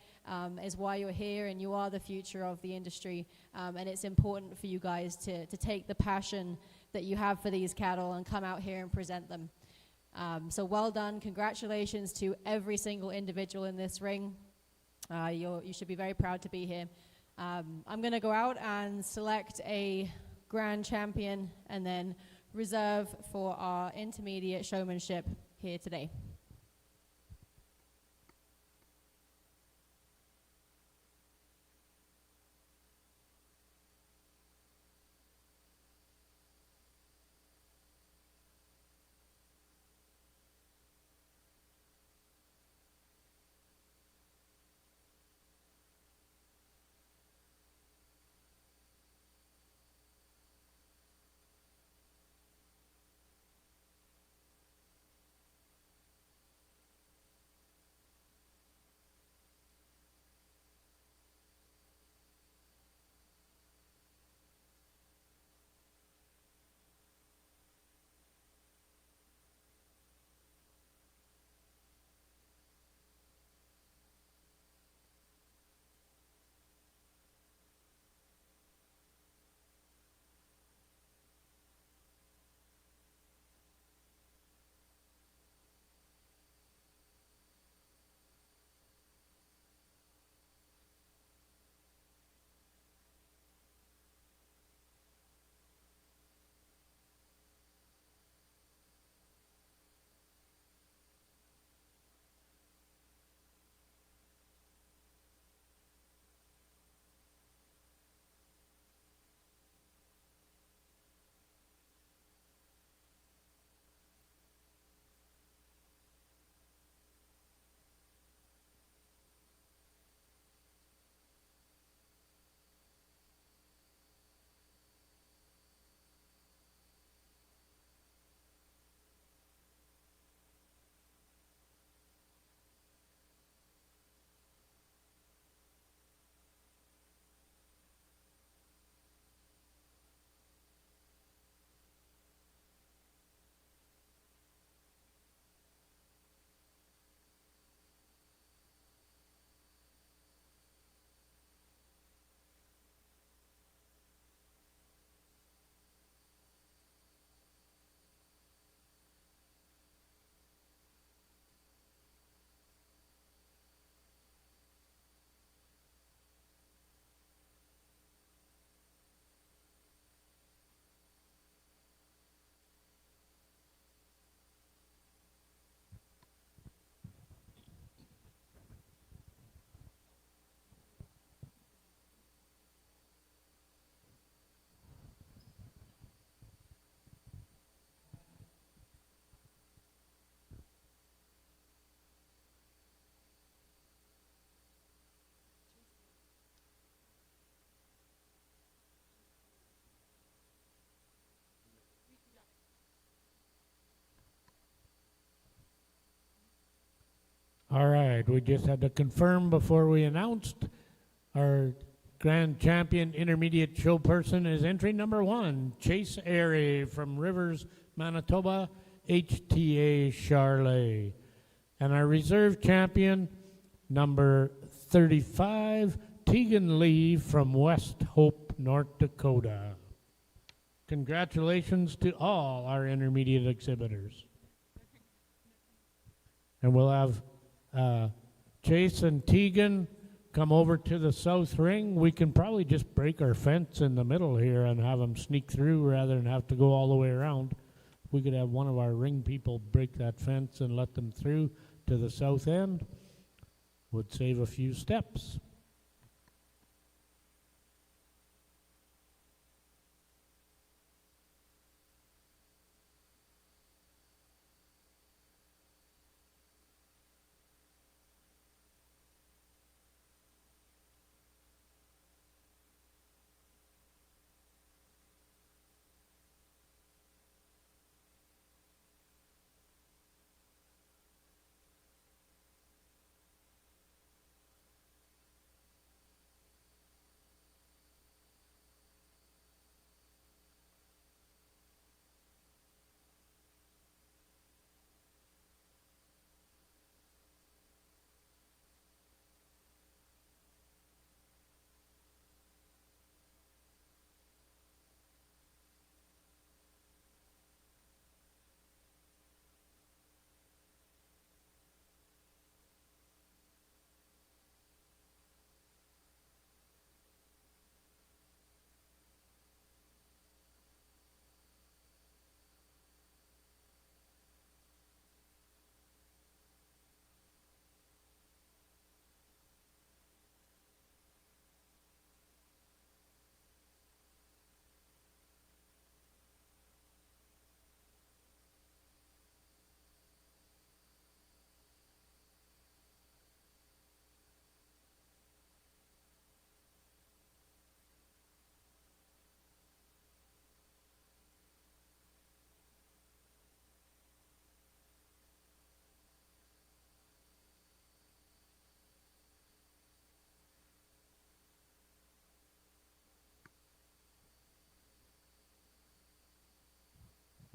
is why you're here, and you are the future of the industry. And it's important for you guys to take the passion that you have for these cattle and come out here and present them. So well done. Congratulations to every single individual in this ring. You should be very proud to be here. I'm going to go out and select a grand champion and then reserve for our intermediate showmanship here today. All right, we just had to confirm before we announced our grand champion intermediate show person is entry number 1, Chase Airy from Rivers, Manitoba, HTA Charlet. And our reserve champion, number 35, Tegan Lee from West Hope, North Dakota. Congratulations to all our intermediate exhibitors. And we'll have Chase and Tegan come over to the south ring. We can probably just break our fence in the middle here and have them sneak through rather than have to go all the way around. We could have one of our ring people break that fence and let them through to the south end. Would save a few steps.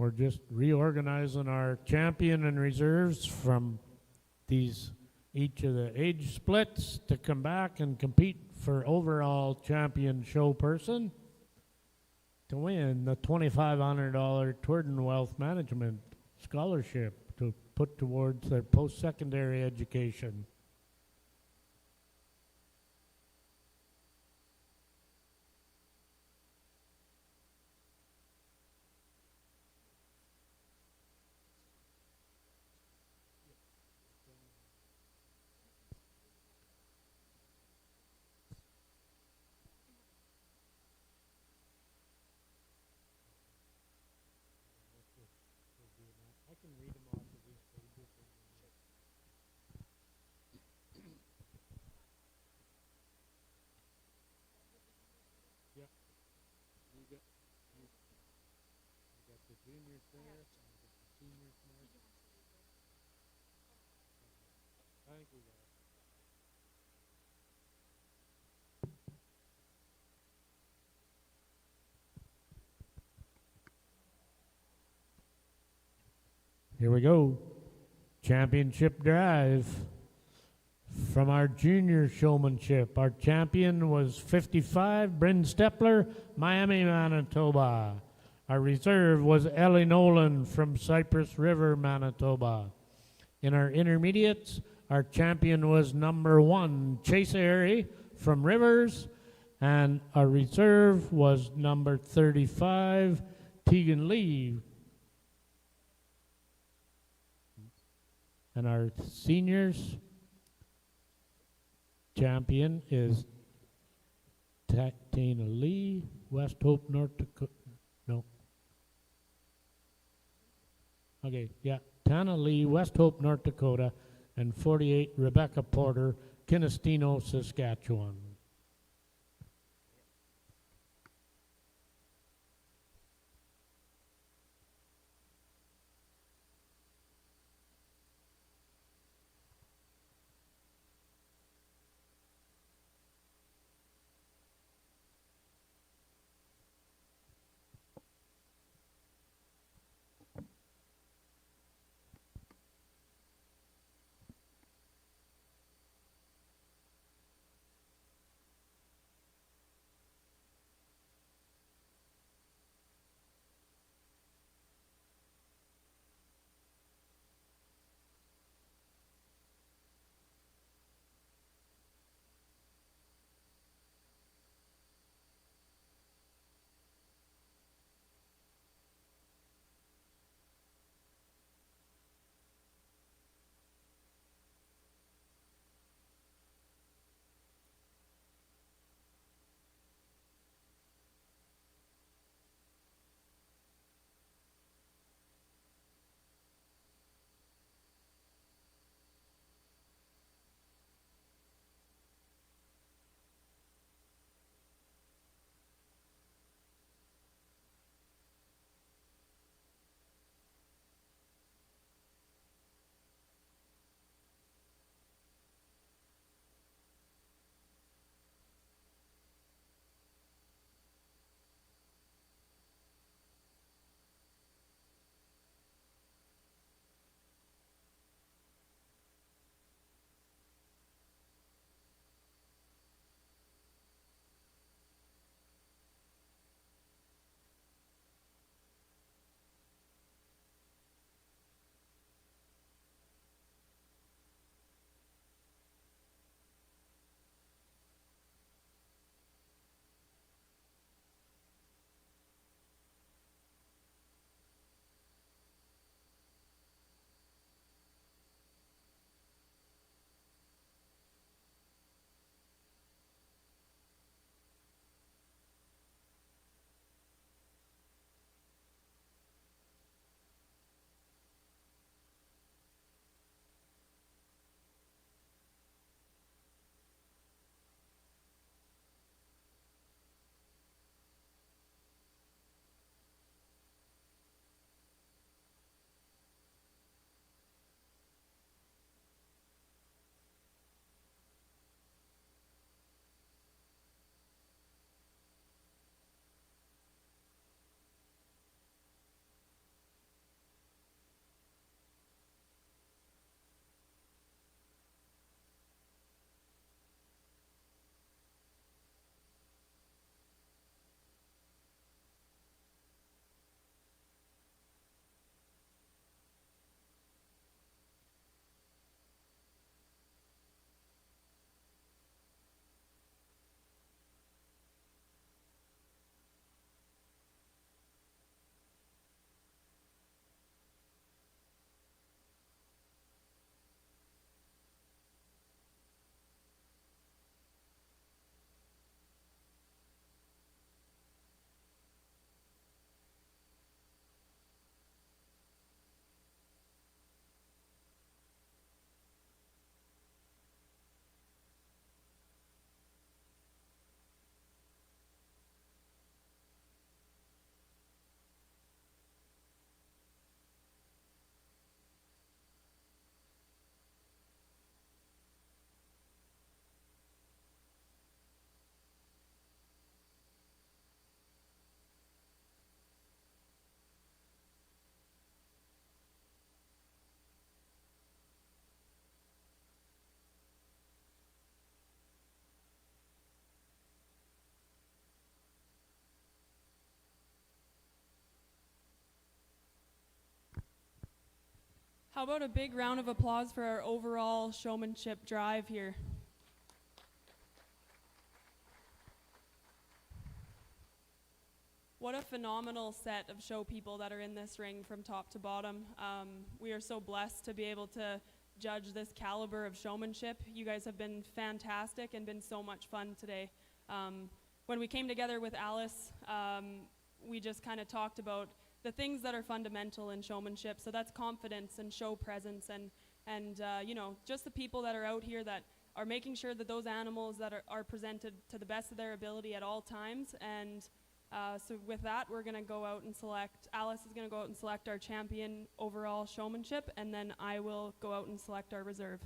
We're just reorganizing our champion and reserves from each of the age splits to come back and compete for overall champion show person to win the $2,500 Tourden Wealth Management Scholarship to put towards their post-secondary education. I can read them off of these pages. Yeah. You got the juniors there, and you got the seniors there. I think we got it. Here we go. Championship drive from our junior showmanship. Our champion was 55, Bryn Stepler, Miami, Manitoba. Our reserve was Ellie Nolan from Cypress River, Manitoba. In our intermediates, our champion was number 1, Chase Airy from Rivers, and our reserve was number 35, Tegan Lee. And our seniors champion is Tana Lee, West Hope, North Dakota. No. Okay, yeah. Tana Lee, West Hope, North Dakota, and 48, Rebecca Porter, Kinestino, Saskatchewan. How about a big round of applause for our overall showmanship drive here? What a phenomenal set of show people that are in this ring from top to bottom. We are so blessed to be able to judge this caliber of showmanship. You guys have been fantastic and been so much fun today. When we came together with Alice, we just kind of talked about the things that are fundamental in showmanship. So that's confidence and show presence and you know, just the people that are out here that are making sure that those animals that are presented to the best of their ability at all times. And so with that, we're going to go out and select, Alice is going to go out and select our champion overall showmanship, and then I will go out and select our reserve.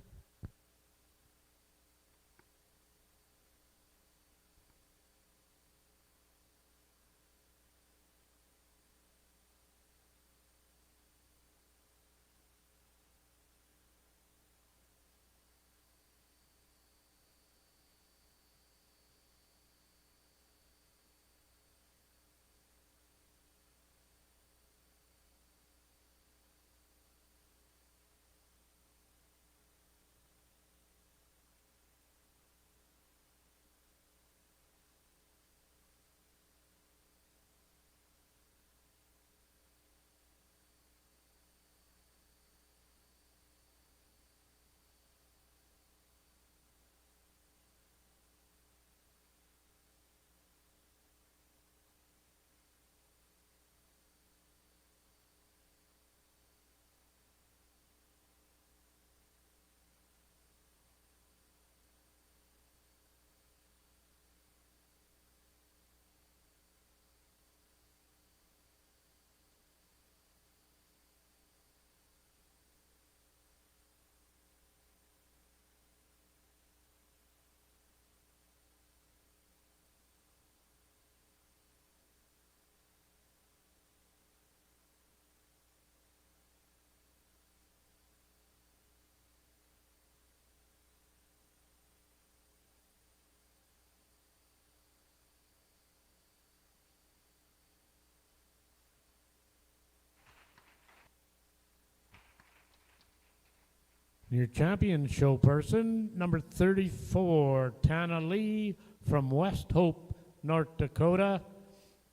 Your champion show person, number 34, Tana Lee from West Hope, North Dakota.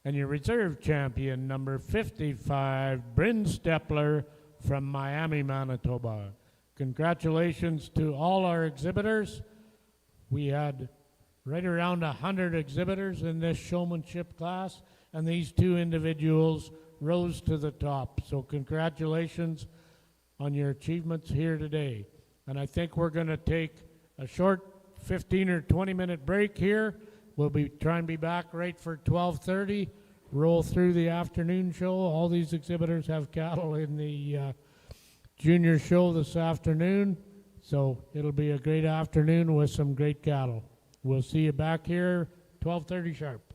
And your reserve champion, number 55, Bryn Stepler from Miami, Manitoba. Congratulations to all our exhibitors. We had right around 100 exhibitors in this showmanship class, and these two individuals rose to the top. So congratulations on your achievements here today. And I think we're going to take a short 15 or 20 minute break here. We'll be trying to be back right for 12:30. Roll through the afternoon show. All these exhibitors have cattle in the junior show this afternoon. So it'll be a great afternoon with some great cattle. We'll see you back here 12:30 sharp.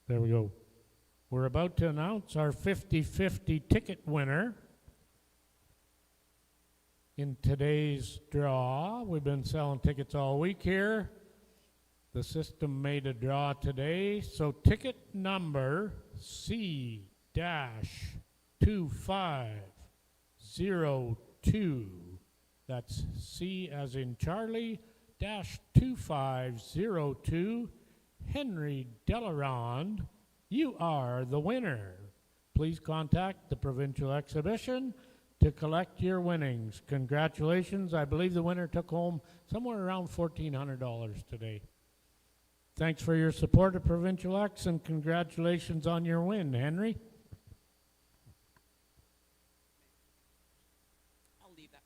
There we go. We're about to announce our 50-50 ticket winner. In today's draw, we've been selling tickets all week here. The system made a draw today, so ticket number C-2502. That's C as in Charlie, -2502. Henry Delarond, you are the winner. Please contact the provincial exhibition to collect your winnings. Congratulations. I believe the winner took home somewhere around $1,400 today. Thanks for your support of Provincial X, and congratulations on your win, Henry. I'll leave that.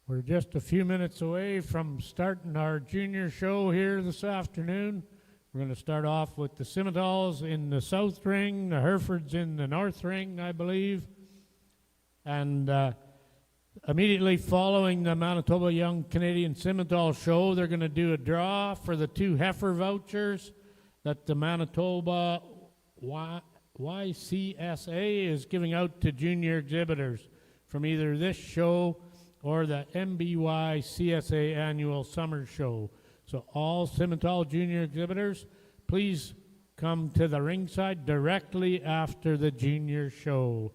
We're just a few minutes away from starting our junior show here this afternoon. We're going to start off with the Simmentals in the south ring, the Herefords in the north ring, I believe. And immediately following the Manitoba Young Canadian Simmental show, they're going to do a draw for the 2 heifer vouchers that the Manitoba YCSA is giving out to junior exhibitors from either this show or the MBY CSA annual summer show. So all Simmental junior exhibitors, please come to the ringside directly after the junior show.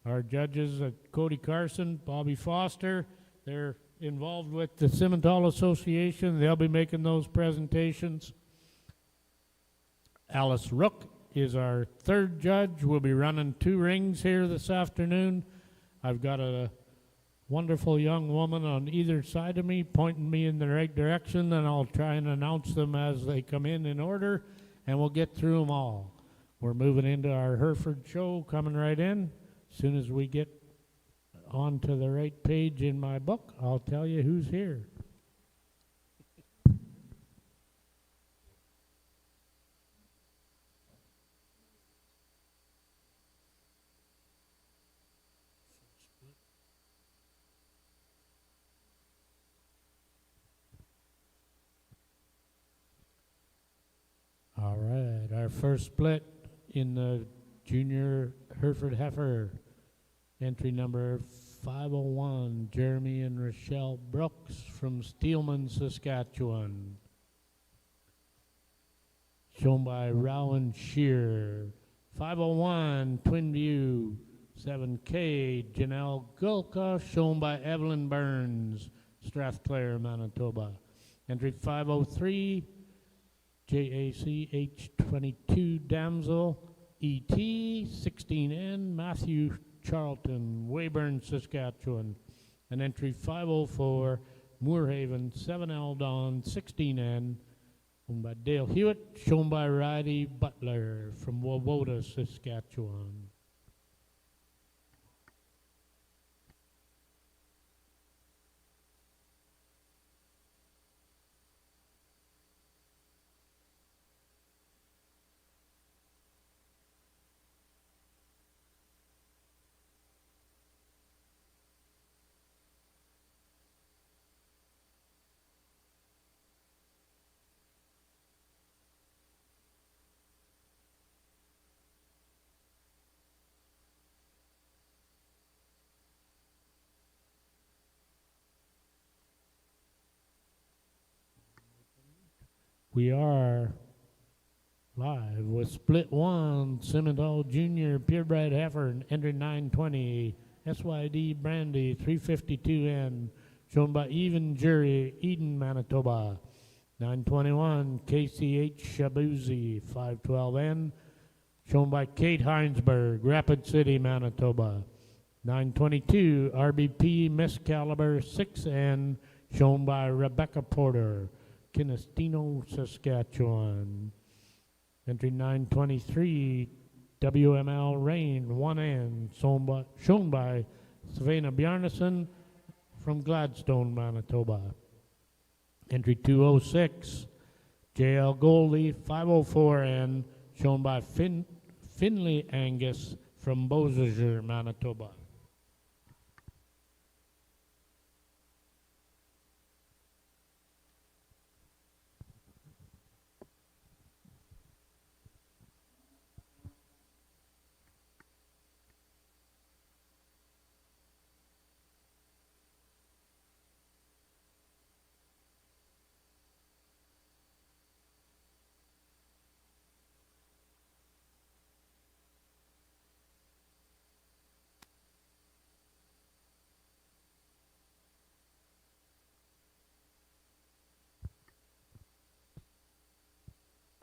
Our judges are Cody Carson, Bobby Foster. They're involved with the Simmental Association. They'll be making those presentations. Alice Rook is our third judge. We'll be running 2 rings here this afternoon. I've got a wonderful young woman on either side of me pointing me in the right direction, and I'll try and announce them as they come in order, and we'll get through them all. We're moving into our Hereford show, coming right in. As soon as we get onto the right page in my book, I'll tell you who's here. All right, our first split in the junior Hereford heifer, entry number 501, Jeremy and Rochelle Brooks from Steelman, Saskatchewan. Shown by Rowan Shear. 501, Twin View, 7K, Janelle Gulka, shown by Evelyn Burns, Strathclair, Manitoba. Entry 503, JAC H22 Damsel, ET 16N, Matthew Charlton, Weyburn, Saskatchewan. And entry 504, Moorhaven 7L Dawn 16N, owned by Dale Hewitt, shown by Riley Butler from Wawota, Saskatchewan. We are live with split 1, Simmental Junior Purebred Heifer, entry 920, SYD Brandy 352N, shown by Even Jury, Eden, Manitoba. 921, KCH Shabuzi 512N, shown by Kate Heinsberg, Rapid City, Manitoba. 922, RBP Miss Caliber 6N, shown by Rebecca Porter, Kinestino, Saskatchewan. Entry 923, WML Rain 1N, shown by Savannah Bjarnason from Gladstone, Manitoba. Entry 206, JL Goldie 504N, shown by Finley Angus from Beausejour, Manitoba.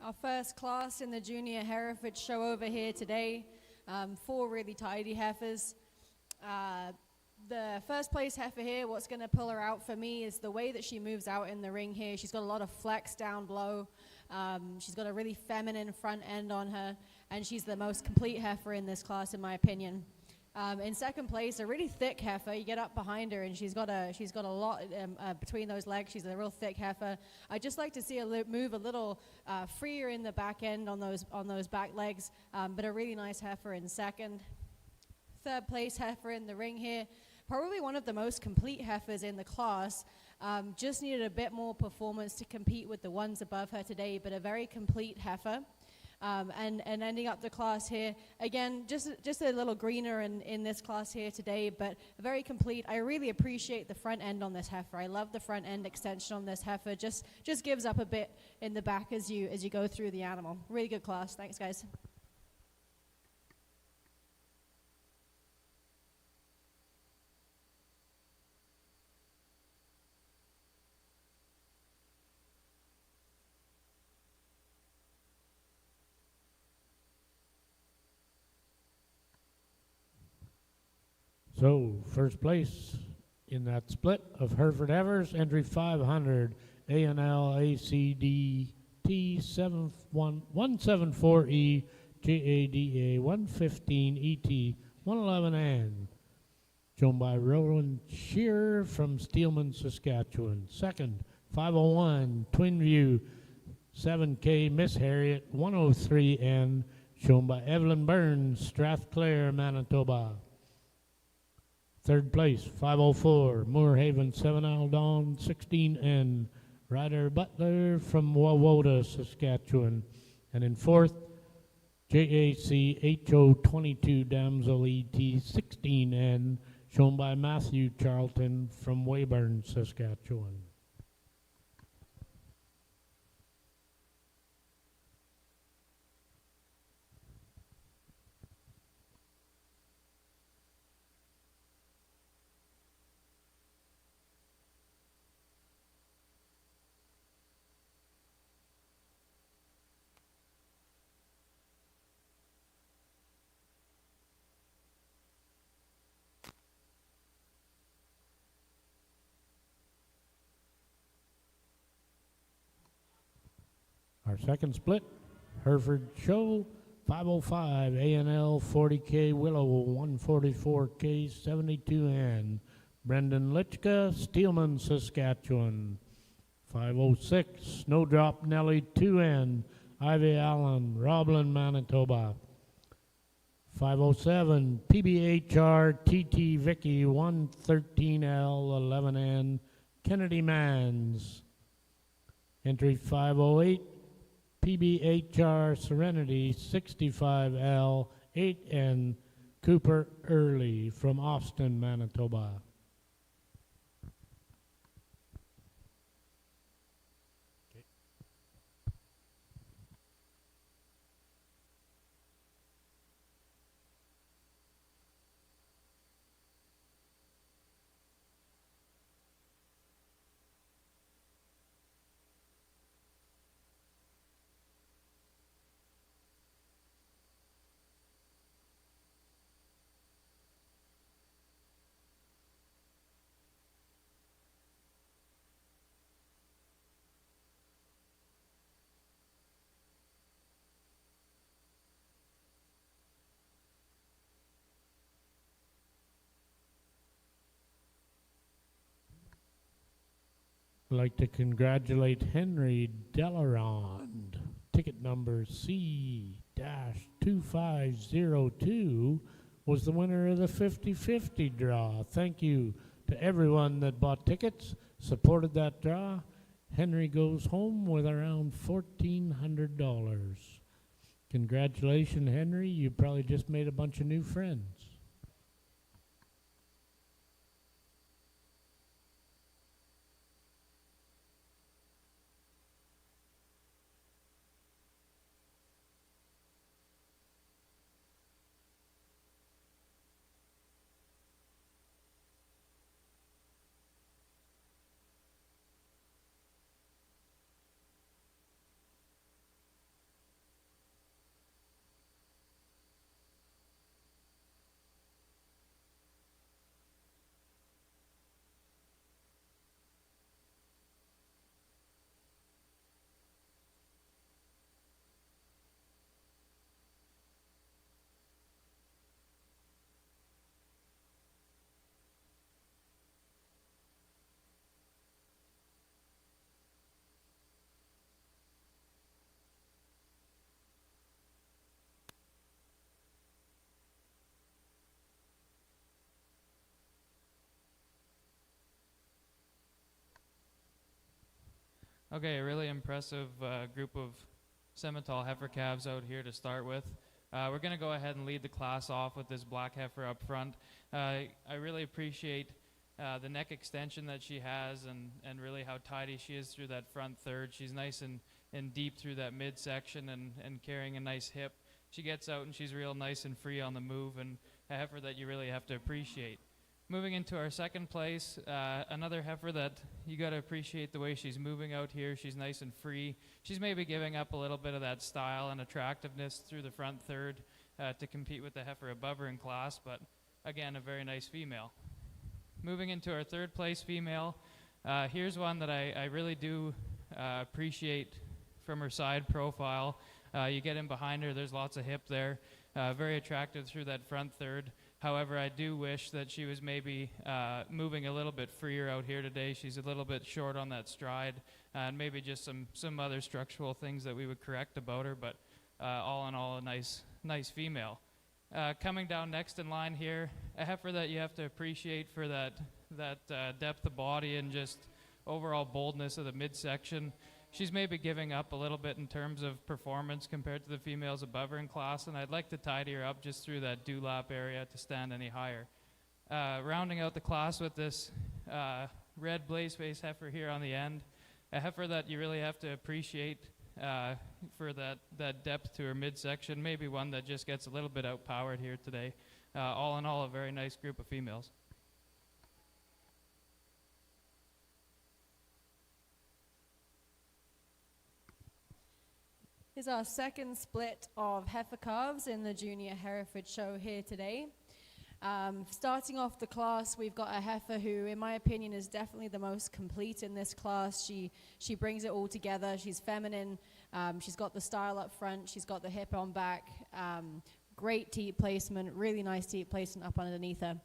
Our first class in the junior Hereford show over here today. 4 really tidy heifers. The first place heifer here, what's going to pull her out for me is the way that she moves out in the ring here. She's got a lot of flex down below. She's got a really feminine front end on her, and she's the most complete heifer in this class, in my opinion. In second place, a really thick heifer. You get up behind her, and she's got a lot between those legs. She's a real thick heifer. I'd just like to see her move a little freer in the back end on those back legs, but a really nice heifer in second. Third place heifer in the ring here. Probably one of the most complete heifers in the class. Just needed a bit more performance to compete with the ones above her today, but a very complete heifer. And ending up the class here, again, just a little greener in this class here today, but very complete. I really appreciate the front end on this heifer. I love the front end extension on this heifer. Just gives up a bit in the back as you go through the animal. Really good class. Thanks, guys. So, first place in that split of Hereford Evers, entry 500, A&L ACD T174E JADA 115 ET 111N, shown by Roland Shearer from Steelman, Saskatchewan. Second, 501 Twin View 7K Miss Harriet 103N, shown by Evelyn Burns, Strathclair, Manitoba. Third place, 504, Moorhaven 7 Aldon 16N, Ryder Butler from Wawota, Saskatchewan. And in fourth, JAC HO 22 Damsel ET 16N, shown by Matthew Charlton from Weyburn, Saskatchewan. Our second split, Hereford Show, 505 A&L 40K Willow 144K 72N, Brendan Litchka, Steelman, Saskatchewan. 506 Snowdrop Nelly 2N, Ivy Allen, Roblin, Manitoba. 507 PBHR TT Vicky 113L 11N, Kennedy Mans. Entry 508 PBHR Serenity 65L 8N, Cooper Early from Austin, Manitoba. I'd like to congratulate Henry Delarond. Ticket number C-2502 was the winner of the 50-50 draw. Thank you to everyone that bought tickets, supported that draw. Henry goes home with around $1,400. Congratulations, Henry. You probably just made a bunch of new friends. Okay, a really impressive group of Simmental heifer calves out here to start with. We're going to go ahead and lead the class off with this black heifer up front. I really appreciate the neck extension that she has and really how tidy she is through that front third. She's nice and deep through that midsection and carrying a nice hip. She gets out and she's real nice and free on the move, and a heifer that you really have to appreciate. Moving into our second place, another heifer that you got to appreciate the way she's moving out here. She's nice and free. She's maybe giving up a little bit of that style and attractiveness through the front third to compete with the heifer above her in class, but again, a very nice female. Moving into our third place female, here's one that I really do appreciate from her side profile. You get in behind her, there's lots of hip there. Very attractive through that front third. However, I do wish that she was maybe moving a little bit freer out here today. She's a little bit short on that stride, and maybe just some other structural things that we would correct about her, but all in all, a nice female. Coming down next in line here, a heifer that you have to appreciate for that depth of body and just overall boldness of the midsection. She's maybe giving up a little bit in terms of performance compared to the females above her in class, and I'd like to tidy her up just through that dewlap area to stand any higher. Rounding out the class with this red blazeface heifer here on the end, a heifer that you really have to appreciate for that depth to her midsection, maybe one that just gets a little bit outpowered here today. All in all, a very nice group of females. Here's our second split of heifer calves in the Junior Hereford show here today. Starting off the class, we've got a heifer who, in my opinion, is definitely the most complete in this class. She brings it all together. She's feminine. She's got the style up front. She's got the hip on back. Great teat placement, really nice teat placement up underneath her.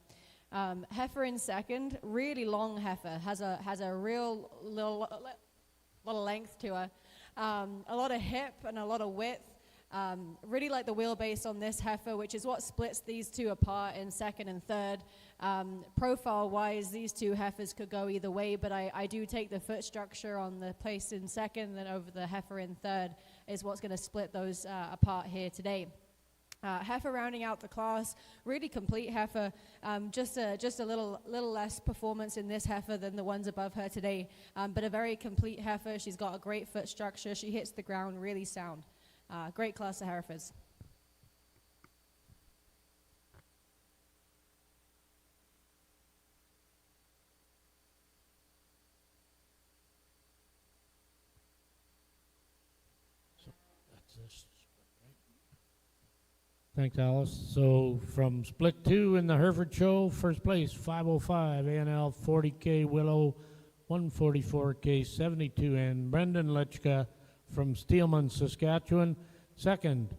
Heifer in second, really long heifer, has a real lot of length to her. A lot of hip and a lot of width. Really like the wheelbase on this heifer, which is what splits these two apart in second and third. Profile-wise, these two heifers could go either way, but I do take the foot structure on the place in second and over the heifer in third is what's going to split those apart here today. Heifer rounding out the class, really complete heifer, just a little less performance in this heifer than the ones above her today, but a very complete heifer. She's got a great foot structure. She hits the ground really sound. Great class of heifers. Thanks, Alice. So from split 2 in the Hereford show, first place 505 ANL 40K Willow 144K 72N Brendan Lechka from Steelman, Saskatchewan. Second,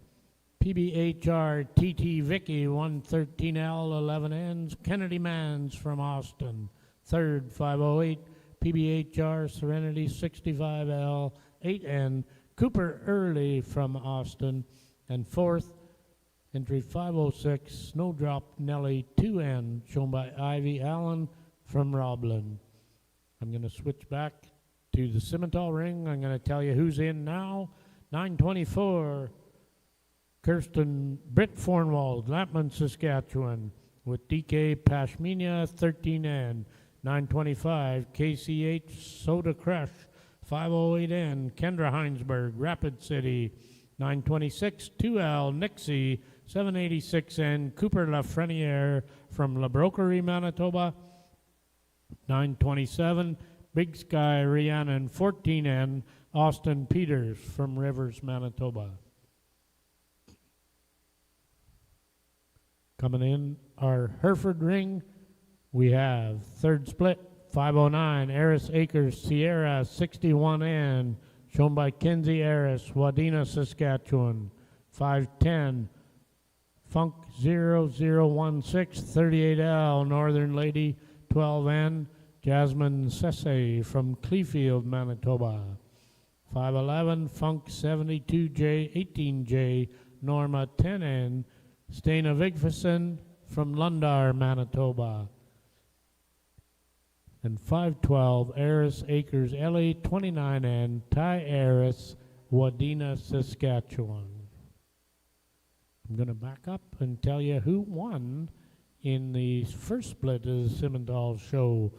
PBHR TT Vicky 113L 11Ns Kennedy Mans from Austin. Third, 508 PBHR Serenity 65L 8N Cooper Early from Austin. And fourth, entry 506, Snowdrop Nelly 2N, shown by Ivy Allen from Roblin. I'm going to switch back to the Simmental ring. I'm going to tell you who's in now. 924, Kirsten Britt Fornwald, Lampman, Saskatchewan, with DK Pashminia 13N. 925, KCH Soda Crush 508N, Kendra Heinsberg, Rapid City. 926, 2L Nixie 786N, Cooper Lafreniere from La Broquerie, Manitoba. 927, Big Sky Rhiannon 14N, Austin Peters from Rivers, Manitoba. Coming in our Hereford ring, we have third split 509, Eris Acres Sierra 61N, shown by Kenzie Eris, Wadena, Saskatchewan. 510, Funk 0016, 38L, Northern Lady 12N, Jasmine Sesse from Cleefield, Manitoba. 511, Funk 72J, 18J, Norma 10N, Stena Vigfusen from Lundar, Manitoba. And 512 Eris Acres LA 29N Ty Eris, Wadena, Saskatchewan. I'm going to back up and tell you who won in the first split of the Simmental show.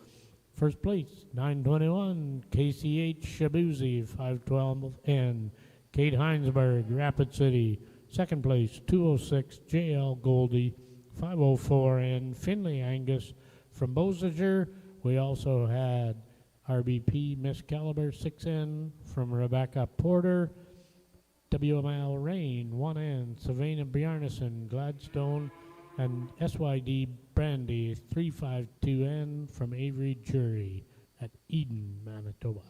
First place, 921, KCH Shabuzi, 512N, Kate Heinsberg, Rapid City. Second place, 206, JL Goldie, 504N, Finley Angus. From Beausejour, we also had RBP Miss Caliber, 6N, from Rebecca Porter. WML Rain, 1N, Savannah Bjarnason, Gladstone, and SYD Brandy, 352N from Avery Jury at Eden, Manitoba.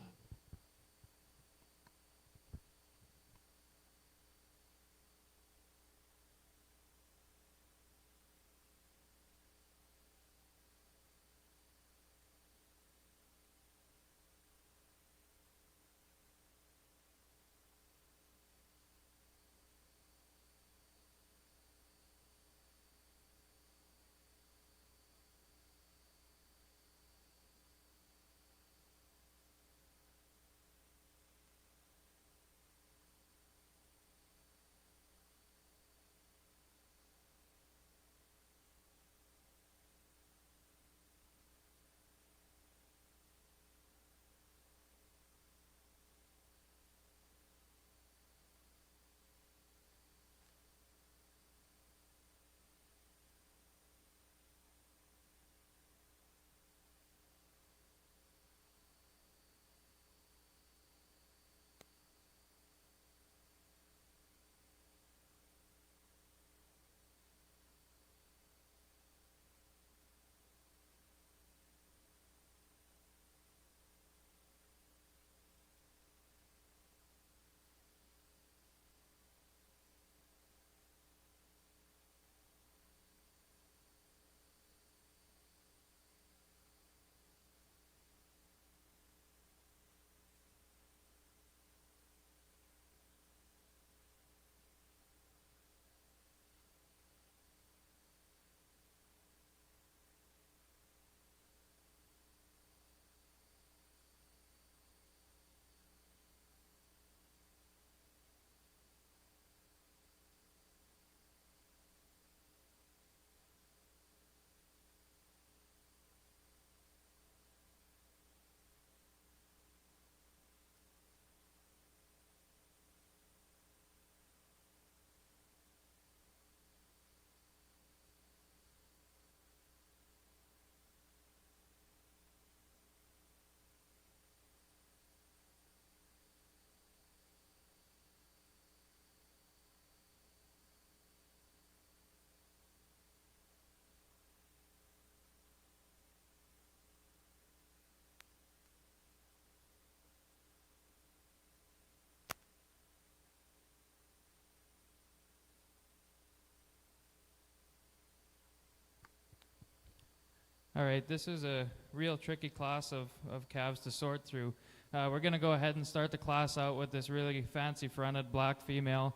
All right, this is a real tricky class of calves to sort through. We're going to go ahead and start the class out with this really fancy fronted black female.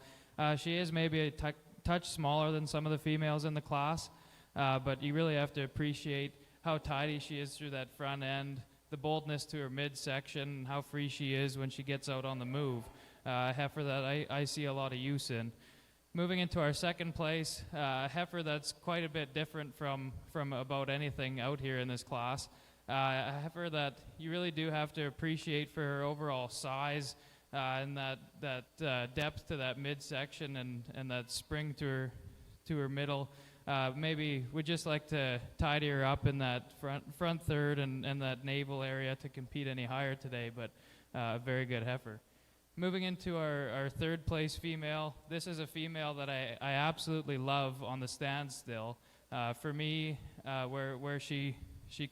She is maybe a touch smaller than some of the females in the class, but you really have to appreciate how tidy she is through that front end, the boldness to her midsection, and how free she is when she gets out on the move. A heifer that I see a lot of use in. Moving into our second place, a heifer that's quite a bit different from about anything out here in this class. A heifer that you really do have to appreciate for her overall size and that depth to that midsection and that spring to her middle. Maybe we'd just like to tidy her up in that front third and that navel area to compete any higher today, but a very good heifer. Moving into our third place female, this is a female that I absolutely love on the standstill. For me, where she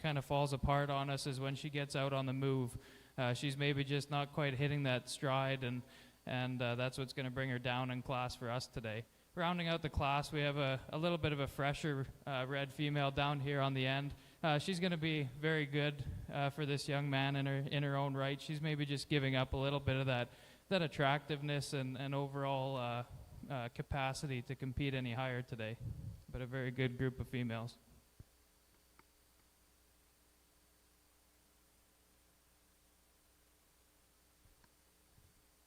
kind of falls apart on us is when she gets out on the move. She's maybe just not quite hitting that stride, and that's what's going to bring her down in class for us today. Rounding out the class, we have a little bit of a fresher red female down here on the end. She's going to be very good for this young man in her own right. She's maybe just giving up a little bit of that attractiveness and overall capacity to compete any higher today, but a very good group of females.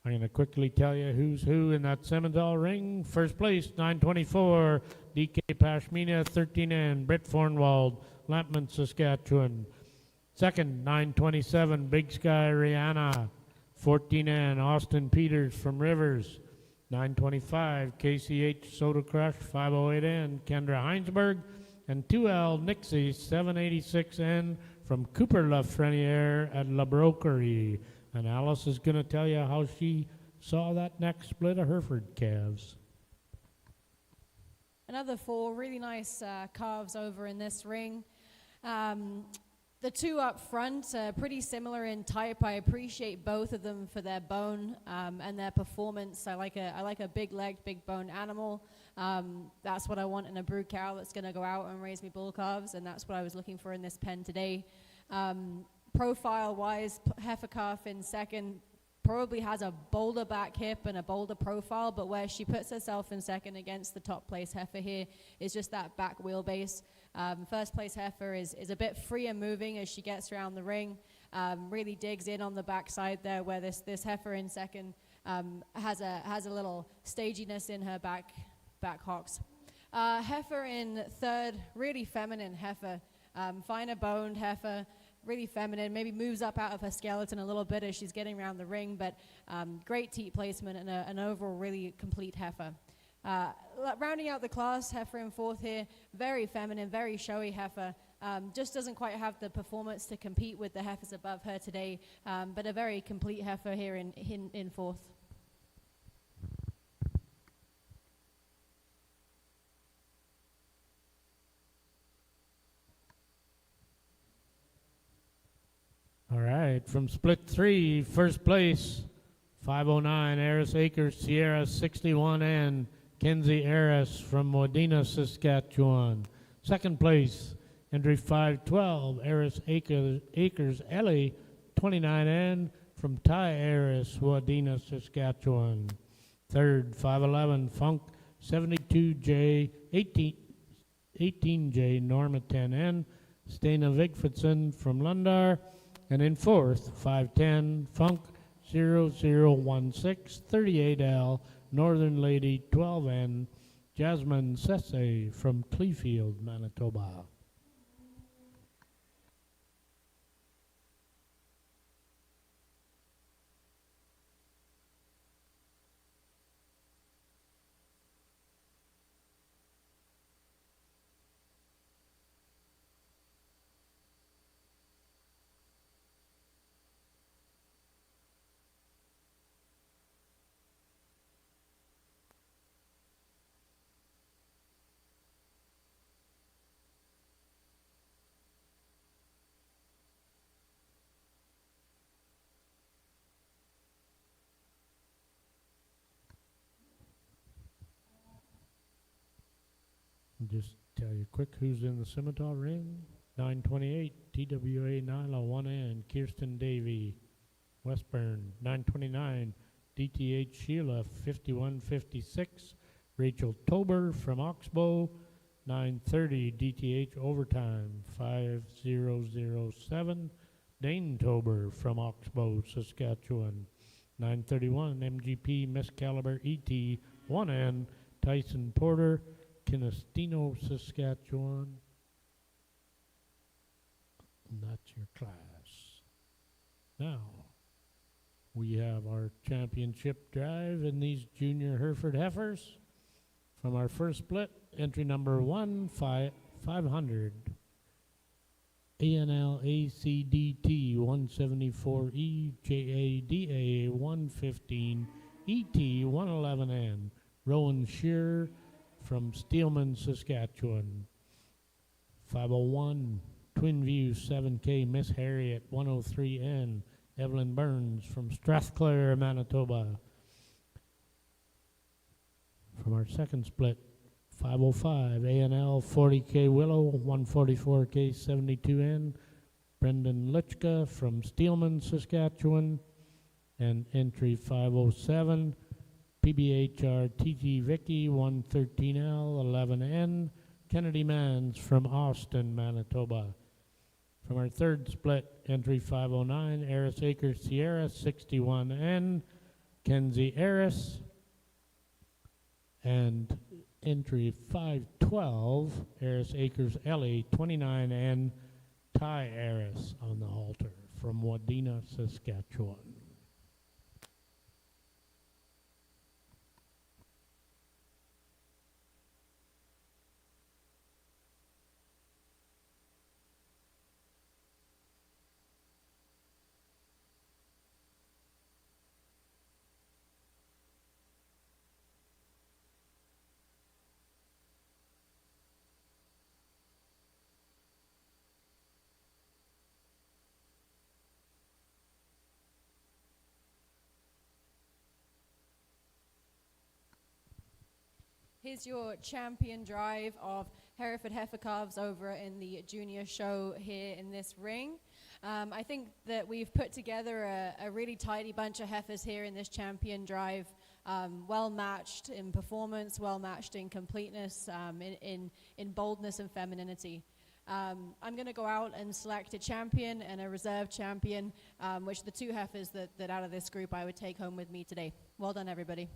I'm going to quickly tell you who's who in that Simmental ring. First place, 924, DK Pashmina, 13N, Britt Fornwald, Lampman, Saskatchewan. Second, 927, Big Sky Rihanna, 14N, Austin Peters from Rivers. 925, KCH Soda Crush, 508N, Kendra Heinsberg. And 2L Nixie, 786N from Cooper Lafreniere at La Broquerie. And Alice is going to tell you how she saw that next split of Hereford calves. Another 4 really nice calves over in this ring. The 2 up front are pretty similar in type. I appreciate both of them for their bone and their performance. I like a big-legged, big-boned animal. That's what I want in a brood cow that's going to go out and raise me bull calves, and that's what I was looking for in this pen today. Profile-wise, heifer calf in second probably has a bolder back hip and a bolder profile, but where she puts herself in second against the top place heifer here is just that back wheelbase. First place heifer is a bit freer moving as she gets around the ring, really digs in on the backside there where this heifer in second has a little staginess in her back hocks. Heifer in third, really feminine heifer, finer boned heifer, really feminine, maybe moves up out of her skeleton a little bit as she's getting around the ring, but great teat placement and an overall really complete heifer. Rounding out the class, heifer in fourth here, very feminine, very showy heifer, just doesn't quite have the performance to compete with the heifers above her today, but a very complete heifer here in fourth. All right, from split 3, first place, 509, Aris Acres, Sierra 61N, Kenzie Aris from Modena, Saskatchewan. Second place, entry 512, Aris Acres Ellie, 29N, from Ty Aris, Modena, Saskatchewan. Third, 511, Funk 72J, 18J, Norma 10N, Stena Vigfridson from Lundar. And in fourth, 510, Funk 0016, 38L, Northern Lady 12N, Jasmine Sesse from Cleefield, Manitoba. Just tell you quick who's in the Scimitar ring. 928, TWA Nyla 1N, Kirsten Davey, Westburn. 929, DTH Sheila 5156, Rachel Tober from Oxbow. 930, DTH Overtime 5007, Dane Tober from Oxbow, Saskatchewan. 931, MGP Miss Caliber ET 1N, Tyson Porter, Kinestino, Saskatchewan. And that's your class. Now, we have our championship drive in these junior Hereford heifers. From our first split, entry number 500. ANL ACDT 174E, JADA 115, ET 111N, Rowan Shearer from Steelman, Saskatchewan. 501, Twin View 7K, Miss Harriet 103N, Evelyn Burns from Strathclair, Manitoba. From our second split, 505, ANL 40K Willow, 144K 72N, Brendan Litchka from Steelman, Saskatchewan. And entry 507, PBHR TT Vicky 113L 11N, Kennedy Mans from Austin, Manitoba. From our third split, entry 509, Aris Acres Sierra 61N, Kenzie Harris, and entry 512, Harris Acres Ellie 29N, Ty Harris on the halter from Wadena, Saskatchewan. Here's your champion drive of Hereford heifer calves over in the junior show here in this ring. I think that we've put together a really tidy bunch of heifers here in this champion drive, well matched in performance, well matched in completeness, in boldness and femininity. I'm going to go out and select a champion and a reserve champion, which are the two heifers that out of this group I would take home with me today. Well done, everybody.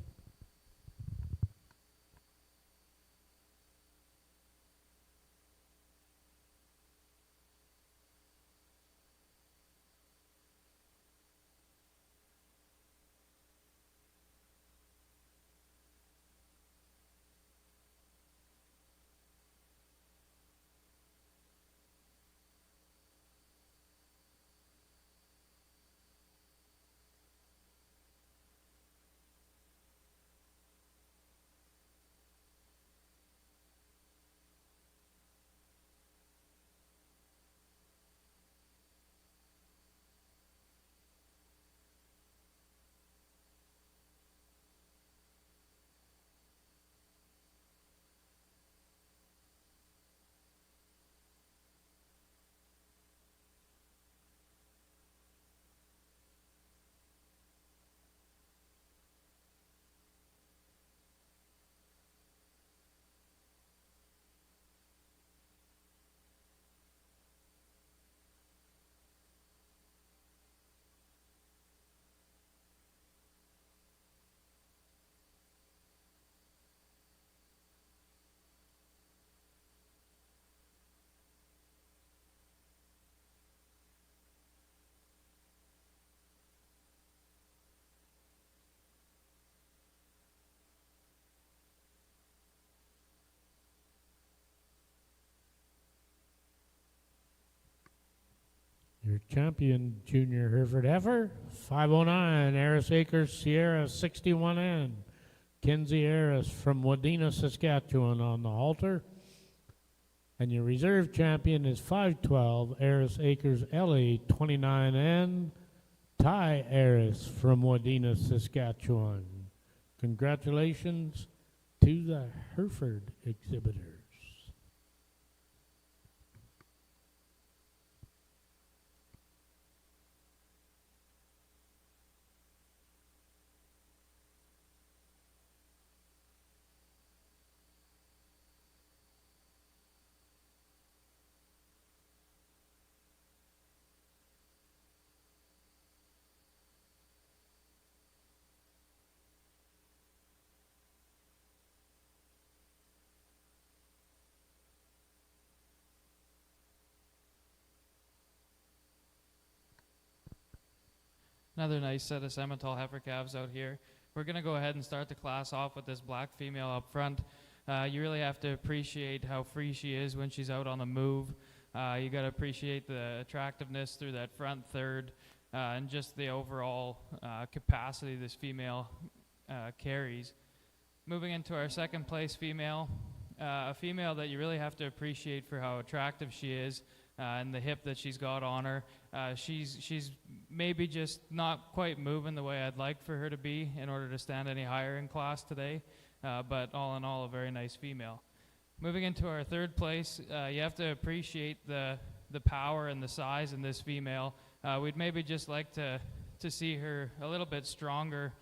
Your champion, junior Hereford heifer, 509, Harris Acres Sierra 61N, Kenzie Harris from Wadena, Saskatchewan on the halter. And your reserve champion is 512, Harris Acres Ellie 29N, Ty Harris from Wadena, Saskatchewan. Congratulations to the Hereford exhibitors. Another nice set of Simmental heifer calves out here. We're going to go ahead and start the class off with this black female up front. You really have to appreciate how free she is when she's out on the move. You got to appreciate the attractiveness through that front third and just the overall capacity this female carries. Moving into our second place female, a female that you really have to appreciate for how attractive she is and the hip that she's got on her. She's maybe just not quite moving the way I'd like for her to be in order to stand any higher in class today, but all in all, a very nice female. Moving into our third place, you have to appreciate the power and the size in this female. We'd maybe just like to see her a little bit stronger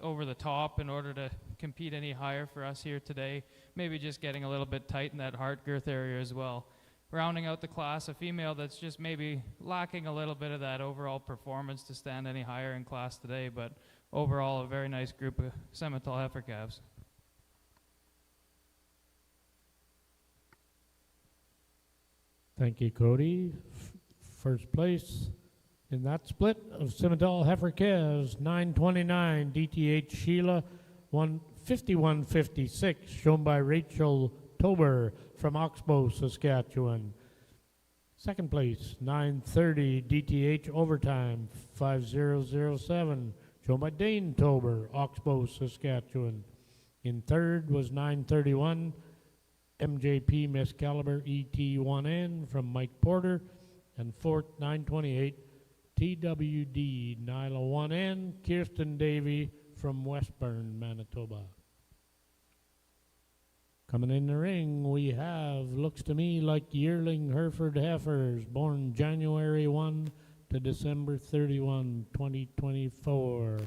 over the top in order to compete any higher for us here today. Maybe just getting a little bit tight in that heart girth area as well. Rounding out the class, a female that's just maybe lacking a little bit of that overall performance to stand any higher in class today, but overall a very nice group of Simmental heifer calves. Thank you, Cody. First place in that split of Simmental heifer calves, 929 DTH Sheila, 151.56, shown by Rachel Tober from Oxbow, Saskatchewan. Second place, 930 DTH Overtime, 5007, shown by Dane Tober, Oxbow, Saskatchewan. In third was 931 MJP Miss Caliber ET1N from Mike Porter. And fourth, 928 TWD Nyla 1N, Kirsten Davey from Westburn, Manitoba. Coming in the ring, we have, looks to me like yearling Hereford heifers, born January 1 to December 31, 2024.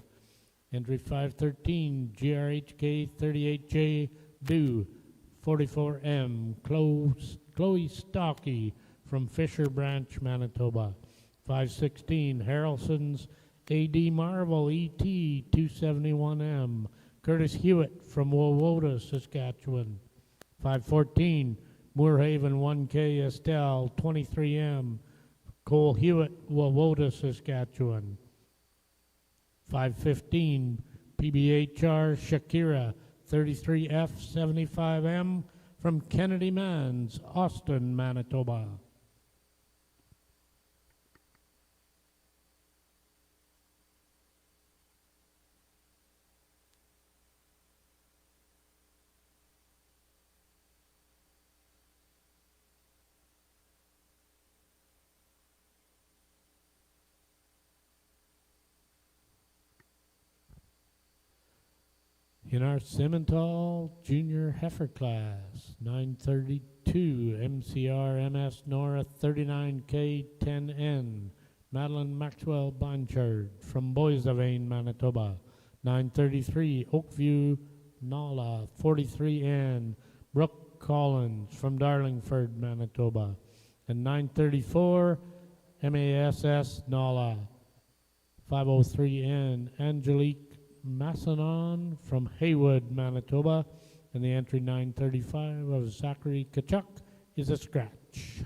Entry 513, GRHK 38J, Do, 44M, Chloe Stocky from Fisher Branch, Manitoba. 516, Harrelson's AD Marvel ET 271M, Curtis Hewitt from Wowota, Saskatchewan. 514, Moorhaven 1K Estelle 23M, Cole Hewitt, Wowota, Saskatchewan. 515, PBHR Shakira 33F 75M from Kennedy Mans, Austin, Manitoba. In our Simmental Junior Heifer class, 932 MCR MS Nora 39K 10N, Madeline Maxwell Blanchard from Boisavane, Manitoba. 933 Oakview Nala 43N, Brooke Collins from Darlingford, Manitoba. And 934 MASS Nala 503N, Angelique Massanon from Haywood, Manitoba, and the entry 935 of Zachary Kachuk is a scratch.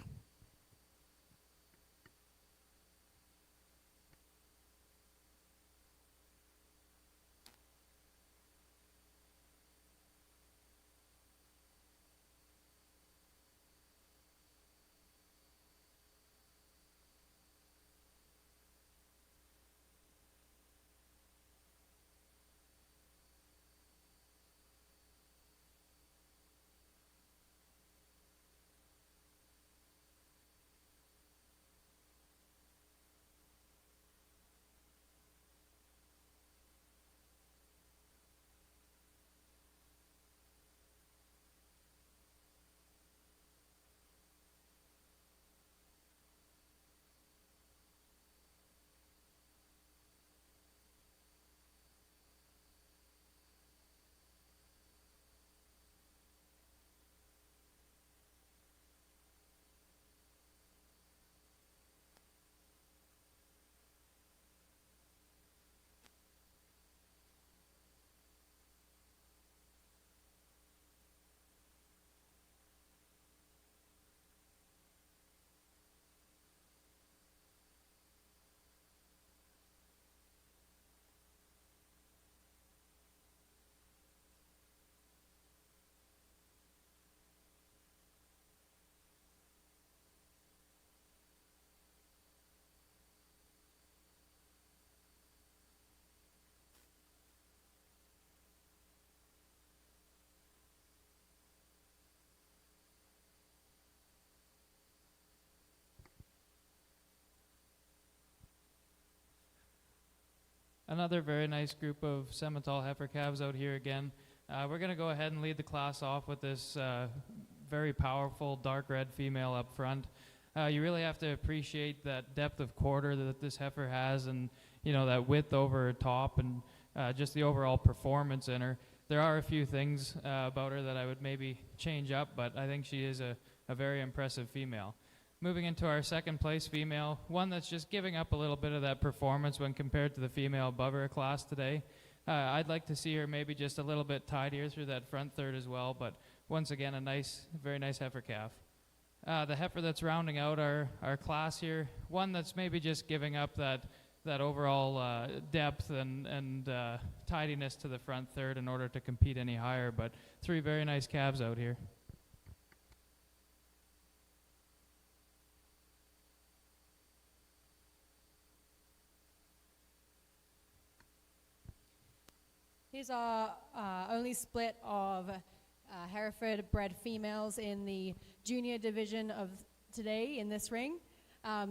Another very nice group of Simmental heifer calves out here again. We're going to go ahead and lead the class off with this very powerful dark red female up front. You really have to appreciate that depth of quarter that this heifer has, and that width over her top, and just the overall performance in her. There are a few things about her that I would maybe change up, but I think she is a very impressive female. Moving into our second place female, one that's just giving up a little bit of that performance when compared to the female above her class today. I'd like to see her maybe just a little bit tidier through that front third as well, but once again, a nice, very nice heifer calf. The heifer that's rounding out our class here, one that's maybe just giving up that overall depth and tidiness to the front third in order to compete any higher, but three very nice calves out here. Here's our only split of Hereford bred females in the junior division of today in this ring.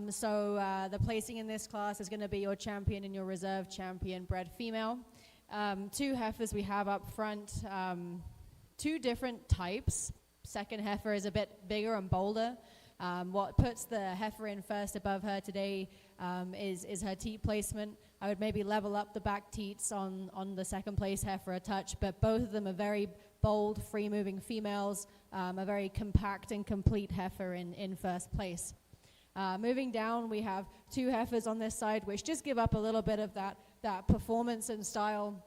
So the placing in this class is going to be your champion and your reserve champion bred female. Two heifers we have up front, two different types. Second heifer is a bit bigger and bolder. What puts the heifer in first above her today is her teat placement. I would maybe level up the back teats on the second place heifer a touch, but both of them are very bold, free-moving females, a very compact and complete heifer in first place. Moving down, we have two heifers on this side, which just give up a little bit of that performance and style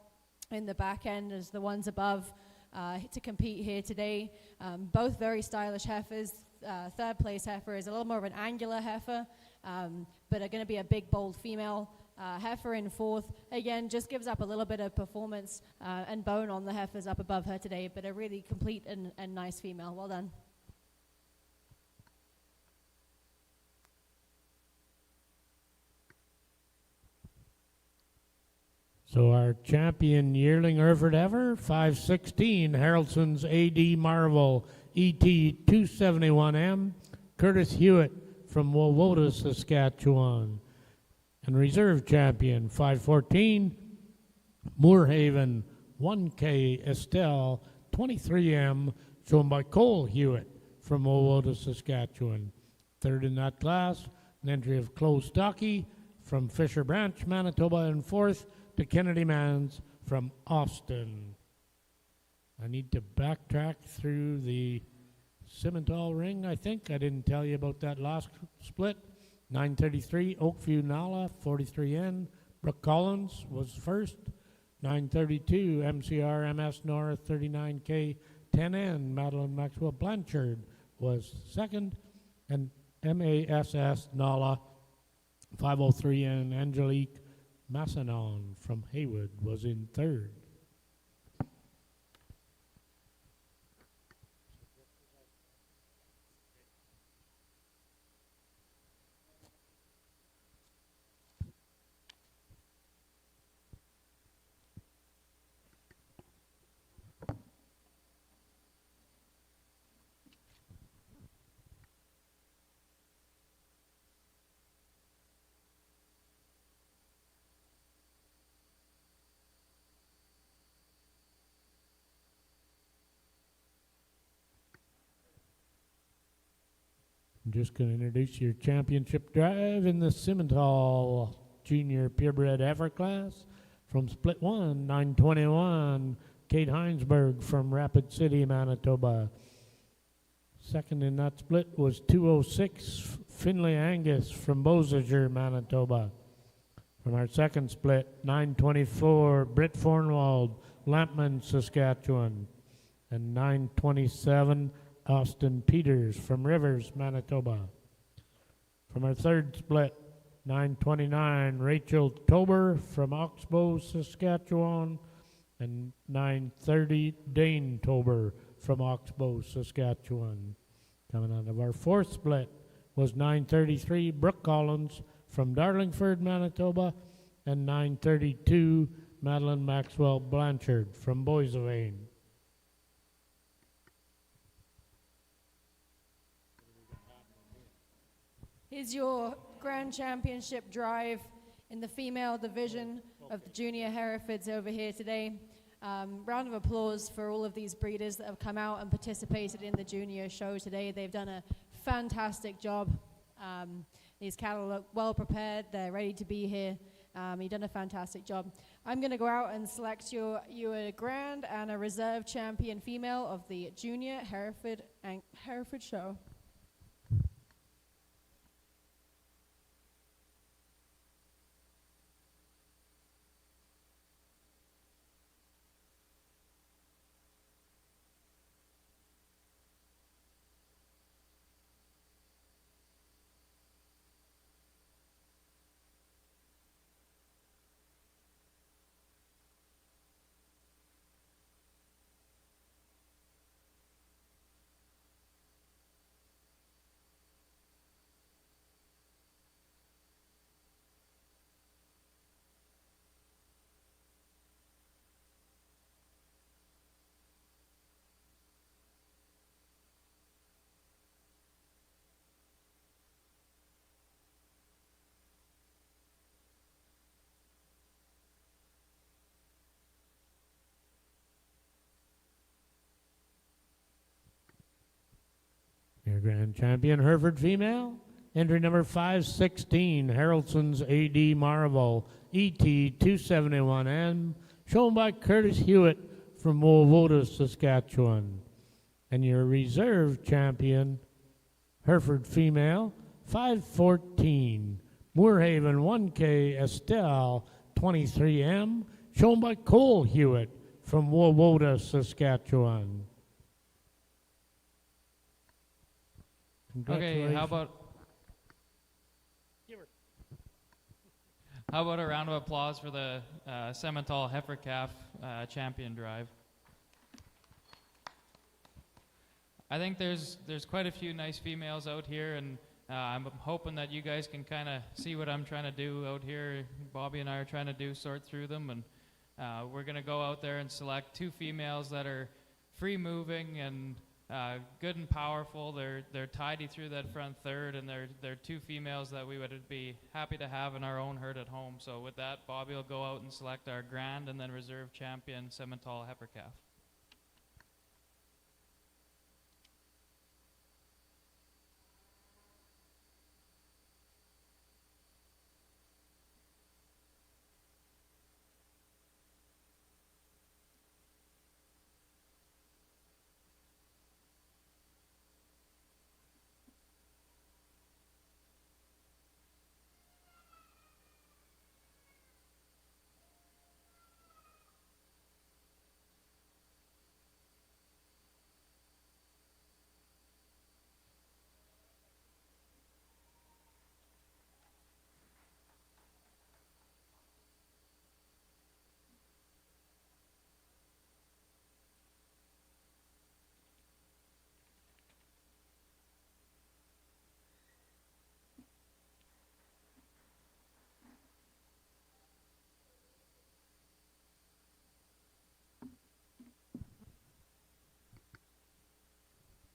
in the back end as the ones above to compete here today. Both very stylish heifers. Third place heifer is a little more of an angular heifer, but are going to be a big, bold female. Heifer in fourth, again, just gives up a little bit of performance and bone on the heifers up above her today, but a really complete and nice female. Well done. So our champion yearling Hereford ever, 516, Harrelson's AD Marvel ET 271M, Curtis Hewitt from Wowota, Saskatchewan. And reserve champion, 514, Moorhaven 1K Estelle 23M, shown by Cole Hewitt from Wowota, Saskatchewan. Third in that class, an entry of Chloe Stocky from Fisher Branch, Manitoba, and fourth to Kennedy Mans from Austin. I need to backtrack through the Simmental ring, I think. I didn't tell you about that last split. 933, Oakview Nala, 43N. Brooke Collins was first. 932, MCR MS Nora, 39K, 10N. Madeline Maxwell Blanchard was second. And MASS Nala, 503N. Angelique Massanon from Haywood was in third. I'm just going to introduce your championship drive in the Simmental Junior Purebred Heifer class. From Split 1, 921, Kate Heinsberg from Rapid City, Manitoba. Second in that split was 206, Finlay Angus from Beausejour, Manitoba. From our second split, 924, Britt Fornwald, Lampman, Saskatchewan. And 927, Austin Peters from Rivers, Manitoba. From our third split, 929, Rachel Tober from Oxbow, Saskatchewan, and 930, Dane Tober from Oxbow, Saskatchewan. Coming out of our fourth split was 933, Brooke Collins from Darlingford, Manitoba, and 932, Madeline Maxwell Blanchard from Boissevain. Here's your Grand Championship drive in the female division of the Junior Herefords over here today. Round of applause for all of these breeders that have come out and participated in the junior show today. They've done a fantastic job. These cattle look well prepared. They're ready to be here. You've done a fantastic job. I'm going to go out and select you a grand and a reserve champion female of the Junior Hereford show. Our grand champion, Hereford female. Entry number 516, Harrelson's AD Marvel, ET 271M, shown by Curtis Hewitt from Wovoda, Saskatchewan. And your reserve champion, Hereford female, 514, Moorhaven 1K Estelle 23M, shown by Cole Hewitt from Wovoda, Saskatchewan. Okay, how about a round of applause for the Simmental Heifer Calf champion drive? I think there's quite a few nice females out here, and I'm hoping that you guys can kind of see what I'm trying to do out here. Bobby and I are trying to sort through them, and we're going to go out there and select 2 females that are free moving and good and powerful. They're tidy through that front third, and they're 2 females that we would be happy to have in our own herd at home. So with that, Bobby will go out and select our grand and then reserve champion Simmental Heifer Calf.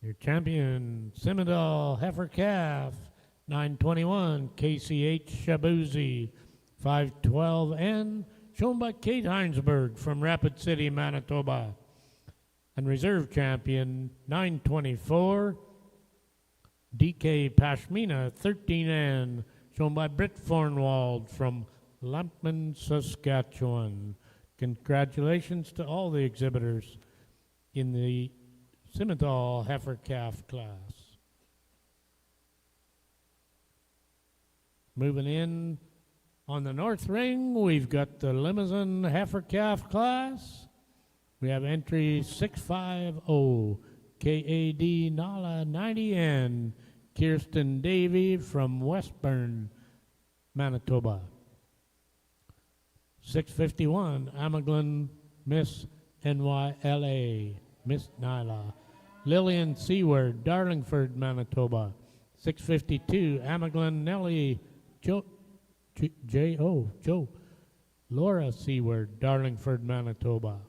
Your champion, Simmental Heifer Calf, 921, KCH Shabuzi, 512N, shown by Kate Heinsberg from Rapid City, Manitoba. And reserve champion, 924, DK Pashmina, 13N, shown by Britt Fornwald from Lampman, Saskatchewan. Congratulations to all the exhibitors in the Simmental Heifer Calf class. Moving in on the north ring, we've got the Limousin Heifer Calf class. We have entry 650, KAD Nala 90N, Kirsten Davey from Westburn, Manitoba. 651, Amaglin Miss NYLA, Miss Nyla. Lillian Seward, Darlingford, Manitoba. 652, Amaglin Nellie Joe. Laura Seward, Darlingford, Manitoba.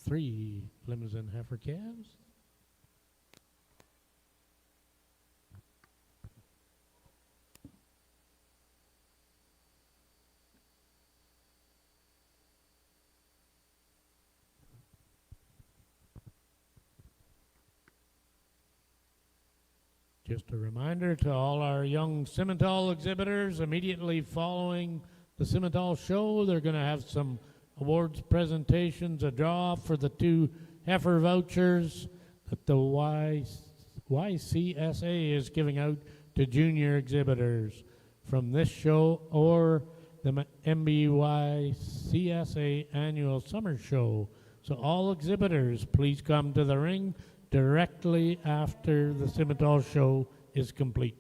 3 Limousin Heifer calves. Just a reminder to all our young Simmental exhibitors, immediately following the Simmental show, they're going to have some awards presentations, a draw for the 2 heifer vouchers that the YCSA is giving out to junior exhibitors from this show or the MBYCSA annual summer show. So all exhibitors, please come to the ring directly after the Simmental show is complete.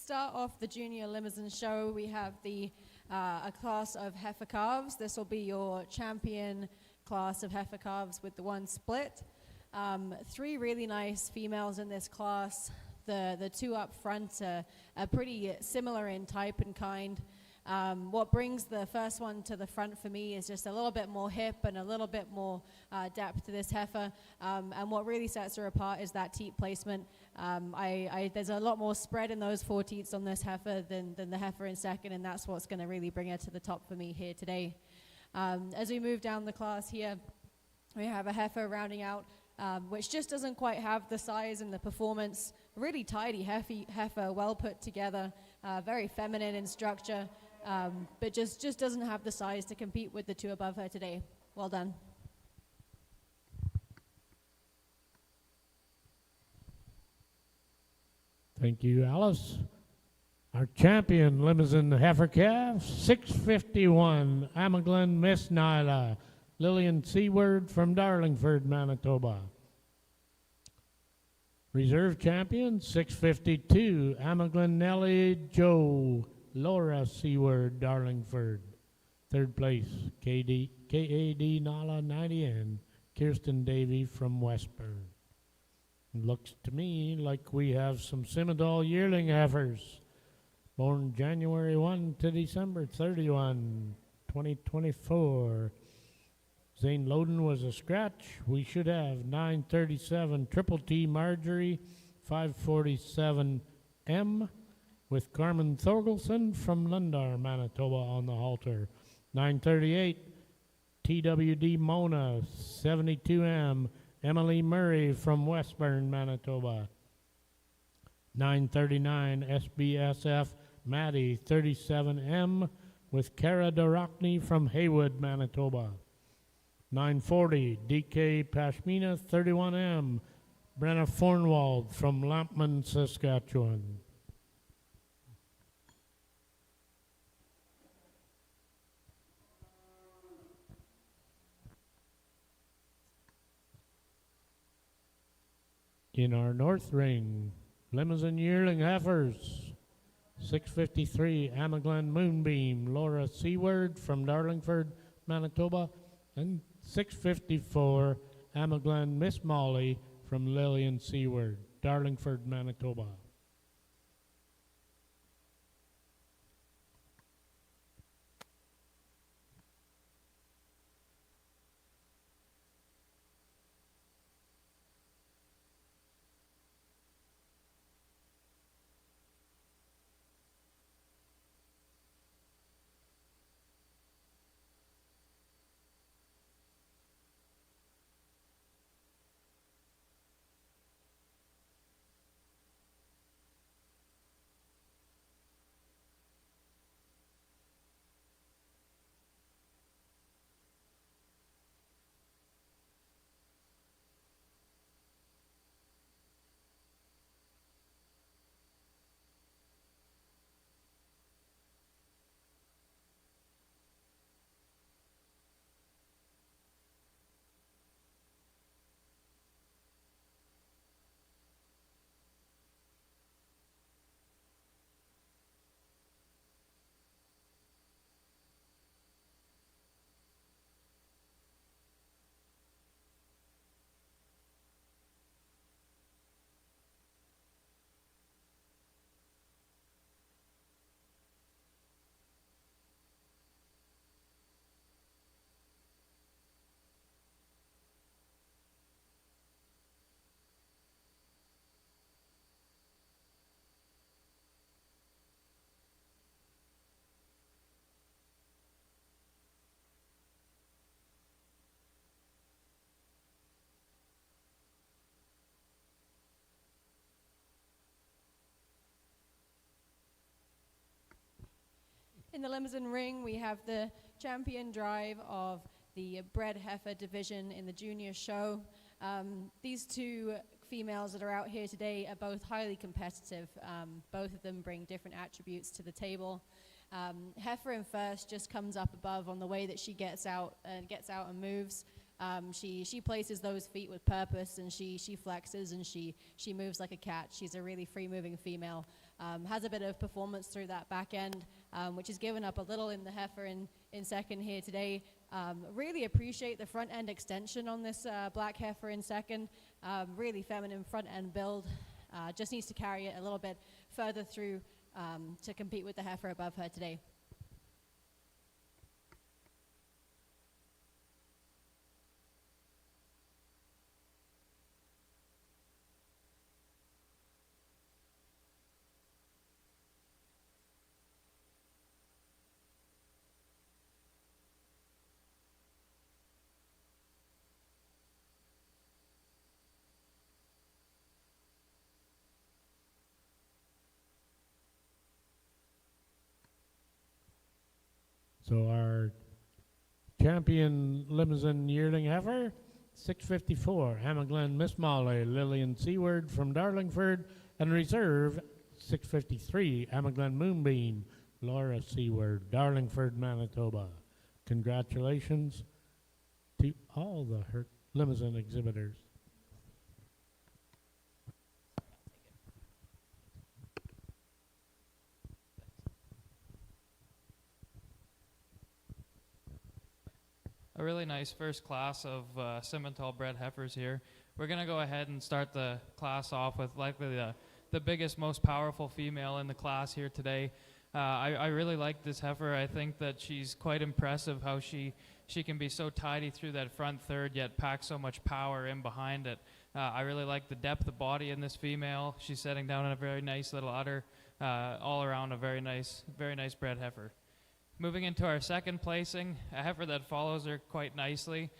start off the junior limousine show, we have a class of heifer calves. This will be your champion class of heifer calves with the one split. 3 really nice females in this class. The 2 up front are pretty similar in type and kind. What brings the first one to the front for me is just a little bit more hip and a little bit more depth to this heifer. And what really sets her apart is that teat placement. There's a lot more spread in those 4 teats on this heifer than the heifer in second, and that's what's going to really bring her to the top for me here today. As we move down the class here, we have a heifer rounding out, which just doesn't quite have the size and the performance. Really tidy heifer, well put together, very feminine in structure, but just doesn't have the size to compete with the 2 above her today. Well done. Thank you, Alice. Our champion limousine heifer calf, 651, Amaglen Miss Nyla, Lillian Seaward from Darlingford, Manitoba. Reserve champion, 652, Amaglen Nellie Joe, Laura Seaward, Darlingford. Third place, KAD Nala 90N, Kirsten Davey from Westburn. Looks to me like we have some Simmental yearling heifers, born January 1 to December 31, 2024. Zane Loden was a scratch. We should have 937 Triple T Marjorie, 547 M, with Carmen Thorgelson from Lundar, Manitoba on the halter. 938 TWD Mona, 72M, Emily Murray from Westburn, Manitoba. 939 SBSF Maddie, 37M, with Cara Dorokny from Haywood, Manitoba. 940 DK Pashmina, 31M, Brenna Fornwald from Lampman, Saskatchewan. In our north ring, limousine yearling heifers, 653 Amaglen Moonbeam, Laura Seaward from Darlingford, Manitoba, and 654 Amaglen Miss Molly from Lillian Seaward, Darlingford, Manitoba. In the limousine ring, we have the champion drive of the bred heifer division in the junior show. These 2 females that are out here today are both highly competitive. Both of them bring different attributes to the table. Heifer in first just comes up above on the way that she gets out and moves. She places those feet with purpose, and she flexes and she moves like a cat. She's a really free-moving female. has a bit of performance through that back end, which has given up a little in the heifer in second here today. Really appreciate the front end extension on this black heifer in second. Really feminine front end build. Just needs to carry it a little bit further through to compete with the heifer above her today. So our champion Limousin yearling heifer, 654, Hamaglen Miss Molly, Lillian Seward from Darlingford, and reserve 653, Hamaglen Moonbeam, Laura Seward, Darlingford, Manitoba. Congratulations to all the Limousin exhibitors. A really nice first class of Simmental bred heifers here. We're going to go ahead and start the class off with likely the biggest, most powerful female in the class here today. I really like this heifer. I think that she's quite impressive how she can be so tidy through that front third, yet pack so much power in behind it. I really like the depth of body in this female. She's setting down in a very nice little udder. All around a very nice bred heifer. Moving into our second placing, a heifer that follows her quite nicely.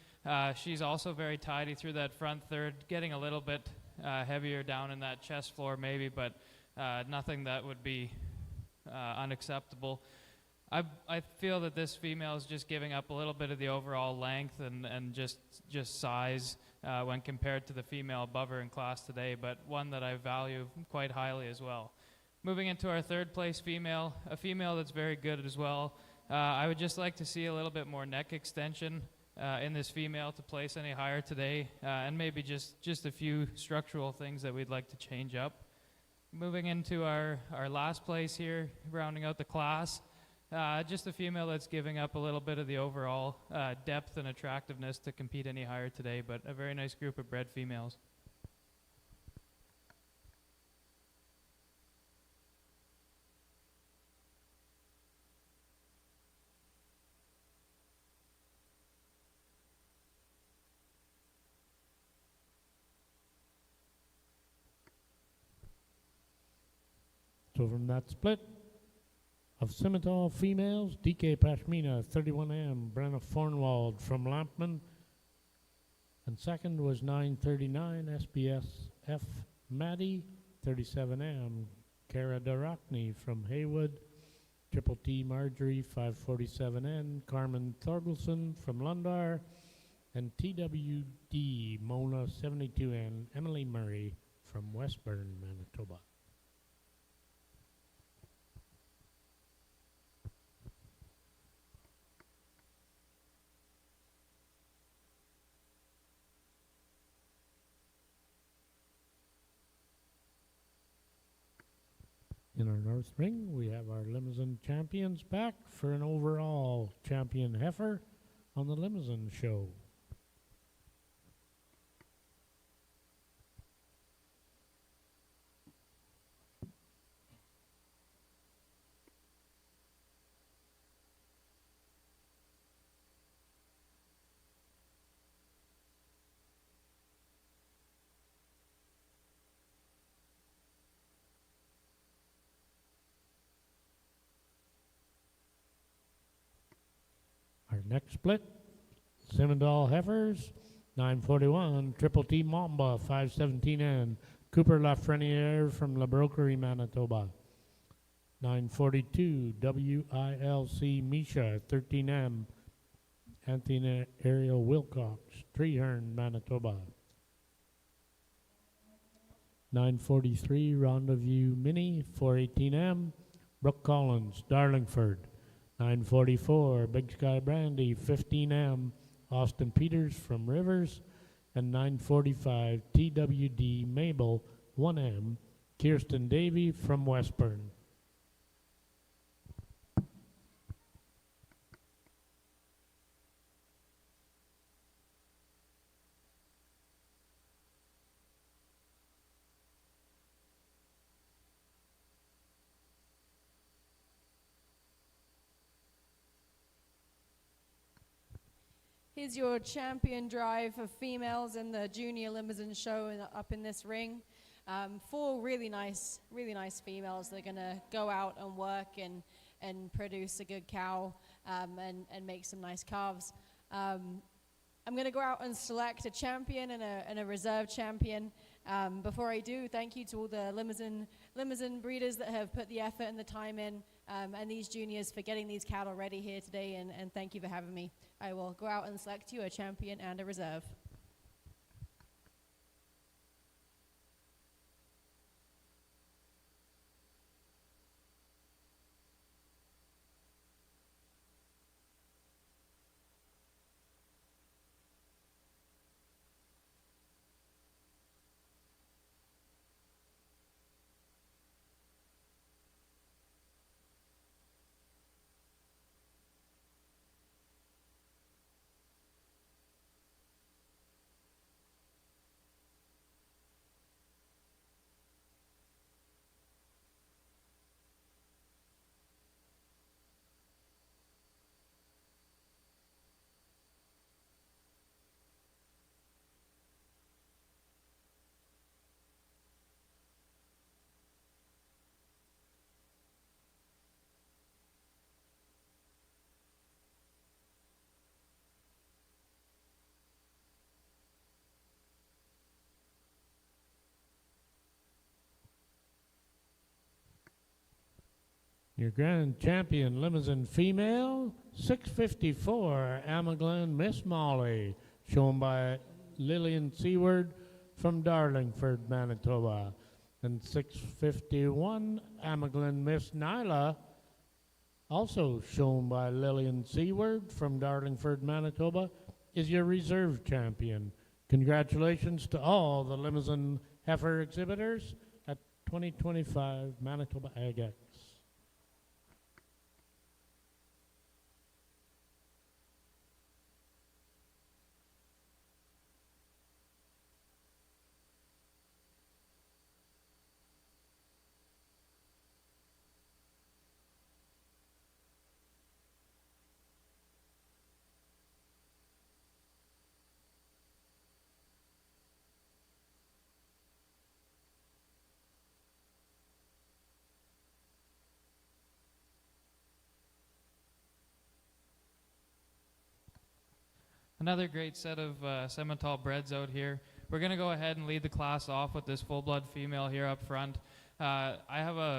She's also very tidy through that front third, getting a little bit heavier down in that chest floor maybe, but nothing that would be unacceptable. I feel that this female is just giving up a little bit of the overall length and just size when compared to the female above her in class today, but one that I value quite highly as well. Moving into our third place female, a female that's very good as well. I would just like to see a little bit more neck extension in this female to place any higher today, and maybe just a few structural things that we'd like to change up. Moving into our last place here, rounding out the class, just a female that's giving up a little bit of the overall depth and attractiveness to compete any higher today, but a very nice group of bred females. So from that split of Simmental females, DK Pashmina, 31M, Brenna Fornwald from Lampman, and second was 939 SBSF Maddie, 37M, Cara Darachny from Haywood, Triple T Marjorie, 547N, Carmen Thorgelson from Lundar, and TWD Mona, 72N, Emily Murray from Westburn, Manitoba. In our north ring, we have our Limousin champions back for an overall champion heifer on the Limousin show. Our next split, Simmental heifers, 941, Triple T Mamba, 517N, Cooper Lafreniere from La Broquerie, Manitoba. 942, WILC Misha, 13M, Anthony Ariel Wilcox, Treeherne, Manitoba. 943, Rendezvous Mini, 418M, Brooke Collins, Darlingford. 944, Big Sky Brandy, 15M, Austin Peters from Rivers, and 945, TWD Mabel, 1M, Kirsten Davy from Westburn. Here's your champion drive for females in the junior limousine show up in this ring. 4 really nice females that are going to go out and work and produce a good cow and make some nice calves. I'm going to go out and select a champion and a reserve champion. Before I do, thank you to all the limousine breeders that have put the effort and the time in, and these juniors for getting these cattle ready here today, and thank you for having me. I will go out and select you a champion and a reserve. Your grand champion limousine female, 654, Amaglan Miss Molly, shown by Lillian Seward from Darlingford, Manitoba. And 651, Amaglan Miss Nyla, also shown by Lillian Seward from Darlingford, Manitoba, is your reserve champion. Congratulations to all the limousine heifer exhibitors at 2025 Manitoba AgEx. Another great set of Simmental breds out here. We're going to go ahead and lead the class off with this full-blood female here up front. I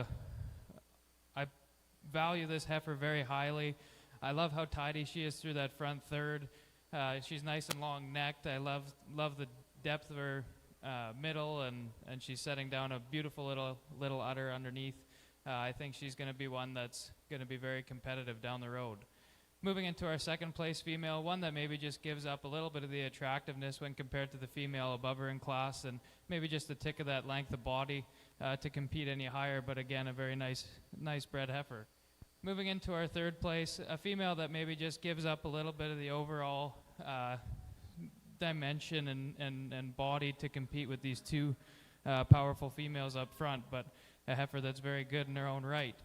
value this heifer very highly. I love how tidy she is through that front third. She's nice and long-necked. I love the depth of her middle, and she's setting down a beautiful little udder underneath. I think she's going to be one that's going to be very competitive down the road. Moving into our second place female, one that maybe just gives up a little bit of the attractiveness when compared to the female above her in class, and maybe just a tick of that length of body to compete any higher, but again, a very nice bred heifer. Moving into our third place, a female that maybe just gives up a little bit of the overall dimension and body to compete with these two powerful females up front, but a heifer that's very good in her own right.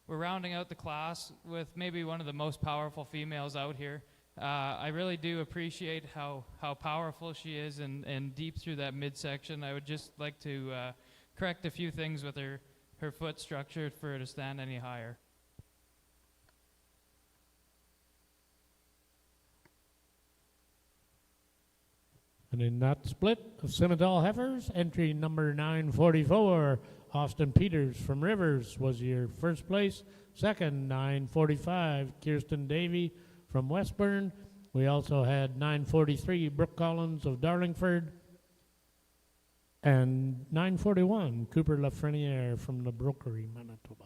We're rounding out the class with maybe one of the most powerful females out here. I really do appreciate how powerful she is and deep through that midsection. I would just like to correct a few things with her foot structure for her to stand any higher. And in that split of Simmental heifers, entry number 944, Austin Peters from Rivers was your first place. Second, 945, Kirsten Davy from Westburn. We also had 943, Brooke Collins of Darlingford. And 941, Cooper Lafreniere from La Broquerie, Manitoba.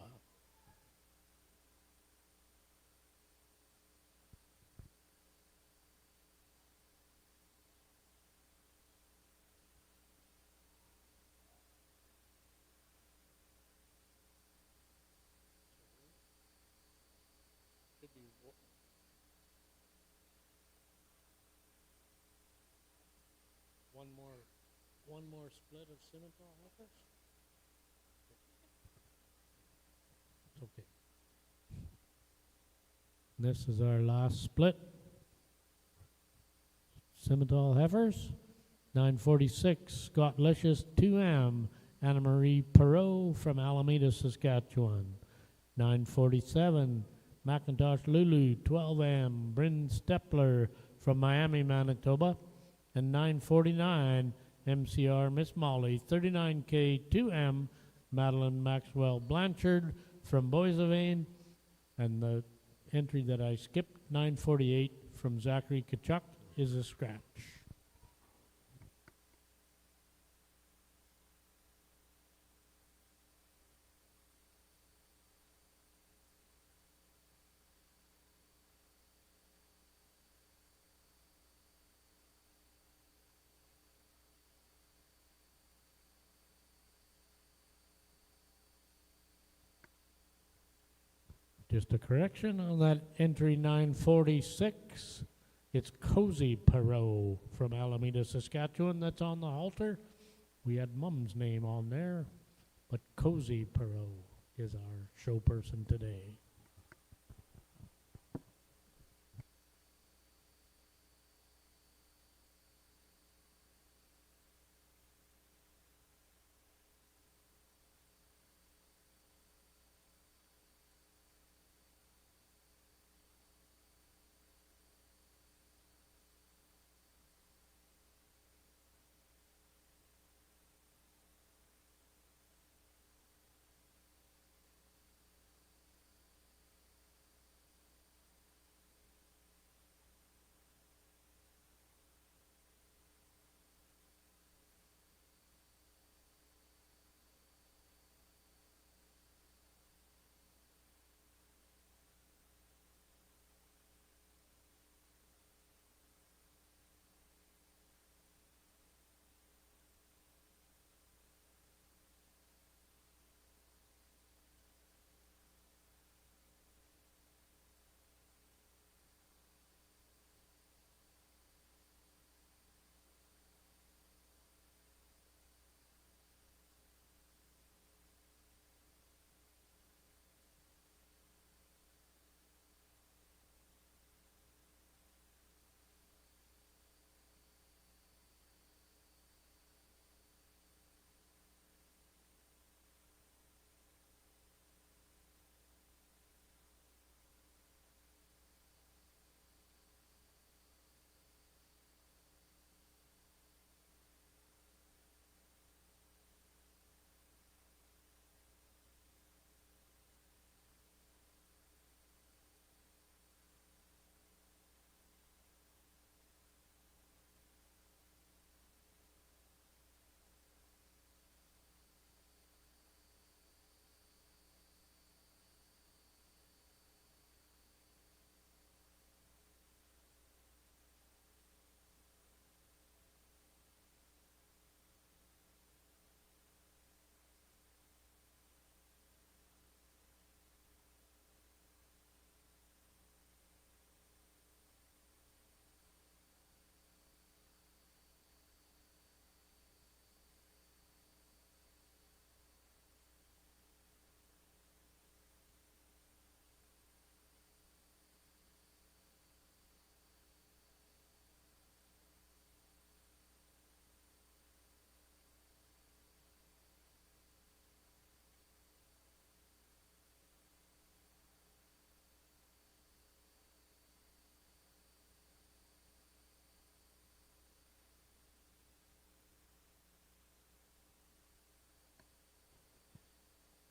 one more split of Simmental heifers? It's okay. This is our last split. Simmental heifers. 946, Scott Licious, 2M, Anna Marie Perot from Alameda, Saskatchewan. 947, Macintosh Lulu, 12M, Bryn Stepler from Miami, Manitoba. And 949, MCR Miss Molly, 39K, 2M, Madeline Maxwell Blanchard from Boissevain. And the entry that I skipped, 948, from Zachary Kachuk, is a scratch. Just a correction on that entry 946. It's Cozy Perot from Alameda, Saskatchewan that's on the halter. We had Mum's name on there, but Cozy Perot is our show person today.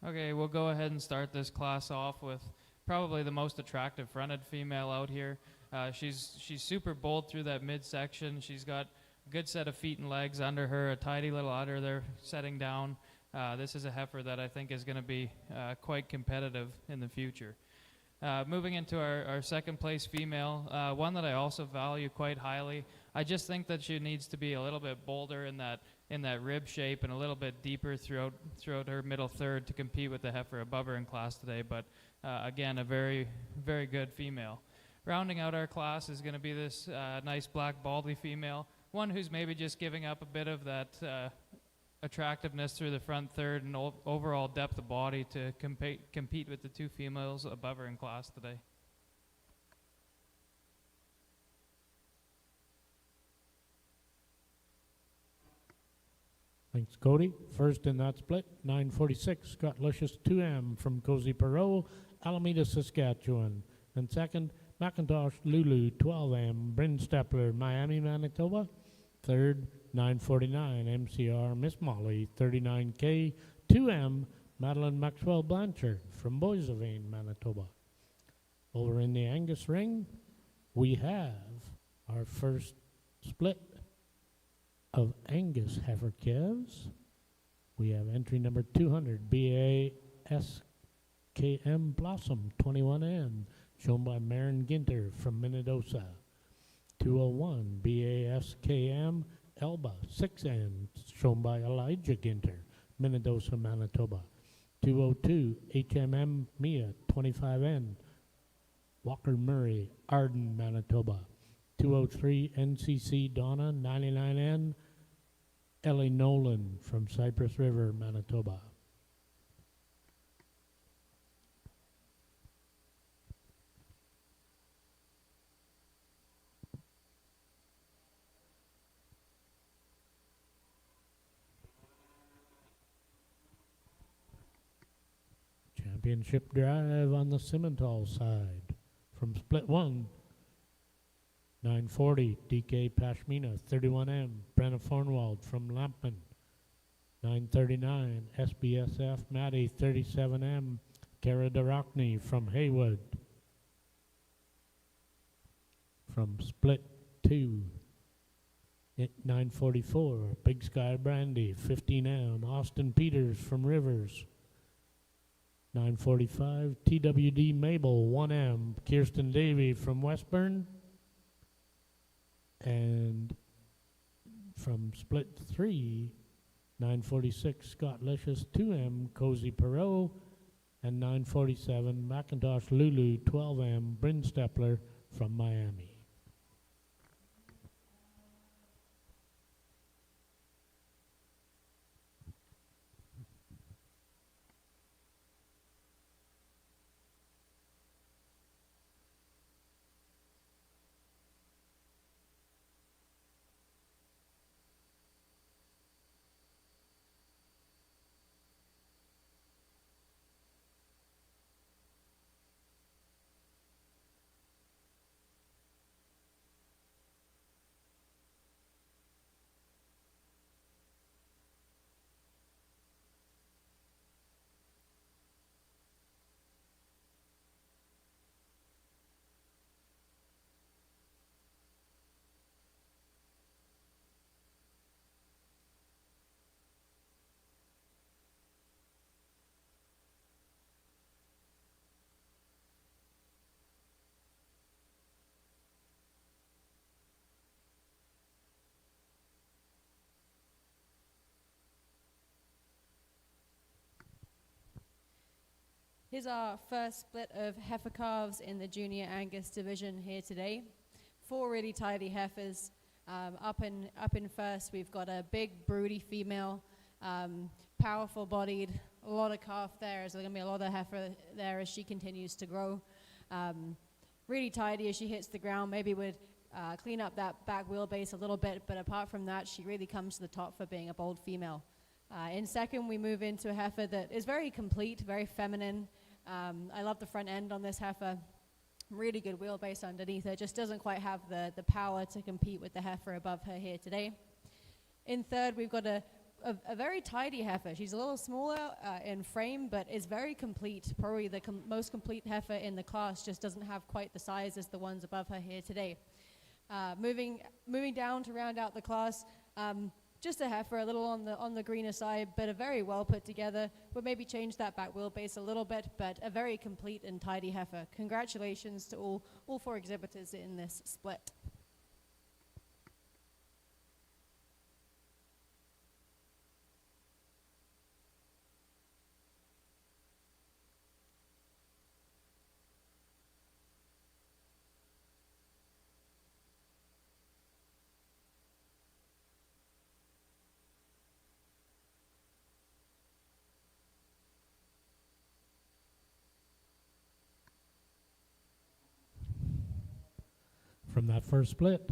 Okay, we'll go ahead and start this class off with probably the most attractive fronted female out here. She's super bold through that midsection. She's got a good set of feet and legs under her, a tidy little udder there setting down. This is a heifer that I think is going to be quite competitive in the future. Moving into our second place female, one that I also value quite highly. I just think that she needs to be a little bit bolder in that rib shape and a little bit deeper throughout her middle third to compete with the heifer above her in class today. But again, a very, very good female. Rounding out our class is going to be this nice black baldy female one who's maybe just giving up a bit of that attractiveness through the front third and overall depth of body to compete with the two females above her in class today. Thanks, Cody. First in that split, 9:46, Scott Lucius 2M from Cozy Perot, Alameda, Saskatchewan. And second, McIntosh Lulu 12M, Bryn Stepler, Miami, Manitoba. Third, 9:49, MCR Miss Molly 39K 2M, Madeline Maxwell Blanchard from Boissevain, Manitoba. Over in the Angus ring, we have our first split of Angus heifer calves. We have entry number 200, BASKM Blossom 21M, shown by Maren Ginter from Minnedosa. 201, BASKM Elba 6N, shown by Elijah Ginter, Minnedosa, Manitoba. 202, HMM Mia 25N, Walker Murray, Arden, Manitoba. 203, NCC Donna 99N, Ellie Nolan from Cypress River, Manitoba. Championship drive on the Simmental side. From split 1, 940, DK Pashmina, 31M, Brenna Fornwald from Lampman. 939, SBSF Maddie, 37M, Kara Darachny from Haywood. From split 2, 944, Big Sky Brandy, 15M, Austin Peters from Rivers. 945, TWD Mabel, 1M, Kirsten Davey from Westburn. And from split 3, 946, Scott Licious, 2M, Cozy Perot. And 947, McIntosh Lulu, 12M, Bryn Stepler from Miami. Here's our first split of heifer calves in the Junior Angus division here today. 4 really tidy heifers. Up in first, we've got a big broody female, powerful bodied, a lot of calf there. So there's going to be a lot of heifer there as she continues to grow. Really tidy as she hits the ground. Maybe would clean up that back wheelbase a little bit, but apart from that, she really comes to the top for being a bold female. In second, we move into a heifer that is very complete, very feminine. I love the front end on this heifer. Really good wheelbase underneath her. Just doesn't quite have the power to compete with the heifer above her here today. In third, we've got a very tidy heifer. She's a little smaller in frame, but is very complete. Probably the most complete heifer in the class. Just doesn't have quite the size as the ones above her here today. Moving down to round out the class. Just a heifer, a little on the greener side, but a very well put together. We'll maybe change that back wheelbase a little bit, but a very complete and tidy heifer. Congratulations to all 4 exhibitors in this split. from that first split.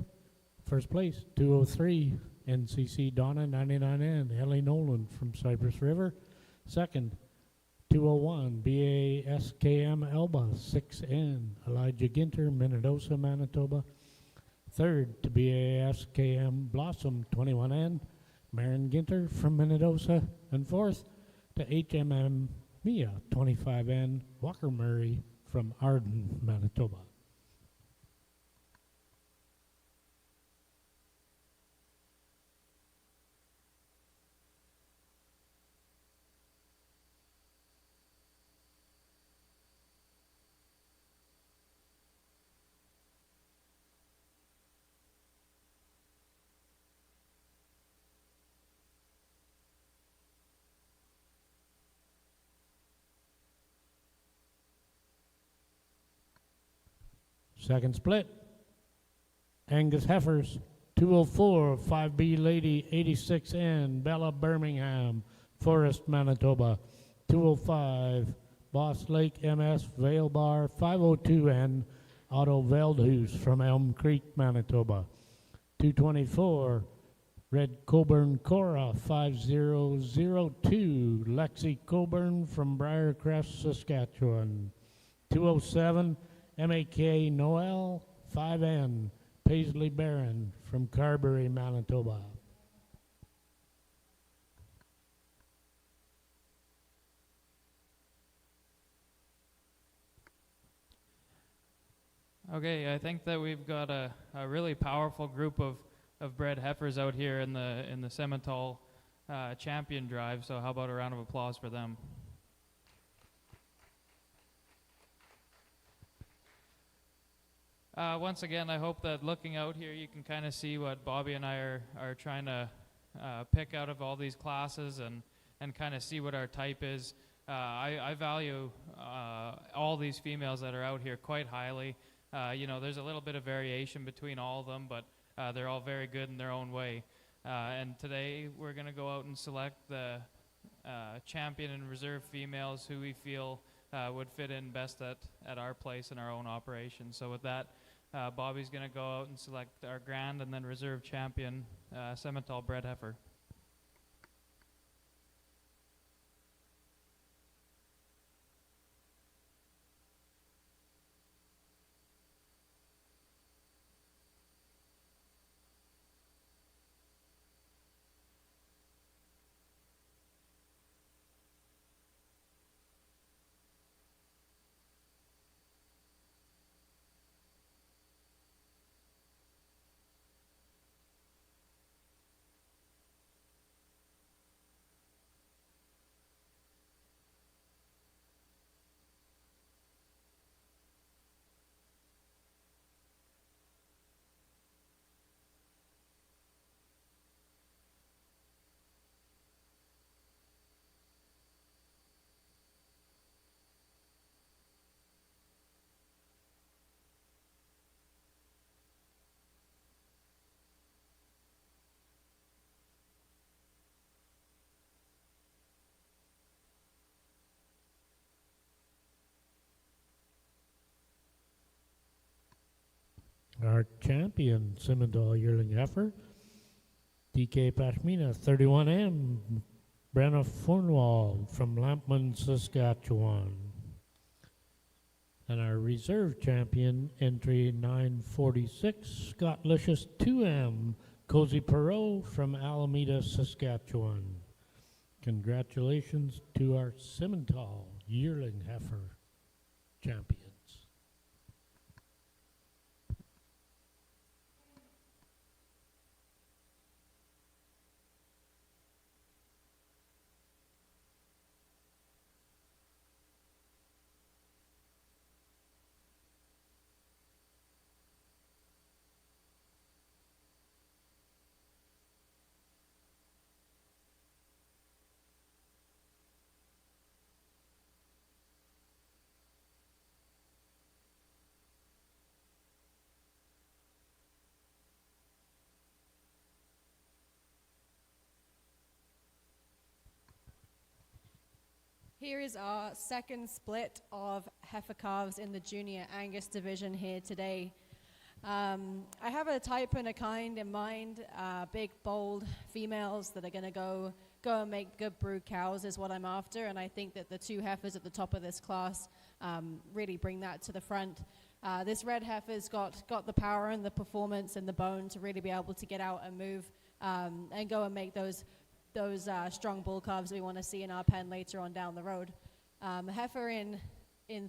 First place, 203, NCC Donna 99N, Ellie Nolan from Cypress River. Second, 201, BASKM Elba 6N, Elijah Ginter, Minnedosa, Manitoba. Third, to BASKM Blossom 21N, Marin Ginter from Minnedosa. And fourth, to HMM Mia 25N, Walker Murray from Arden, Manitoba. Second split, Angus Heifers, 204, 5B Lady 86N, Bella Birmingham, Forest, Manitoba. 205, Boss Lake MS Vale Bar 502N, Otto Veldhuis from Elm Creek, Manitoba. 224, Red Coburn Cora 5002, Lexi Coburn from Briarcrest, Saskatchewan. 207, MAK Noel 5N, Paisley Barron from Carberry, Manitoba. Okay, I think that we've got a really powerful group of bred heifers out here in the Simmental champion drive. So how about a round of applause for them? Once again, I hope that looking out here, you can kind of see what Bobby and I are trying to pick out of all these classes and kind of see what our type is. I value all these females that are out here quite highly. There's a little bit of variation between all of them, but they're all very good in their own way. And today, we're going to go out and select the champion and reserve females who we feel would fit in best at our place in our own operation. So with that, Bobby's going to go out and select our grand and then reserve champion Simmental bred heifer. Our champion, Simmental yearling heifer, DK Pashmina 31M, Brenna Fornwall from Lampman, Saskatchewan. And our reserve champion, entry 946, Scott Licious 2M, Cozy Perot from Alameda, Saskatchewan. Congratulations to our Simmental yearling heifer champions. Here is our second split of heifer calves in the Junior Angus division here today. I have a type and a kind in mind. Big, bold females that are going to go and make good brood cows is what I'm after, and I think that the two heifers at the top of this class really bring that to the front. This red heifer's got the power and the performance and the bone to really be able to get out and move and go and make those strong bull calves we want to see in our pen later on down the road. Heifer in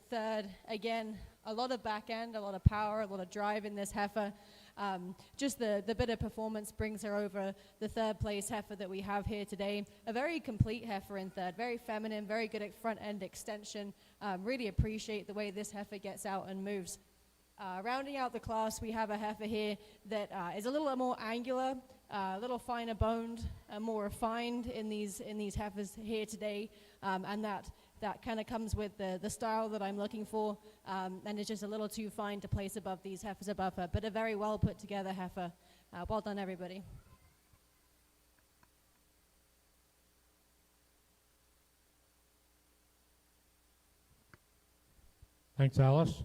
third, again, a lot of back end, a lot of power, a lot of drive in this heifer. Just the bit of performance brings her over the third place heifer that we have here today. A very complete heifer in third, very feminine, very good at front end extension. Really appreciate the way this heifer gets out and moves. Rounding out the class, we have a heifer here that is a little more angular, a little finer boned, more refined in these heifers here today, and that kind of comes with the style that I'm looking for, and it's just a little too fine to place above these heifers above her, but a very well put together heifer. Well done, everybody. Thanks, Alice.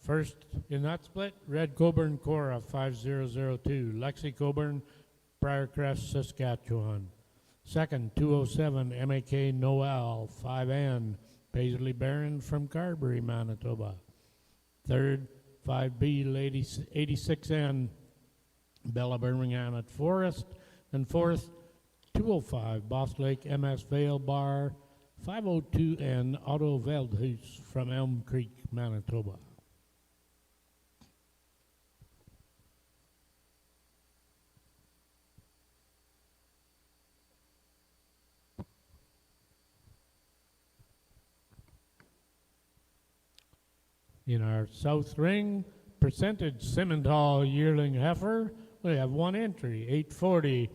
First in that split, Red Coburn Cora 5002, Lexi Coburn, Briarcrest, Saskatchewan. Second, 207, MAK Noel 5N, Paisley Barron from Carberry, Manitoba. Third, 5B Lady 86N, Bella Birmingham at Forest. And fourth, 205, Boss Lake MS Vale Bar 502N, Otto Veldhuis from Elm Creek, Manitoba. In our south ring, percentage Simmental yearling heifer, we have one entry, 840.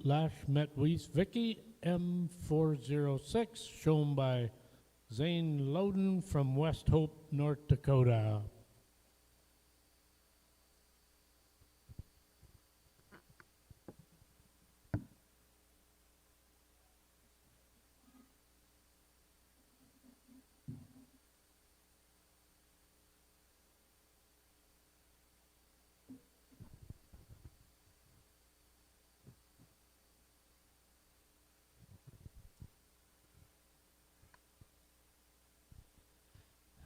Lash Metwees Vicky M406, shown by Zane Loden from West Hope, North Dakota.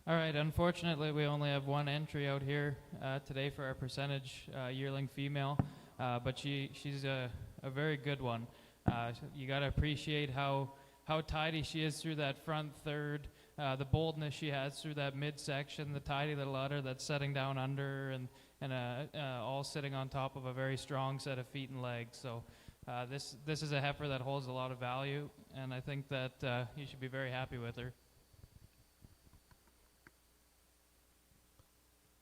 All right, unfortunately, we only have one entry out here today for our percentage yearling female, but she's a very good one. You got to appreciate how tidy she is through that front third, the boldness she has through that midsection, the tidy little udder that's setting down under, and all sitting on top of a very strong set of feet and legs. So this is a heifer that holds a lot of value, and I think that you should be very happy with her.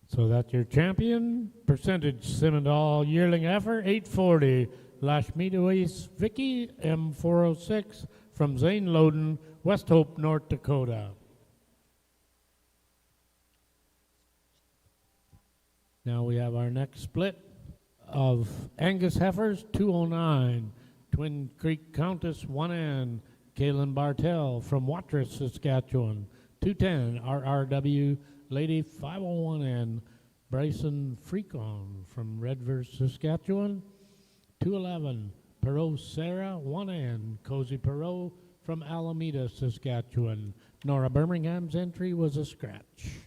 So that's your champion, percentage Simmental yearling heifer, 840. Lashmeadaway Vicky M406 from Zane Loden, West Hope, North Dakota. Now we have our next split of Angus heifers, 209. Twin Creek Countess 1N, Kaylin Bartell from Watrous, Saskatchewan. 210 RRW Lady 501N, Bryson Freecon from Redverse, Saskatchewan. 211 Perot Sarah 1N, Cozy Perot from Alameda, Saskatchewan. Nora Birmingham's entry was a scratch.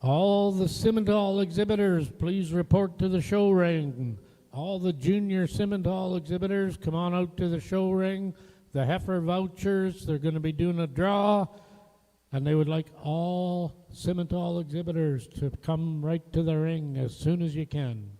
All the Simmental exhibitors, please report to the show ring. All the junior Simmental exhibitors, come on out to the show ring. The heifer vouchers, they're going to be doing a draw, and they would like all Simmental exhibitors to come right to the ring as soon as you can.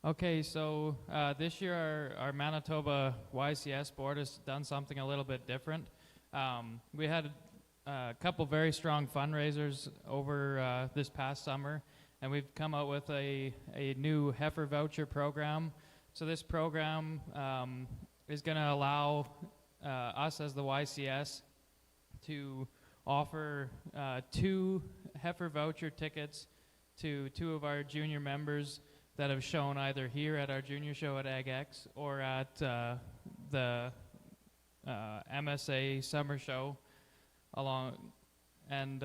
Okay, so this year our Manitoba YCS board has done something a little bit different. We had a couple very strong fundraisers over this past summer, and we've come out with a new heifer voucher program. So this program is going to allow us as the YCS to offer 2 heifer voucher tickets to 2 of our junior members that have shown either here at our junior show at AgX or at the MSA summer show and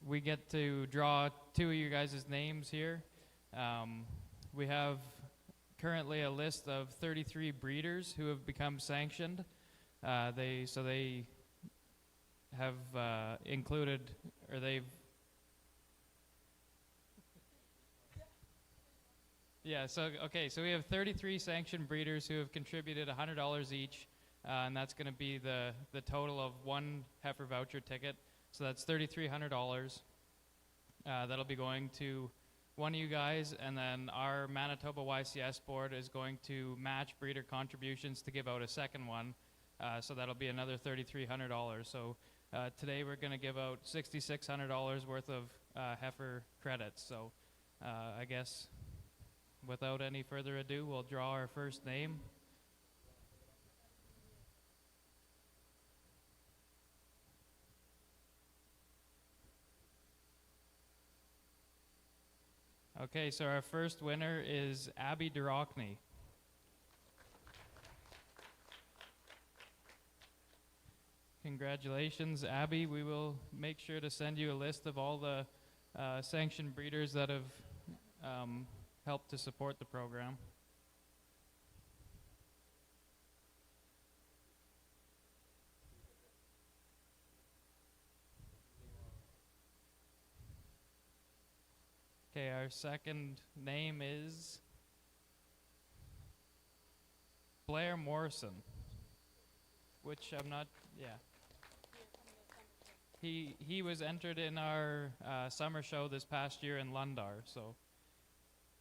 we get to draw 2 of you guys' names here. We have currently a list of 33 breeders who have become sanctioned. They have included, or they've yeah, so we have 33 sanctioned breeders who have contributed $100 each, and that's going to be the total of 1 heifer voucher ticket. So that's $3,300. That'll be going to one of you guys, and then our Manitoba YCS board is going to match breeder contributions to give out a second one. So that'll be another $3,300. So today we're going to give out $6,600 worth of heifer credits. So I guess without any further ado, we'll draw our first name. Okay, so our first winner is Abby Durockney. Congratulations, Abby. We will make sure to send you a list of all the sanctioned breeders that have helped to support the program. Okay, our second name is Blair Morrison, which I'm not, yeah. He was entered in our summer show this past year in Lundar, so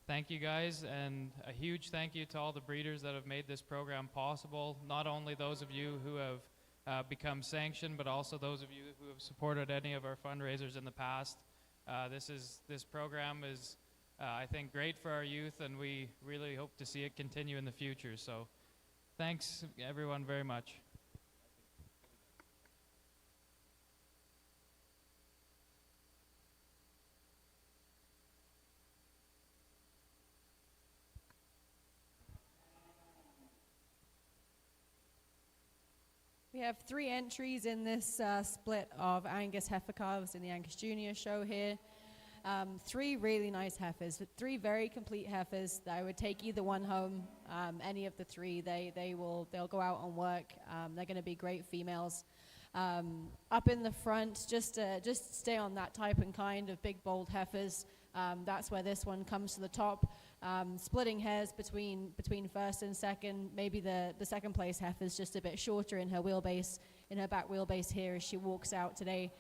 thank you guys, and a huge thank you to all the breeders that have made this program possible, not only those of you who have become sanctioned, but also those of you who have supported any of our fundraisers in the past. This program is, I think, great for our youth, and we really hope to see it continue in the future. So thanks, everyone, very much. We have 3 entries in this split of Angus heifer calves in the Angus Junior show here. 3 really nice heifers, 3 very complete heifers that I would take either one home. Any of the 3, they'll go out and work. They're going to be great females. Up in the front, just stay on that type and kind of big, bold heifers. That's where this one comes to the top. Splitting hairs between first and second. Maybe the second place heifer is just a bit shorter in her wheelbase, in her back wheelbase here as she walks out today.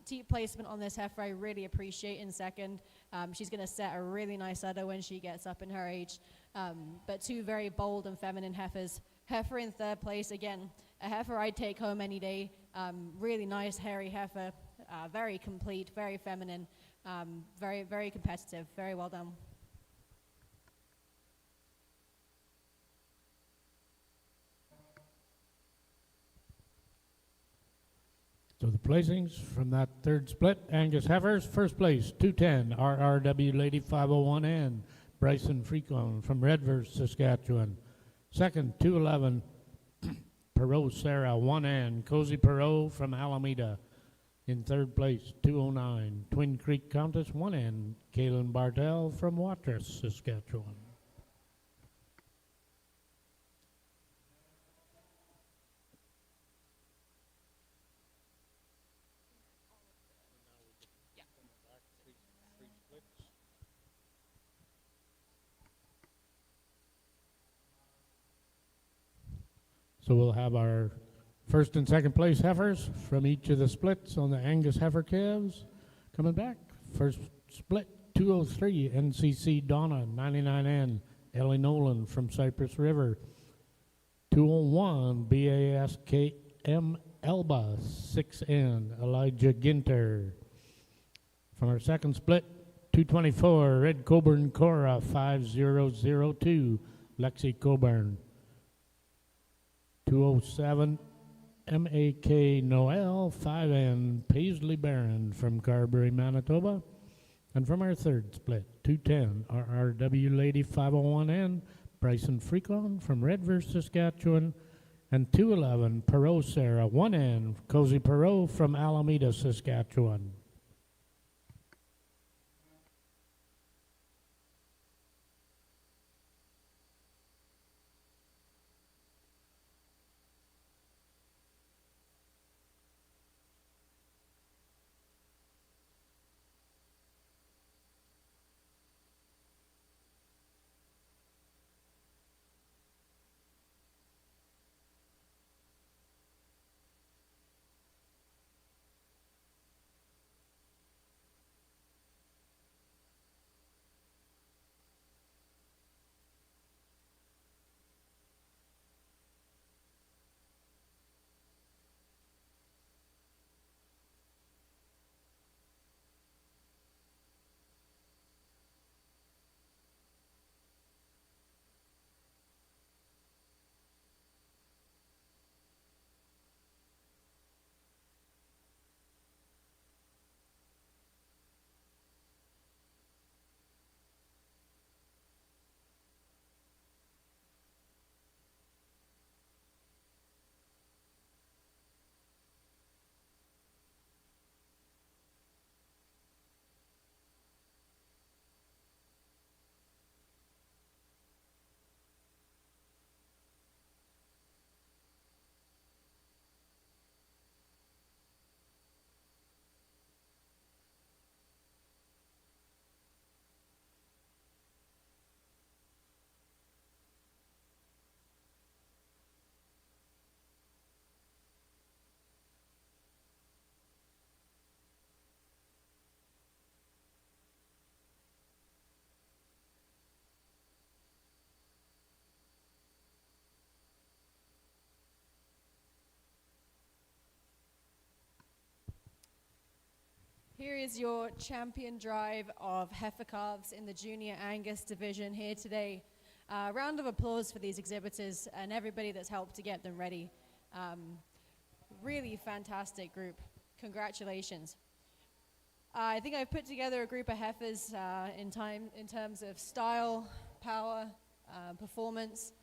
Teat placement on this heifer I really appreciate in second. She's going to set a really nice udder when she gets up in her age. But 2 very bold and feminine heifers. Heifer in third place, again, a heifer I'd take home any day. Really nice hairy heifer, very complete, very feminine, very, very competitive, very well done. So the placings from that third split: Angus heifers, first place 210 RRW Lady 501N Bryson Freecon from Redvers, Saskatchewan. Second 211 Perot Sarah 1N Cozy Perot from Alameda. In third place 209 Twin Creek Countess 1N Kaylin Bartel from Watrous, Saskatchewan. So we'll have our first and second place heifers from each of the splits on the Angus heifer calves coming back. First split 203 NCC Donna 99N, Ellie Nolan from Cypress River. 201 BASKM Elba 6N, Elijah Ginter. From our second split, 224 Red Coburn Cora 5002, Lexi Coburn. 207 MAK Noel 5N Paisley Barron from Carberry, Manitoba. And from our third split, 210 RRW Lady 501N Bryson Freakon from Redverse, Saskatchewan. And 211 Perot Sarah 1N Cozy Perot from Alameda, Saskatchewan. Here is your champion drive of heifer calves in the Junior Angus division here today. Round of applause for these exhibitors and everybody that's helped to get them ready. Really fantastic group. Congratulations. I think I've put together a group of heifers in terms of style, power, performance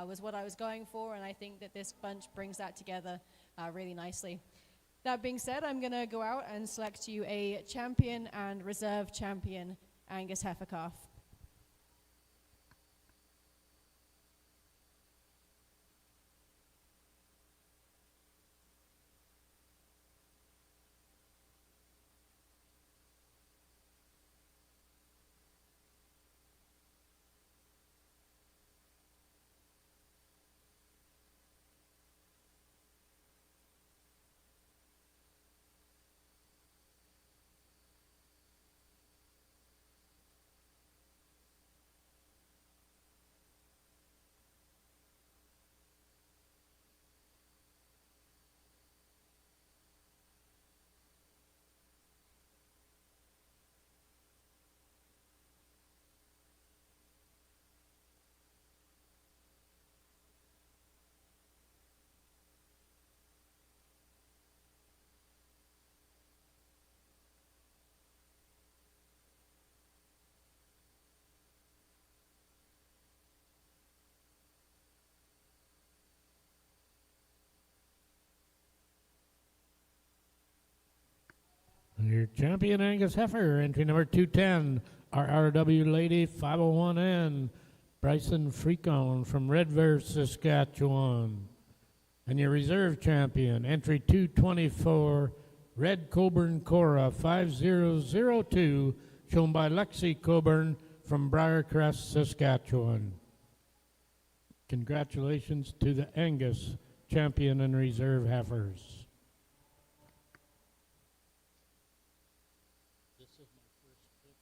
was what I was going for, and I think that this bunch brings that together really nicely. That being said, I'm going to go out and select you a champion and reserve champion Angus heifer calf. Your champion Angus heifer, entry number 210, RRW Lady 501N, Bryson Freakon from Redverse, Saskatchewan. And your reserve champion, entry 224, Red Coburn Cora 5002, shown by Lexi Coburn from Briarcrest, Saskatchewan. Congratulations to the Angus champion and reserve heifers. This is my first pick.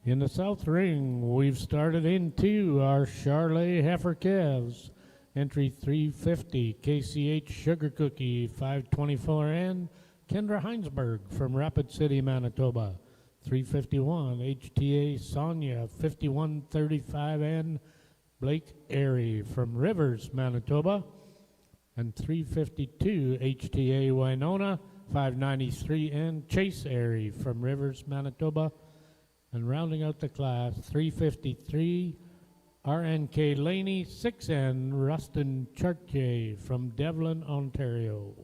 In the south ring, we've started into our Charlet Heifer Calves. Entry 350, KCH Sugar Cookie, 524N, Kendra Heinsberg from Rapid City, Manitoba. 351, HTA Sonia, 5135N, Blake Airy from Rivers, Manitoba. And 352, HTA Winona, 593N, Chase Airy from Rivers, Manitoba. And rounding out the class, 353, RNK Laney, 6N, Rustin Chartier from Devlin, Ontario.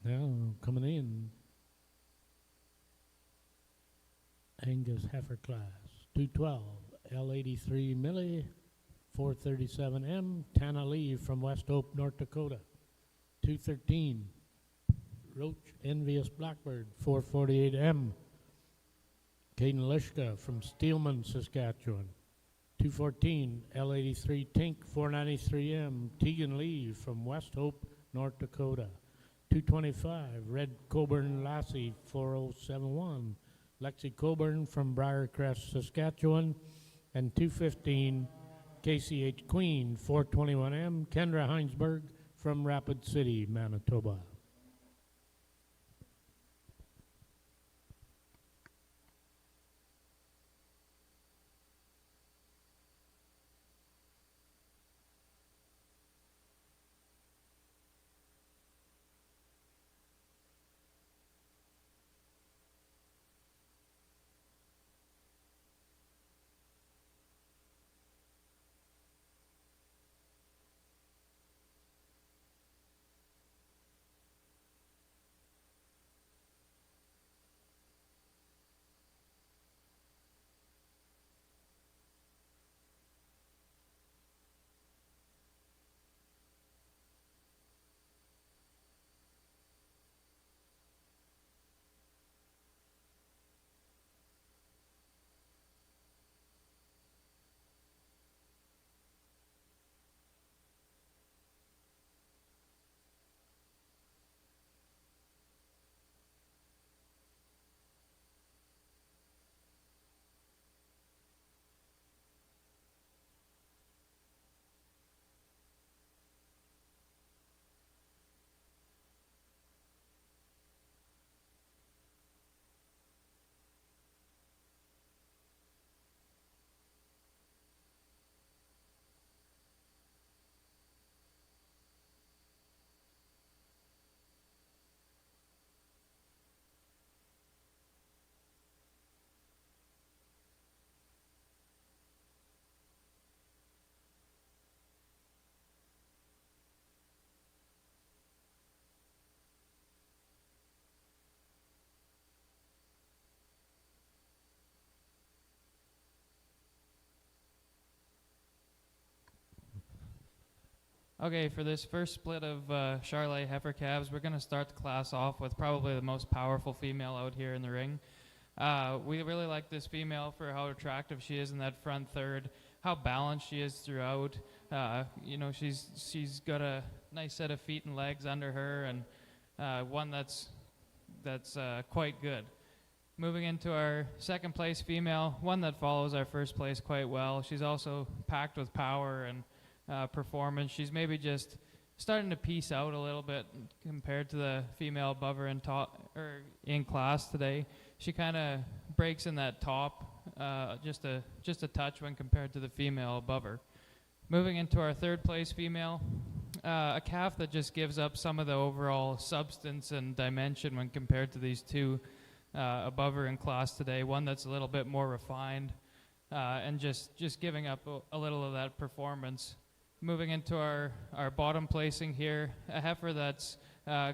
Now coming in, Angus Heifer class, 212, L83 Millie, 437M, Tana Lee from West Hope, North Dakota. 213, Roach Envious Blackbird, 448M, Caden Lishka from Steelman, Saskatchewan. 214, L83 Tink, 493M, Tegan Lee from West Hope, North Dakota. 225, Red Coburn Lassie, 4071, Lexi Coburn from Briarcrest, Saskatchewan. And 215, KCH Queen, 421M, Kendra Heinsberg from Rapid City, Manitoba. Okay, for this first split of Charolais heifer calves, we're going to start the class off with probably the most powerful female out here in the ring. We really like this female for how attractive she is in that front third, how balanced she is throughout. She's got a nice set of feet and legs under her, and one that's quite good. Moving into our second place female, one that follows our first place quite well. She's also packed with power and performance. She's maybe just starting to piece out a little bit compared to the female above her in class today. She kind of breaks in that top just a touch when compared to the female above her. Moving into our third place female, a calf that just gives up some of the overall substance and dimension when compared to these two above her in class today. One that's a little bit more refined and just giving up a little of that performance. Moving into our bottom placing here, a heifer that's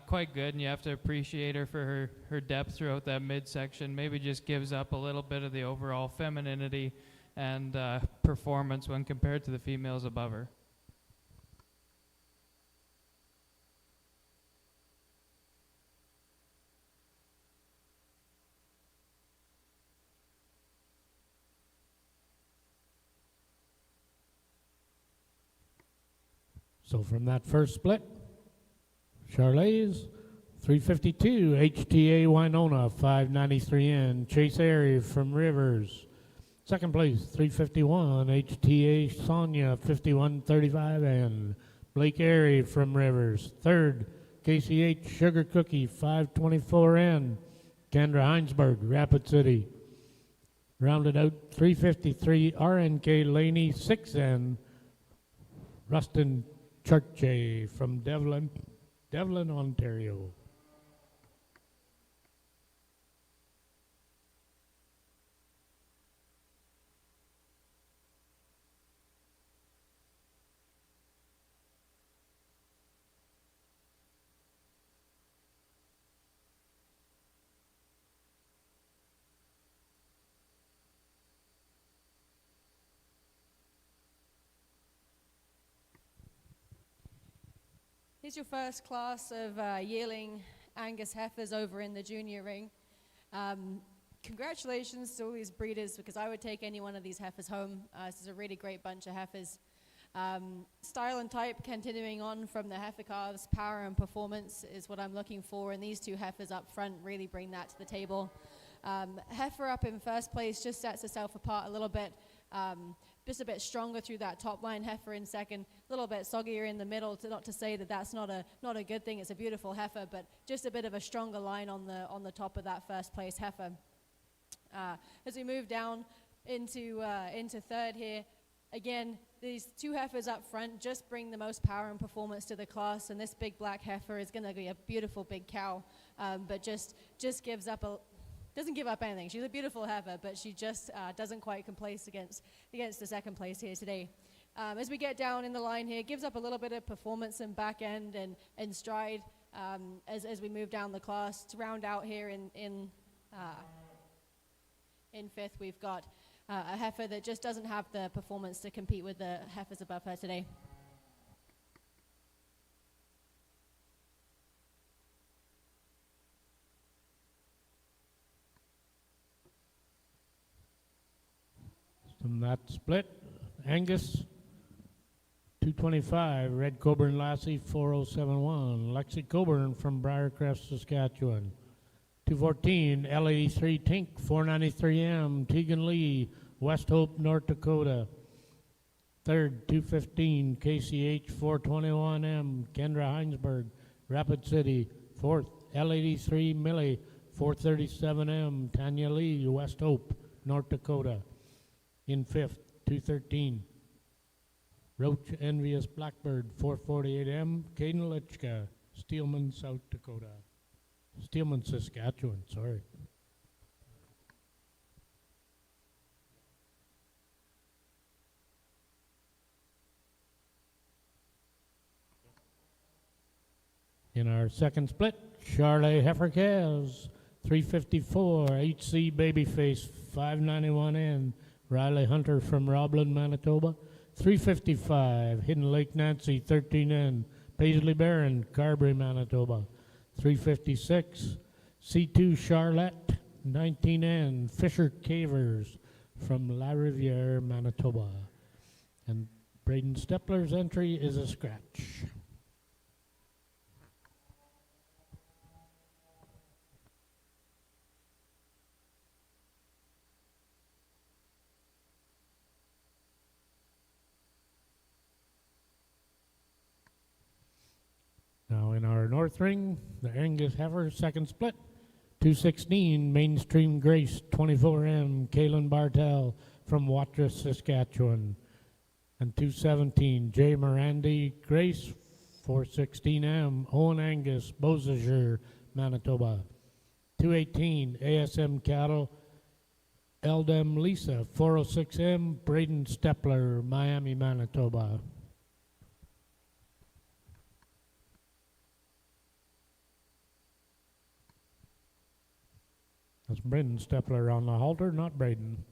quite good, and you have to appreciate her for her depth throughout that midsection. Maybe just gives up a little bit of the overall femininity and performance when compared to the females above her. So from that first split, Charolais, 352, HTA Winona, 593N, Chase Airy from Rivers. Second place, 351, HTA Sonia, 5135N, Blake Airy from Rivers. Third, KCH Sugar Cookie, 524N, Kendra Heinsberg, Rapid City. Rounded out 353, RNK Laney, 6N, Rustin Churchay from Devlin, Ontario. Here's your first class of yearling Angus heifers over in the junior ring. Congratulations to all these breeders, because I would take any one of these heifers home. This is a really great bunch of heifers. Style and type continuing on from the heifer calves, power and performance is what I'm looking for, and these two heifers up front really bring that to the table. Heifer up in first place just sets herself apart a little bit. Just a bit stronger through that top line. Heifer in second, a little bit soggier in the middle. Not to say that that's not a good thing. It's a beautiful heifer, but just a bit of a stronger line on the top of that first place heifer. As we move down into third here, again, these two heifers up front just bring the most power and performance to the class, and this big black heifer is going to be a beautiful big cow, but just doesn't give up anything. She's a beautiful heifer, but she just doesn't quite place against the second place here today. As we get down in the line here, gives up a little bit of performance and back end and stride as we move down the class. To round out here in fifth, we've got a heifer that just doesn't have the performance to compete with the heifers above her today. From that split, Angus, 225, Red Coburn Lassie, 4071, Lexi Coburn from Briarcrest, Saskatchewan. 214, L83 Tink, 493M, Tegan Lee, West Hope, North Dakota. Third, 215, KCH, 421M, Kendra Heinsberg, Rapid City. Fourth, L83 Millie, 437M, Tanya Lee, West Hope, North Dakota. In fifth, 213, Roach Envious Blackbird, 448M, Caden Lichka, Steelman, South Dakota. Steelman, Saskatchewan, sorry. In our second split, Charolais heifer calves, 354, HC Babyface, 591N, Riley Hunter from Roblin, Manitoba. 355, Hidden Lake Nancy, 13N, Paisley Baron, Carberry, Manitoba. 356, C2 Charlotte, 19N, Fisher Cavers from La Riviere, Manitoba. And Braden Stepler's entry is a scratch. Now in our north ring, the Angus Heifer second split, 216 Mainstream Grace, 24M Kaylin Bartel from Watrous, Saskatchewan, and 217 J Morandi Grace, 416M Owen Angus, Beausejour, Manitoba, 218 ASM Cattle Eldem Lisa, 406M Braden Stepler, Miami, Manitoba. That's Braden Stepler on the halter, not Braden.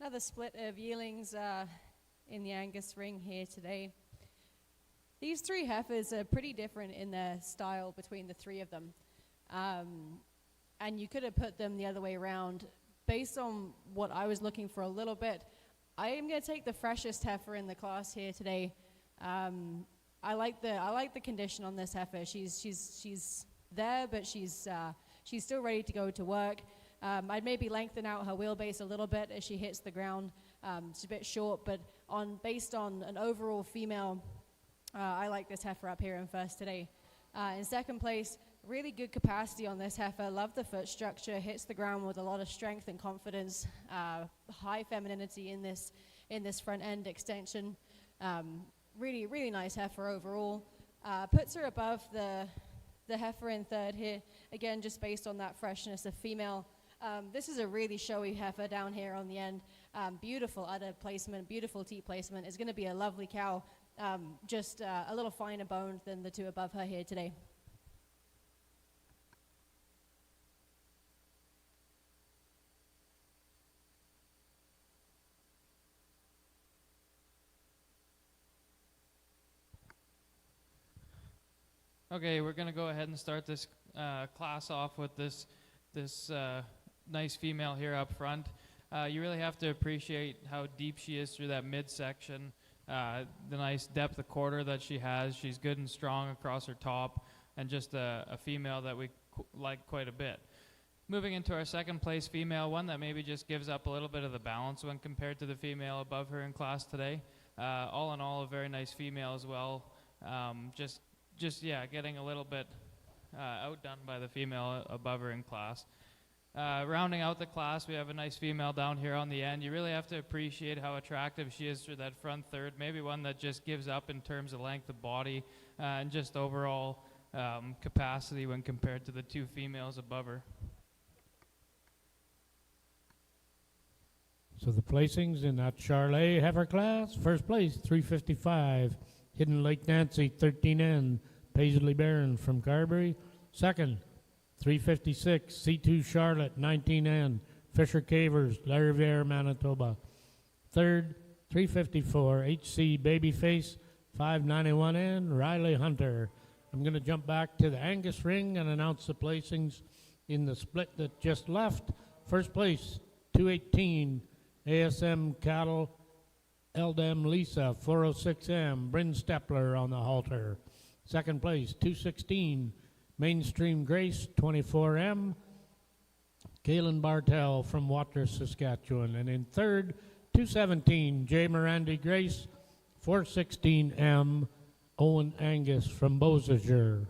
Another split of yearlings in the Angus ring here today. These three heifers are pretty different in their style between the three of them. And you could have put them the other way around. Based on what I was looking for a little bit, I am going to take the freshest heifer in the class here today. I like the condition on this heifer. She's there, but she's still ready to go to work. I'd maybe lengthen out her wheelbase a little bit as she hits the ground. It's a bit short, but based on an overall female, I like this heifer up here in first today. In second place, really good capacity on this heifer. Love the foot structure. Hits the ground with a lot of strength and confidence. High femininity in this front end extension. Really nice heifer overall. Puts her above the the heifer in third here. Again, just based on that freshness of female. This is a really showy heifer down here on the end. Beautiful udder placement, beautiful teat placement. It's going to be a lovely cow, just a little finer boned than the two above her here today. Okay, we're going to go ahead and start this class off with this nice female here up front. You really have to appreciate how deep she is through that midsection, the nice depth of quarter that she has. She's good and strong across her top, and just a female that we like quite a bit. Moving into our second place female, one that maybe just gives up a little bit of the balance when compared to the female above her in class today. All in all, a very nice female as well. Getting a little bit outdone by the female above her in class. Rounding out the class, we have a nice female down here on the end. You really have to appreciate how attractive she is through that front third. Maybe one that just gives up in terms of length of body and just overall capacity when compared to the two females above her. So the placings in that Charlet heifer class: first place, 355, Hidden Lake Nancy, 13N, Paisley Barron from Carberry. Second, 356, C2 Charlotte, 19N, Fisher Cavers, Lariviere, Manitoba. Third, 354, HC Babyface, 591N, Riley Hunter. I'm going to jump back to the Angus ring and announce the placings in the split that just left. First place, 218, ASM Cattle, Eldem Lisa, 406M, Bryn Stepler on the halter. Second place, 216, Mainstream Grace, 24M, Kaylin Bartel from Watrous, Saskatchewan. And in third, 217, J. Miranda Grace, 416M, Owen Angus from Beausejour.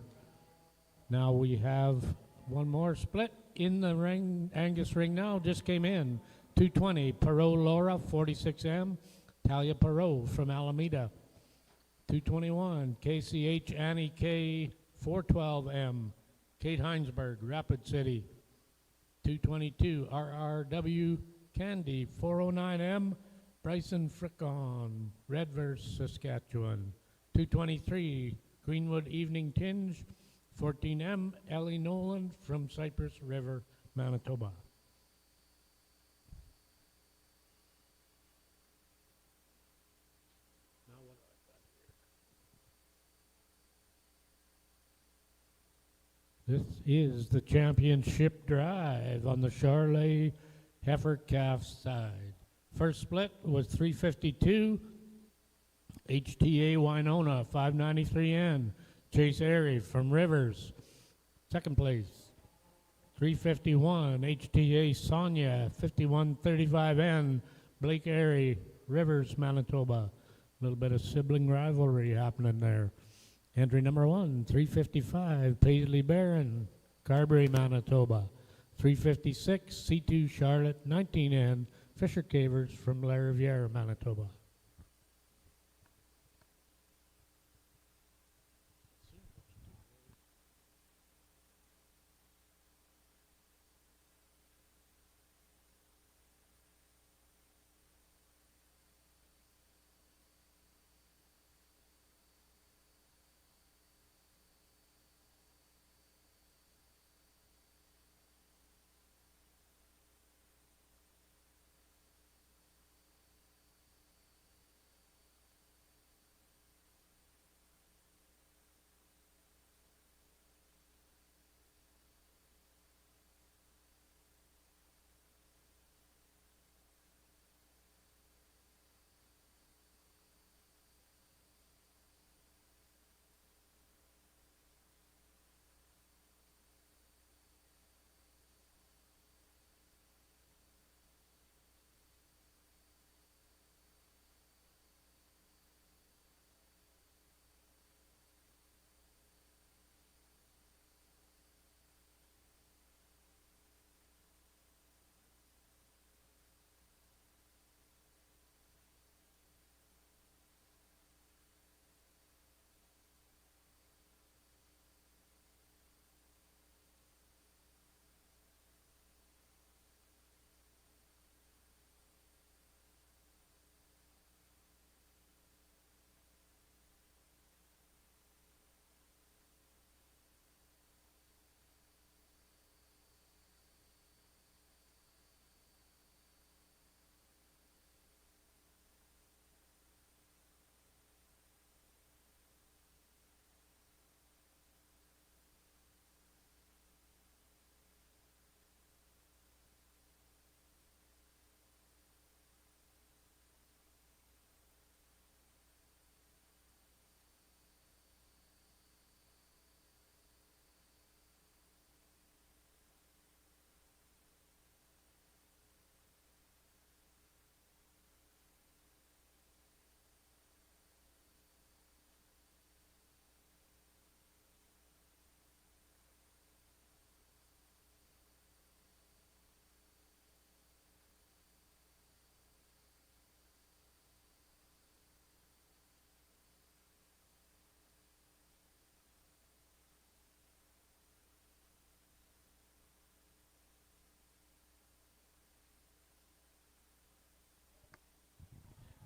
Now we have one more split in the ring. Angus ring now just came in. 220, Perot Laura, 46M, Talia Perot from Alameda. 221, KCH Annie K, 412M, Kate Heinsberg, Rapid City. 222, RRW Candy, 409M, Bryson Frickon, Redverse, Saskatchewan. 223, Greenwood Evening Tinge, 14M, Ellie Nolan from Cypress River, Manitoba. This is the championship drive on the Charlet heifer calf side. First split was 352, HTA Winona, 593N, Chase Airy from Rivers. Second place, 351, HTA Sonia, 5135N, Blake Airy, Rivers, Manitoba. A little bit of sibling rivalry happening there. Entry number one, 355, Paisley Barron, Carberry, Manitoba. 356, C2 Charlotte, 19N, Fisher Cavers from Lariviere, Manitoba.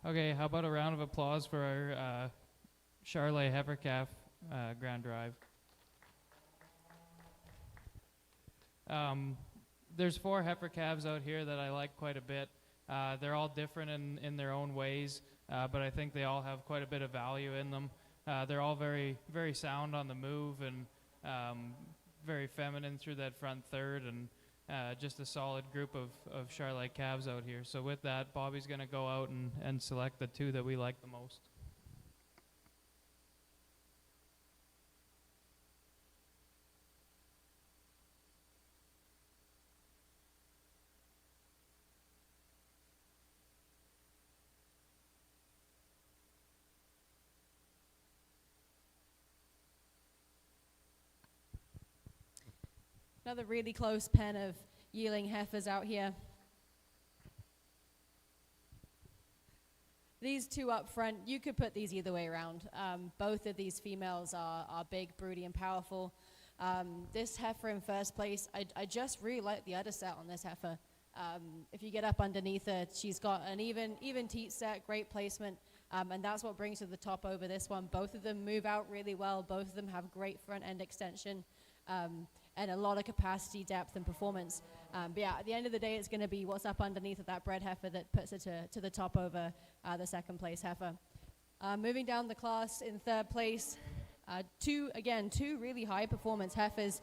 Okay, how about a round of applause for our Charlet Heifer Calf Grand Drive? There's 4 heifer calves out here that I like quite a bit. They're all different in their own ways, but I think they all have quite a bit of value in them. They're all very, very sound on the move and very feminine through that front third, and just a solid group of Charlet calves out here. So with that, Bobby's going to go out and select the 2 that we like the most. Another really close pen of yearling heifers out here. These 2 up front, you could put these either way around. Both of these females are big, broody, and powerful. This heifer in first place, I just really like the udder set on this heifer. If you get up underneath her, she's got an even teat set, great placement, and that's what brings her to the top over this one. Both of them move out really well. Both of them have great front end extension. And a lot of capacity, depth, and performance. But yeah, at the end of the day, it's going to be what's up underneath of that bred heifer that puts it to the top over the second place heifer. Moving down the class in third place, 2 really high performance heifers,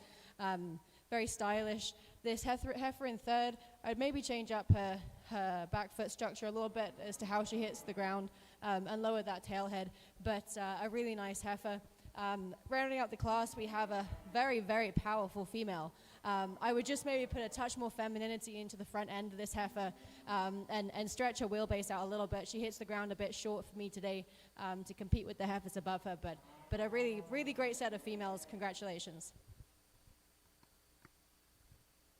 very stylish. This heifer in third, I'd maybe change up her back foot structure a little bit as to how she hits the ground and lower that tail head, but a really nice heifer. Rounding out the class, we have a very, very powerful female. I would just maybe put a touch more femininity into the front end of this heifer and stretch her wheelbase out a little bit. She hits the ground a bit short for me today to compete with the heifers above her, but a really, really great set of females. Congratulations.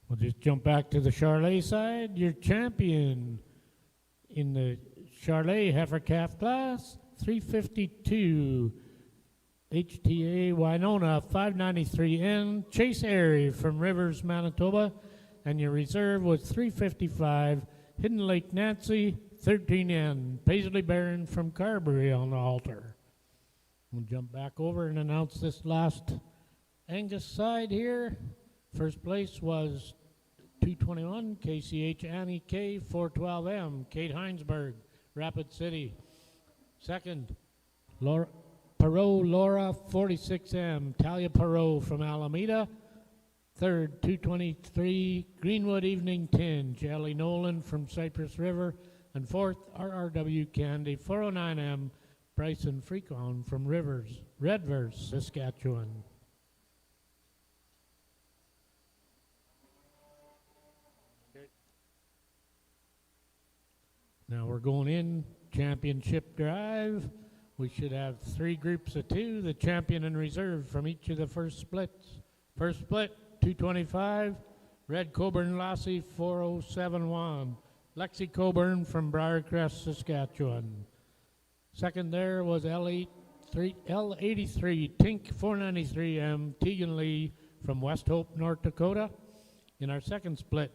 We'll just jump back to the Charlet side. Your champion in the Charlet heifer calf class, 352. HTA Winona 593N, Chase Airy from Rivers, Manitoba, and your reserve was 355, Hidden Lake Nancy 13N, Paisley Barron from Carberry on the halter. We'll jump back over and announce this last Angus side here. First place was 221, KCH Annie K 412M, Kate Heinsberg, Rapid City. Second, Perot Laura 46M, Talia Perot from Alameda. Third, 223, Greenwood Evening Tinge, Ellie Nolan from Cypress River. And fourth, RRW Candy 409M, Bryson Freecon from Redvers, Saskatchewan. Now we're going in, championship drive. We should have 3 groups of 2, the champion and reserve from each of the first splits. First split, 225, Red Coburn Lassie 4071, Lexi Coburn from Briarcrest, Saskatchewan. Second there was L83 Tink 493M, Tegan Lee from West Hope, North Dakota. In our second split,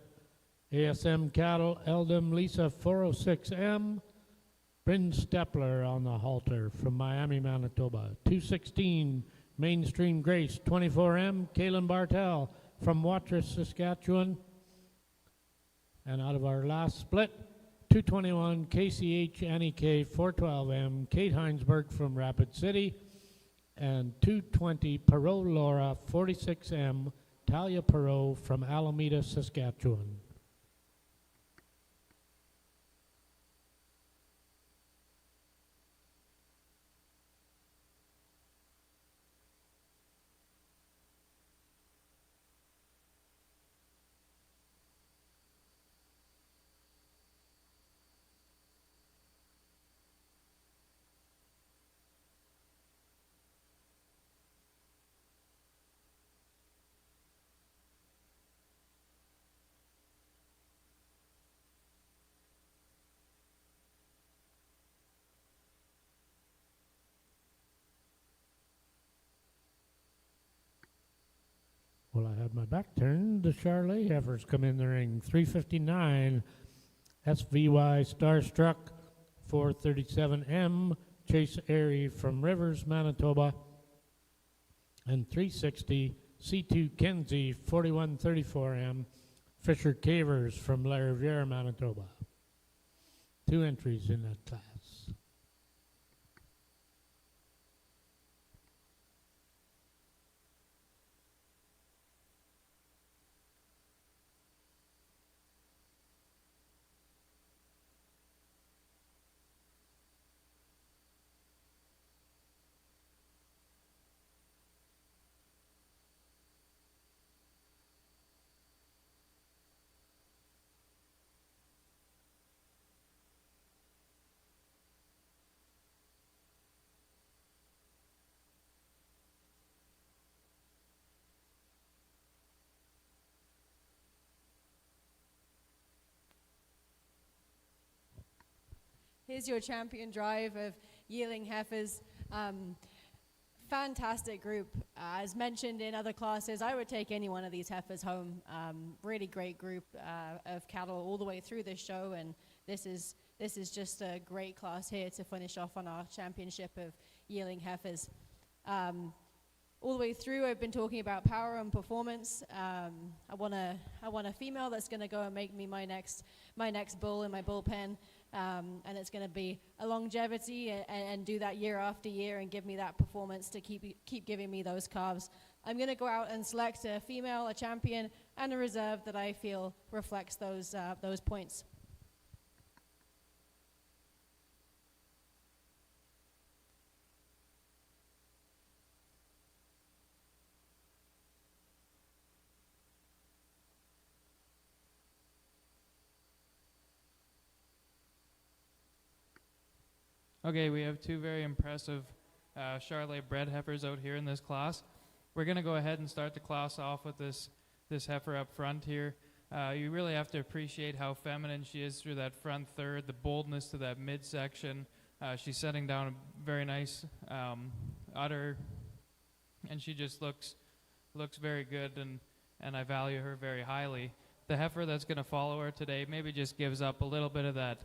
ASM Cattle Eldam Lisa 406M, Bryn Stepler on the halter from Miami, Manitoba. 216, Mainstream Grace, 24M, Kaylin Bartel from Watrous, Saskatchewan. And out of our last split, 221, KCH Annie K, 412M, Kate Heinsberg from Rapid City. And 220, Perot Laura, 46M, Talia Perot from Alameda, Saskatchewan. Well, I had my back turned. The Charlet heifers come in the ring. 359, SVY Starstruck 437M, Chase Airy from Rivers, Manitoba. And 360, C2 Kenzie, 4134M, Fisher Cavers from La Riviere, Manitoba. 2 entries in that class. Here's your champion drive of yearling heifers. Fantastic group. As mentioned in other classes, I would take any one of these heifers home. Really great group of cattle all the way through this show, and this is just a great class here to finish off on our championship of yearling heifers. All the way through, I've been talking about power and performance. I want a female that's going to go and make me my next bull in my bullpen. And it's going to be a longevity and do that year after year and give me that performance to keep giving me those calves. I'm going to go out and select a female, a champion, and a reserve that I feel reflects those points. Okay, we have 2 very impressive Charolais bred heifers out here in this class. We're going to go ahead and start the class off with this heifer up front here. You really have to appreciate how feminine she is through that front third, the boldness to that midsection. She's setting down a very nice udder, and she just looks very good, and I value her very highly. The heifer that's going to follow her today maybe just gives up a little bit of that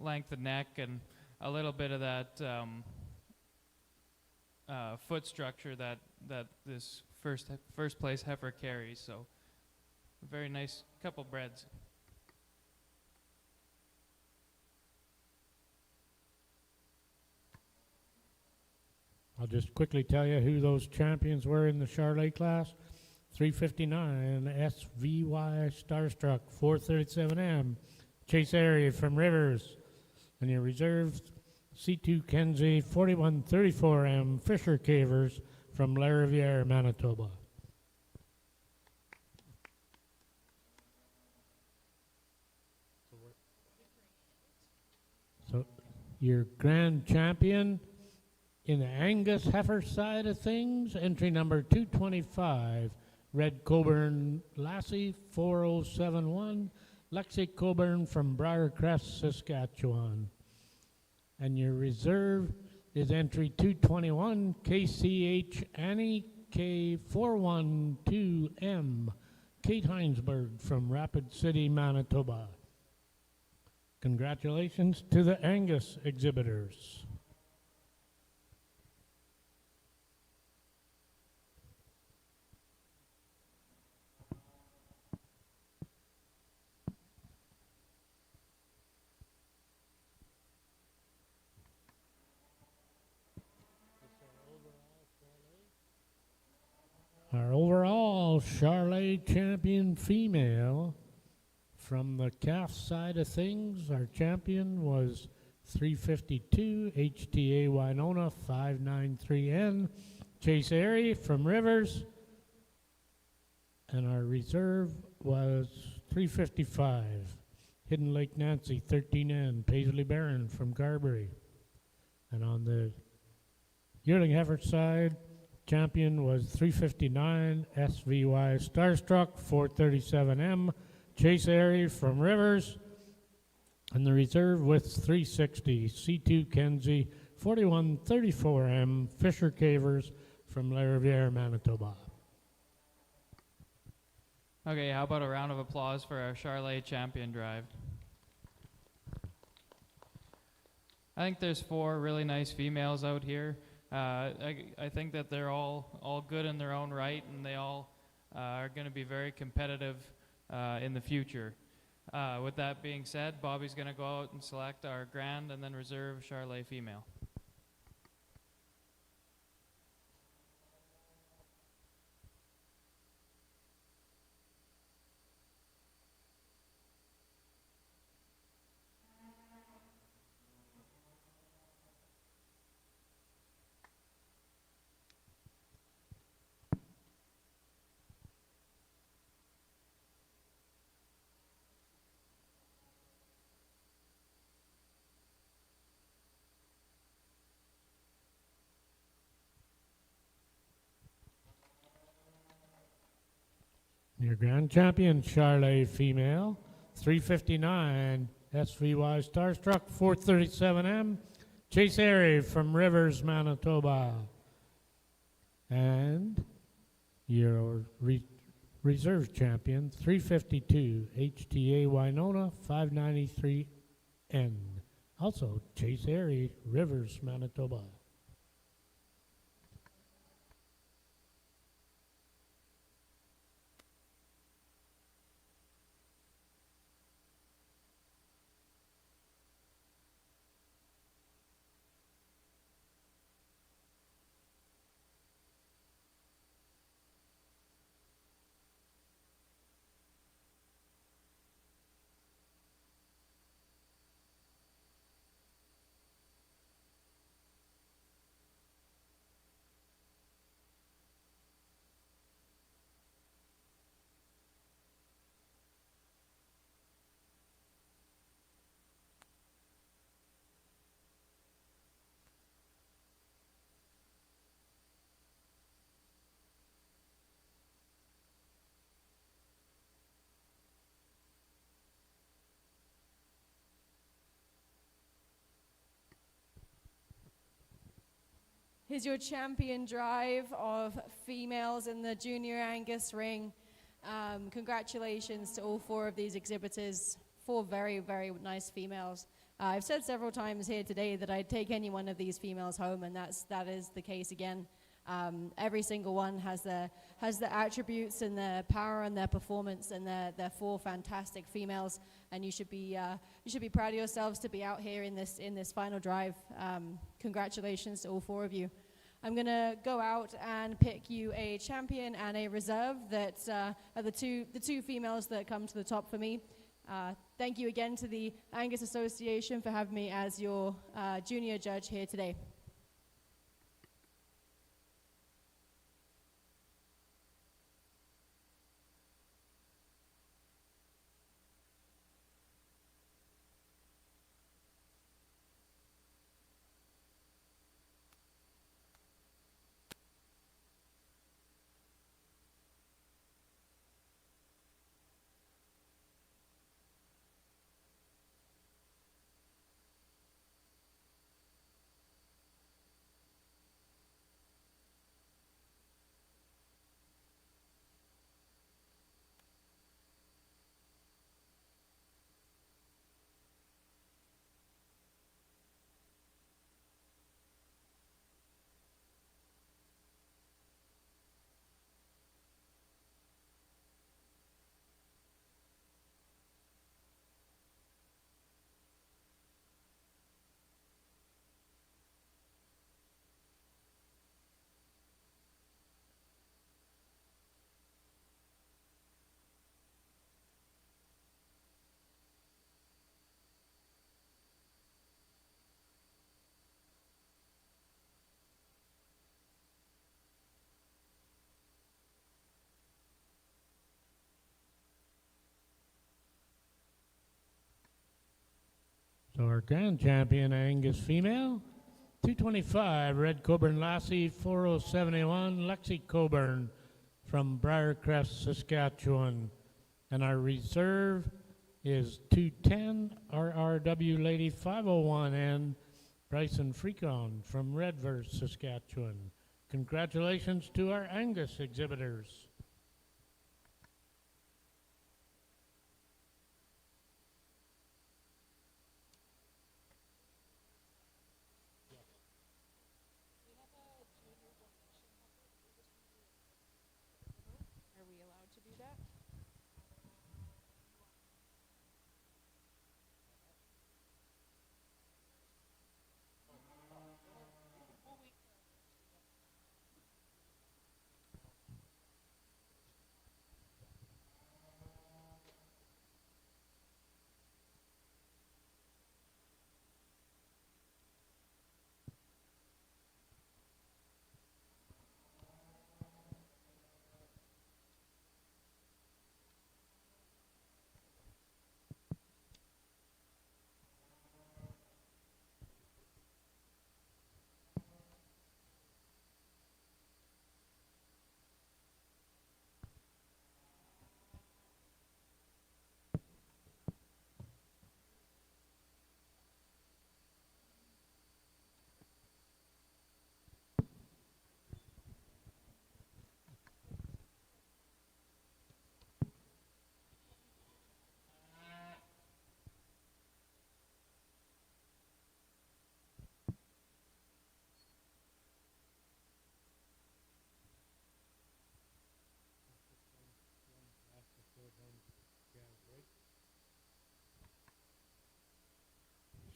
length of neck and a little bit of that foot structure that this first place heifer carries. So a very nice couple breds. I'll just quickly tell you who those champions were in the Charolais class. 359 SVY Starstruck, 437M, Chase Airy from Rivers. And your reserves, C2 Kenzie, 4134M, Fisher Cavers from La Riviere, Manitoba. So your grand champion in the Angus heifer side of things, entry number 225, Red Coburn Lassie, 4071, Lexi Coburn from Briarcrest, Saskatchewan. And your reserve is entry 221, KCH Annie K412M, Kate Heinsberg from Rapid City, Manitoba. Congratulations to the Angus exhibitors. Our overall Charolais champion female, from the calf side of things, our champion was 352 HTA Winona 593N, Chase Airy from Rivers, and our reserve was 355 Hidden Lake Nancy 13N, Paisley Barron from Carberry. And on the yearling heifer side, champion was 359 SVY Starstruck 437M, Chase Airy from Rivers, and the reserve with 360 C2 Kenzie 4134M, Fisher Cavers from La Riviere, Manitoba. Okay, how about a round of applause for our Charolais champion drive? I think there's 4 really nice females out here. I think that they're all good in their own right, and they all are going to be very competitive in the future. With that being said, Bobby's going to go out and select our grand and then reserve Charlet female. Your grand champion, Charlet female, 359 SVY Starstruck, 437M, Chase Airy from Rivers, Manitoba. And your reserve champion, 352 HTA Winona, 593N. Also, Chase Airy, Rivers, Manitoba. Here's your champion drive of females in the Junior Angus ring. Congratulations to all 4 of these exhibitors. 4 very, very nice females. I've said several times here today that I'd take any one of these females home, and that is the case again. Every single one has the attributes and their power and their performance, and they're 4 fantastic females. And you should be proud of yourselves to be out here in this final drive. Congratulations to all 4 of you. I'm gonna go out and pick you a champion and a reserve that are the two females that come to the top for me. Thank you again to the Angus Association for having me as your junior judge here today. So our grand champion, Angus female, 225, Red Coburn Lassie, 4071, Lexi Coburn from Briarcrest, Saskatchewan. And our reserve is 210, RRW Lady 501N, Bryson Freecon from Redverse, Saskatchewan. Congratulations to our Angus exhibitors.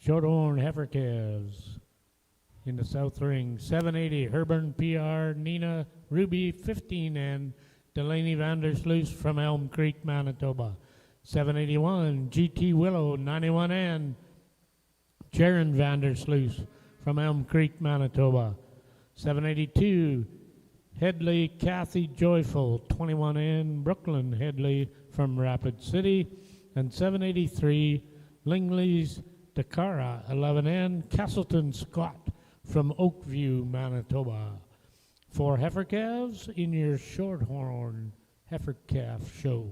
Shorthorn heifer calves in the south ring. 780 Herburn PR Nina Ruby 15N Delaney Vandersloot from Elm Creek, Manitoba. 781 GT Willow 91N Jaron Vandersloot from Elm Creek, Manitoba. 782 Headley Kathy Joyful 21N Brooklyn Headley from Rapid City. And 783 Lingley's Dakara 11N Castleton Scott from Oakview, Manitoba. 4 heifer calves in your Shorthorn heifer calf show.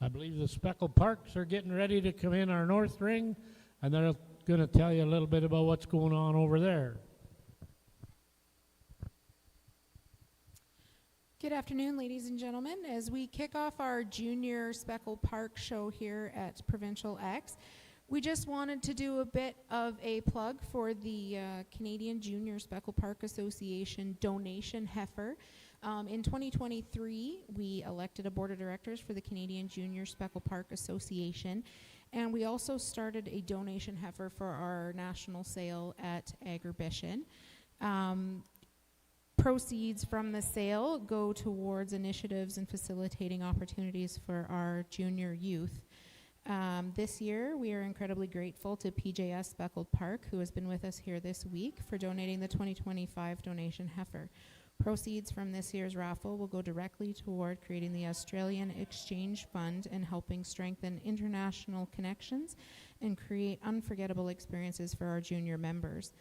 I believe the Speckled Parks are getting ready to come in our north ring, and they're going to tell you a little bit about what's going on over there. Good afternoon, ladies and gentlemen. As we kick off our Junior Speckled Park show here at Provincial X, we just wanted to do a bit of a plug for the Canadian Junior Speckled Park Association donation heifer. In 2023, we elected a board of directors for the Canadian Junior Speckled Park Association, and we also started a donation heifer for our national sale at Agribition. Proceeds from the sale go towards initiatives and facilitating opportunities for our junior youth. This year, we are incredibly grateful to PJS Speckled Park, who has been with us here this week, for donating the 2025 donation heifer. Proceeds from this year's raffle will go directly toward creating the Australian Exchange Fund and helping strengthen international connections and create unforgettable experiences for our junior members.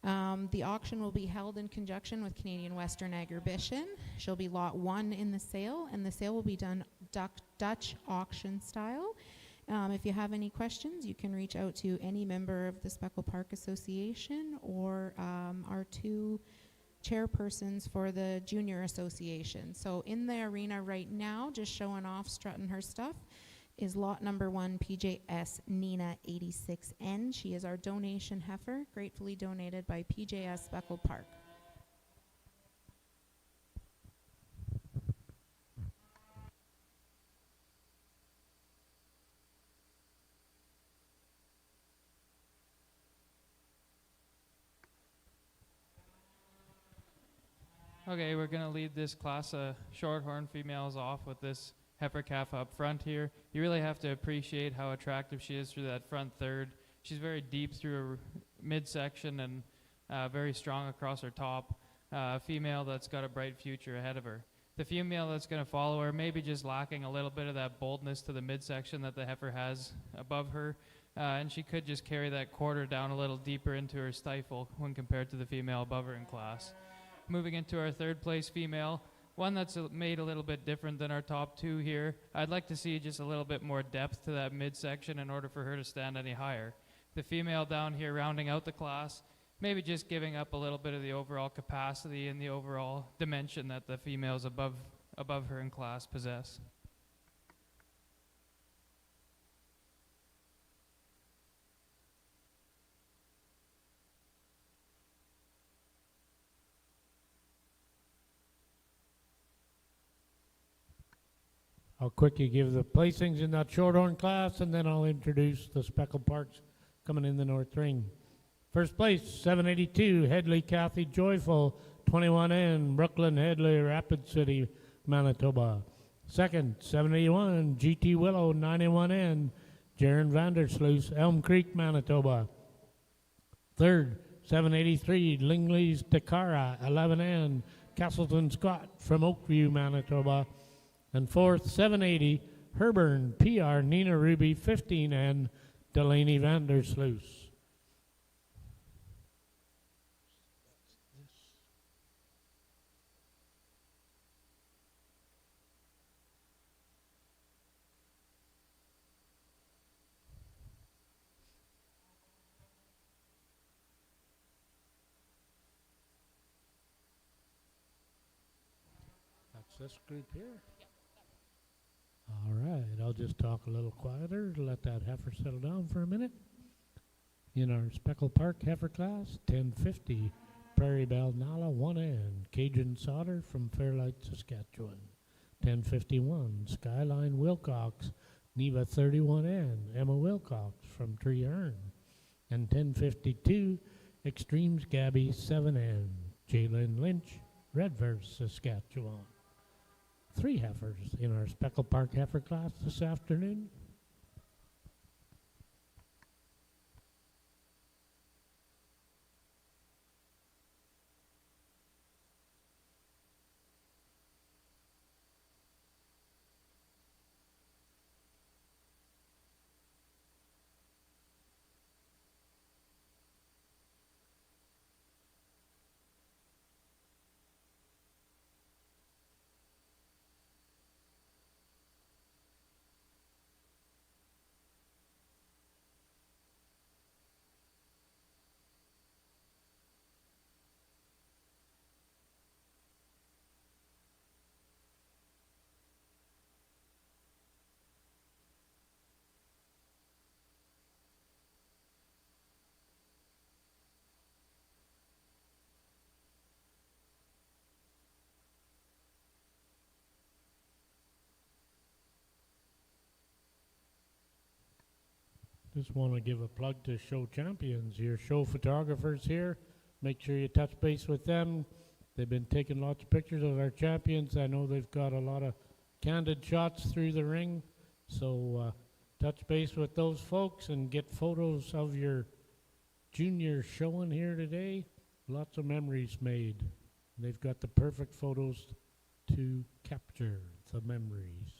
The auction will be held in conjunction with Canadian Western Agribition. She'll be lot 1 in the sale, and the sale will be done Dutch auction style. If you have any questions, you can reach out to any member of the Speckled Park Association or our 2 chairpersons for the Junior Association. So in the arena right now, just showing off, strutting her stuff, is lot number 1, PJS Nina 86N. She is our donation heifer, gratefully donated by PJS Speckled Park. Okay, we're going to lead this class of Shorthorn females off with this heifer calf up front here. You really have to appreciate how attractive she is through that front third. She's very deep through her midsection and very strong across her top. A female that's got a bright future ahead of her. The female that's going to follow her may be just lacking a little bit of that boldness to the midsection that the heifer has above her, and she could just carry that quarter down a little deeper into her stifle when compared to the female above her in class. Moving into our third place female, one that's made a little bit different than our top 2 here. I'd like to see just a little bit more depth to that midsection in order for her to stand any higher. The female down here rounding out the class, maybe just giving up a little bit of the overall capacity and the overall dimension that the females above her in class possess. I'll quickly give the placings in that Shorthorn class, and then I'll introduce the Speckled Parks coming in the north ring. First place, 782, Headley Kathy Joyful, 21N, Brooklyn Headley, Rapid City, Manitoba. Second, 781, GT Willow, 91N, Jaron Vandersloot, Elm Creek, Manitoba. Third, 783, Lingley's Dakara, 11N, Castleton Scott from Oakview, Manitoba. And fourth, 780, Herburn PR Nina Ruby 15N, Delaney Vandersloot. That's this group here. All right, I'll just talk a little quieter to let that heifer settle down for a minute. In our Speckled Park heifer class, 1050, Prairie Belle Nala 1N, Cajun Solder from Fairlight, Saskatchewan. 1051, Skyline Wilcox, Neva 31N, Emma Wilcox from Tree Earn. And 10:52, Extremes Gabby 7N, Jalen Lynch, Redverse, Saskatchewan. 3 heifers in our Speckle Park heifer class this afternoon. Just want to give a plug to show champions, your show photographers here. Make sure you touch base with them. They've been taking lots of pictures of our champions. I know they've got a lot of candid shots through the ring. So touch base with those folks and get photos of your juniors showing here today. Lots of memories made. They've got the perfect photos to capture the memories.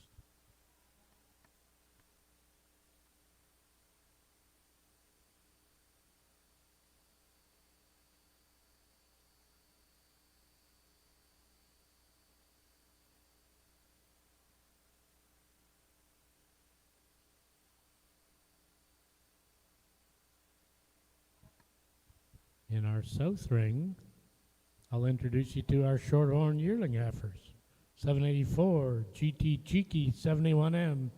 In our south ring, I'll introduce you to our shorthorn yearling heifers. 784, GT Cheeky 71M,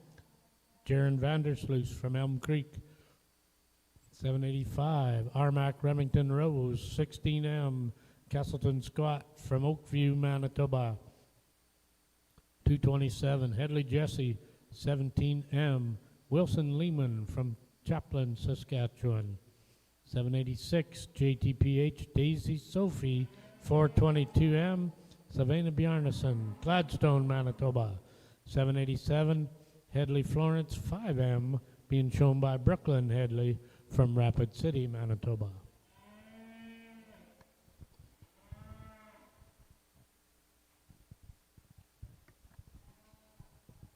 Jaron Vandersloos from Elm Creek. 785, Armac Remington Rose 16M, Castleton Scott from Oakview, Manitoba. 227, Headley Jesse 17M, Wilson Lehman from Chaplin, Saskatchewan. 786, JTPH Daisy Sophie 422M, Savannah Bjarnason, Gladstone, Manitoba. 787, Headley Florence 5M, being shown by Brooklyn Headley from Rapid City, Manitoba.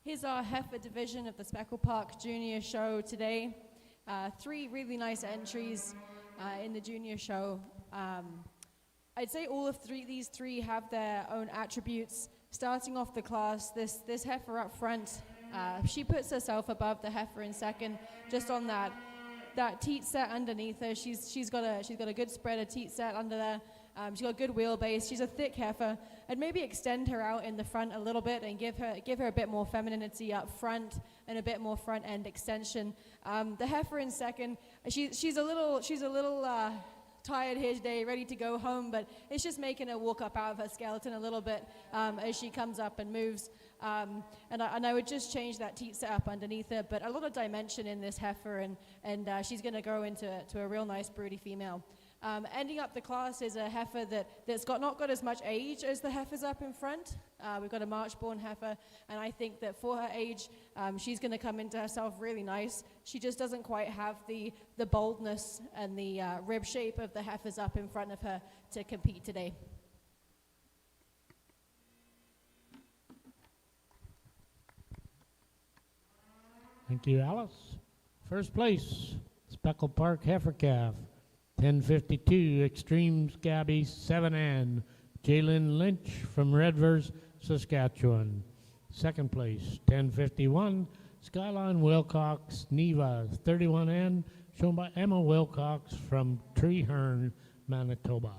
Here's our heifer division of the Speckle Park Junior Show today. 3 really nice entries in the junior show. I'd say all of these three have their own attributes. Starting off the class, this heifer up front, she puts herself above the heifer in second, just on that teat set underneath her. She's got a good spread of teat set under there. She's got a good wheelbase. She's a thick heifer. I'd maybe extend her out in the front a little bit and give her a bit more femininity up front and a bit more front end extension. The heifer in second, she's a little tired here today, ready to go home, but it's just making her walk up out of her skeleton a little bit as she comes up and moves. And I would just change that teat set up underneath her, but a lot of dimension in this heifer, and she's going to grow into a real nice broody female. Ending up the class is a heifer that's not got as much age as the heifers up in front. We've got a March-born heifer, and I think that for her age, she's going to come into herself really nice. She just doesn't quite have the boldness and the rib shape of the heifers up in front of her to compete today. Thank you, Alice. First place, Speckle Park Heifer Calf. 1052, Extremes Gabby 7N, Jalen Lynch from Redverse, Saskatchewan. Second place, 1051, Skyline Wilcox Neva 31N, shown by Emma Wilcox from Treeherne, Manitoba.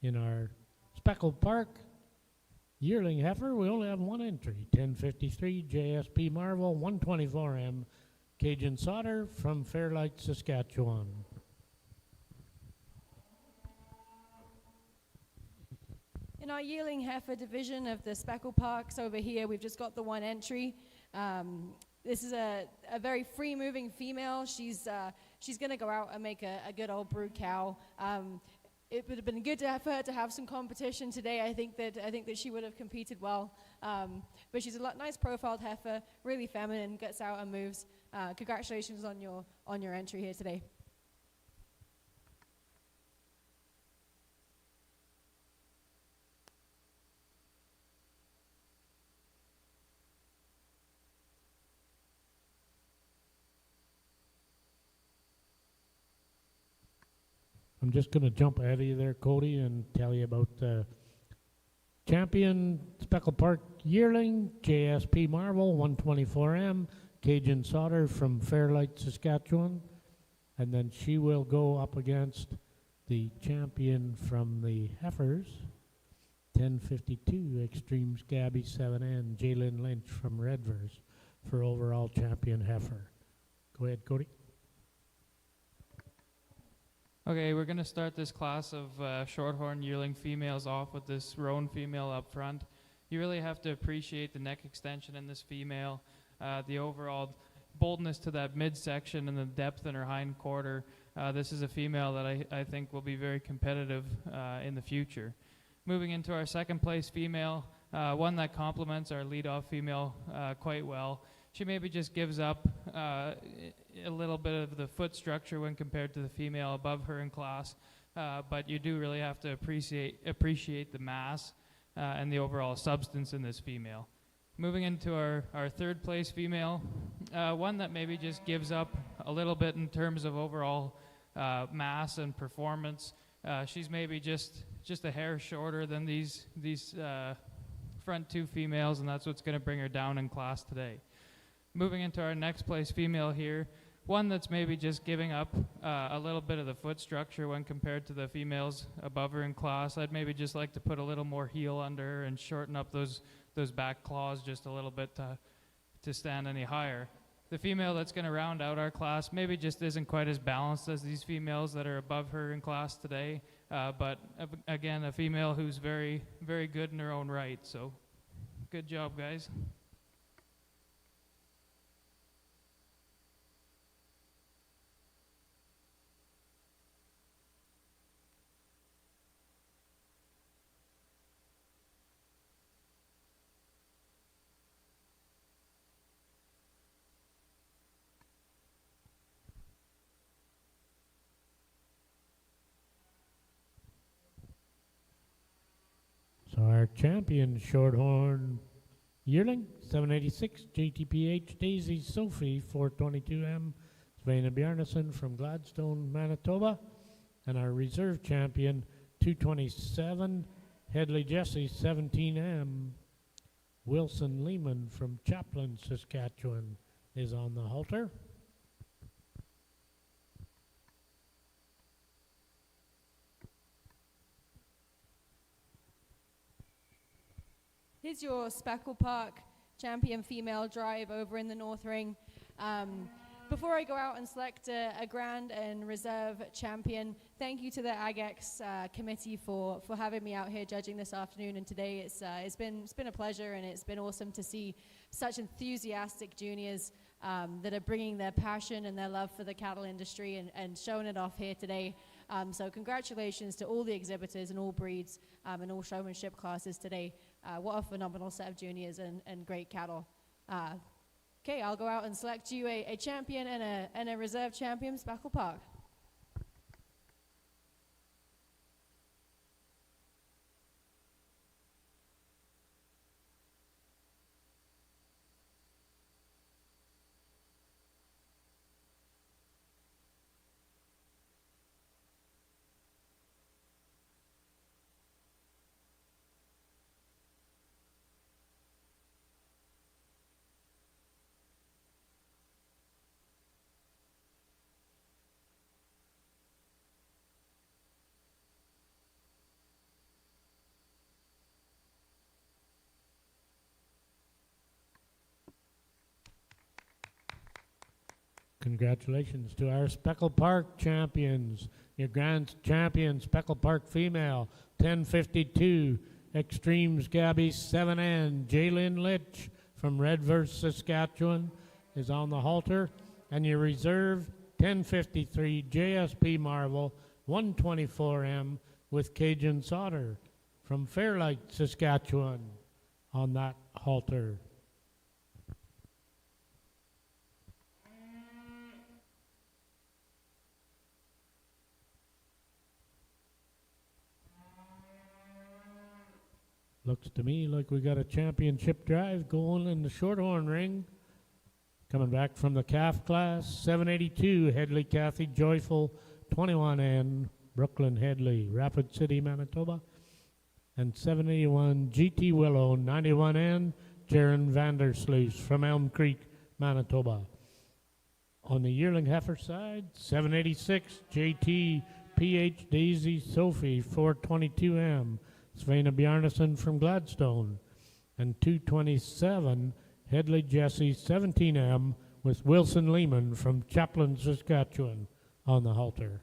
In our Speckled Park yearling heifer, we only have one entry, 1053 JSP Marvel 124M Cajun Solder from Fairlight, Saskatchewan. In our yearling heifer division of the Speckled Parks over here, we've just got the one entry. This is a very free-moving female. She's going to go out and make a good old brood cow. It would have been good for her to have some competition today. I think that she would have competed well. But she's a nice profiled heifer, really feminine, gets out and moves. Congratulations on your entry here today. I'm just going to jump ahead of you there, Cody, and tell you about the champion Speckled Park yearling, JSP Marvel 124M, Cajun Solder from Fairlight, Saskatchewan. And then she will go up against the champion from the heifers, 1052 Extreme Scabby 7N, Jalen Lynch from Redvers for overall champion heifer. Go ahead, Cody. Okay, we're going to start this class of shorthorn yearling females off with this roan female up front. You really have to appreciate the neck extension in this female, the overall boldness to that midsection and the depth in her hind quarter. This is a female that I think will be very competitive in the future. Moving into our second place female, one that complements our leadoff female quite well. She maybe just gives up a little bit of the foot structure when compared to the female above her in class, but you do really have to appreciate the mass and the overall substance in this female. Moving into our third place female, one that maybe just gives up a little bit in terms of overall mass and performance. She's maybe just a hair shorter than these front two females, and that's what's going to bring her down in class today. Moving into our next place female here, one that's maybe just giving up a little bit of the foot structure when compared to the females above her in class. I'd maybe just like to put a little more heel under her and shorten up those back claws just a little bit to stand any higher. The female that's going to round out our class maybe just isn't quite as balanced as these females that are above her in class today, but again, a female who's very, very good in her own right. So good job, guys. So our champion shorthorn yearling, 786 JTPH Daisy Sophie 422M, Svena Bjarnason from Gladstone, Manitoba. And our reserve champion, 227 Headley Jesse 17M, Wilson Lehman from Chaplin, Saskatchewan, is on the halter. Here's your Speckled Park champion female drive over in the North Ring. Before I go out and select a grand and reserve champion, thank you to the AgX committee for having me out here judging this afternoon and today. It's been a pleasure, and it's been awesome to see such enthusiastic juniors that are bringing their passion and their love for the cattle industry and showing it off here today. So congratulations to all the exhibitors and all breeds and all showmanship classes today. What a phenomenal set of juniors and great cattle. Okay, I'll go out and select you a champion and a reserve champion, Speckled Park. Congratulations to our Speckle Park champions. Your grand champion, Speckle Park female, 10:52. Extremes Gabby 7N. Jaylyn Litch from Redverse, Saskatchewan is on the halter. And your reserve, 10:53. JSP Marvel, 124M with Cajun Sauter from Fairlight, Saskatchewan on that halter. Looks to me like we got a championship drive going in the Shorthorn ring. Coming back from the calf class, 782, Headley Kathy Joyful, 21N, Brooklyn Headley, Rapid City, Manitoba. And 781, GT Willow, 91N, Jaron Vandersluis from Elm Creek, Manitoba. On the yearling heifer side, 786, JT PH Daisy Sophie, 422M, Svena Bjarnason from Gladstone. And 227, Headley Jesse 17M with Wilson Lehman from Chaplin, Saskatchewan on the halter.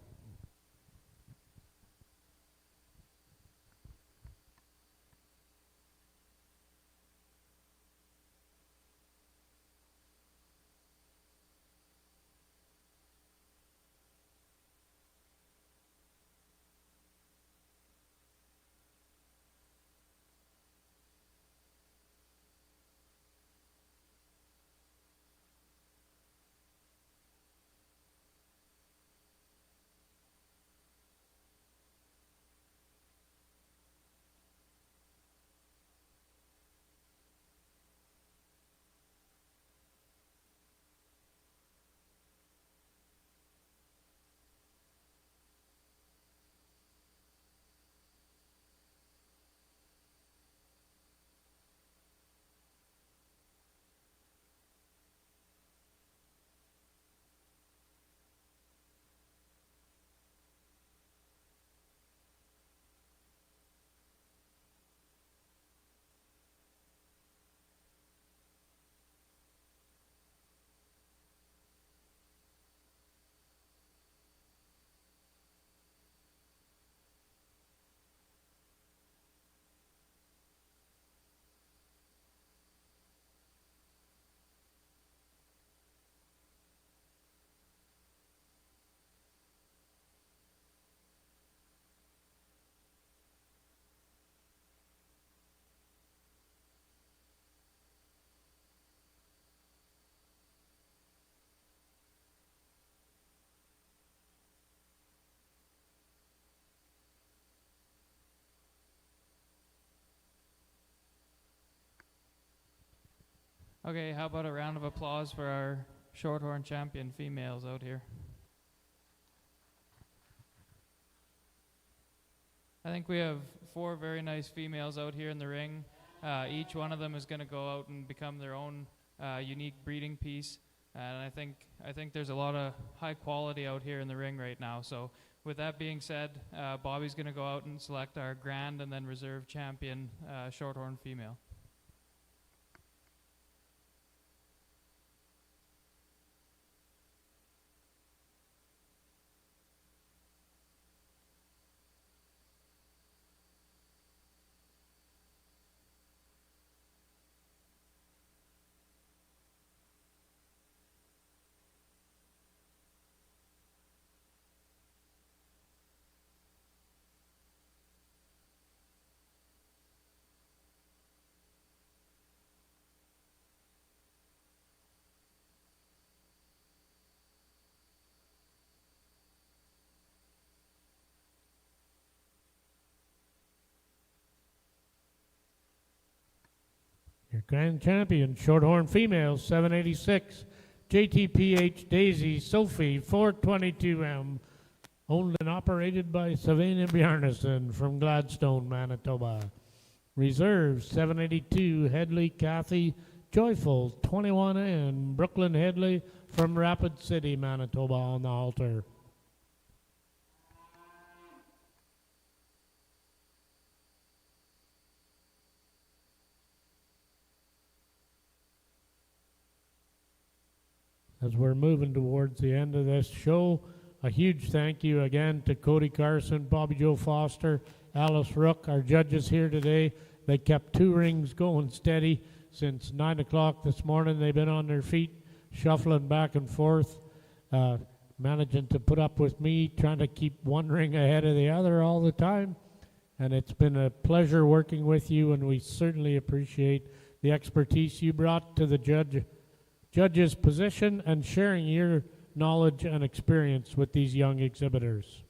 Okay, how about a round of applause for our Shorthorn champion females out here? I think we have 4 very nice females out here in the ring. Each one of them is going to go out and become their own unique breeding piece. And I think there's a lot of high quality out here in the ring right now. So with that being said, Bobby's going to go out and select our grand and then reserve champion Shorthorn female. Your grand champion, Shorthorn female, 786, JTPH Daisy Sophie, 422M, owned and operated by Savannah Bjarnason from Gladstone, Manitoba. Reserve, 782, Headley Kathy Joyful, 21N, Brooklyn Headley from Rapid City, Manitoba on the halter. as we're moving towards the end of this show, a huge thank you again to Cody Carson, Bobby Joe Foster, Alice Rook, our judges here today. They kept 2 rings going steady since 9 o'clock this morning. They've been on their feet, shuffling back and forth, managing to put up with me, trying to keep 1 ring ahead of the other all the time. And it's been a pleasure working with you, and we certainly appreciate the expertise you brought to the judge's position and sharing your knowledge and experience with these young exhibitors.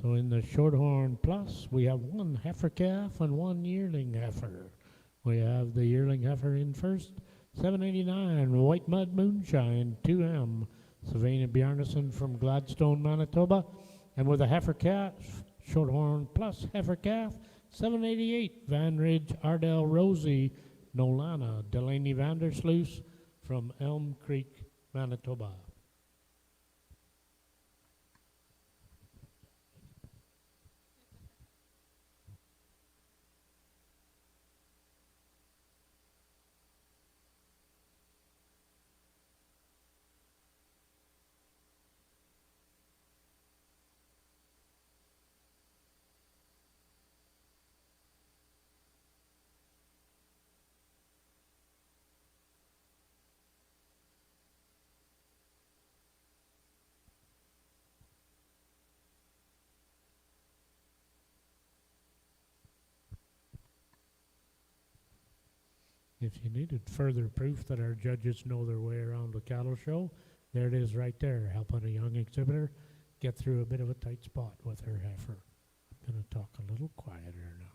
So in the Shorthorn Plus, we have 1 heifer calf and 1 yearling heifer. We have the yearling heifer in first, $7.89, White Mud Moonshine, 2M, Savannah Bjarnason from Gladstone, Manitoba. And with a heifer calf, Shorthorn Plus heifer calf, $7.88, Van Ridge Ardell Rosie, Nolana, Delaney Vandersloos from Elm Creek, Manitoba. If you needed further proof that our judges know their way around a cattle show, there it is right there, helping a young exhibitor get through a bit of a tight spot with her heifer. I'm going to talk a little quieter now.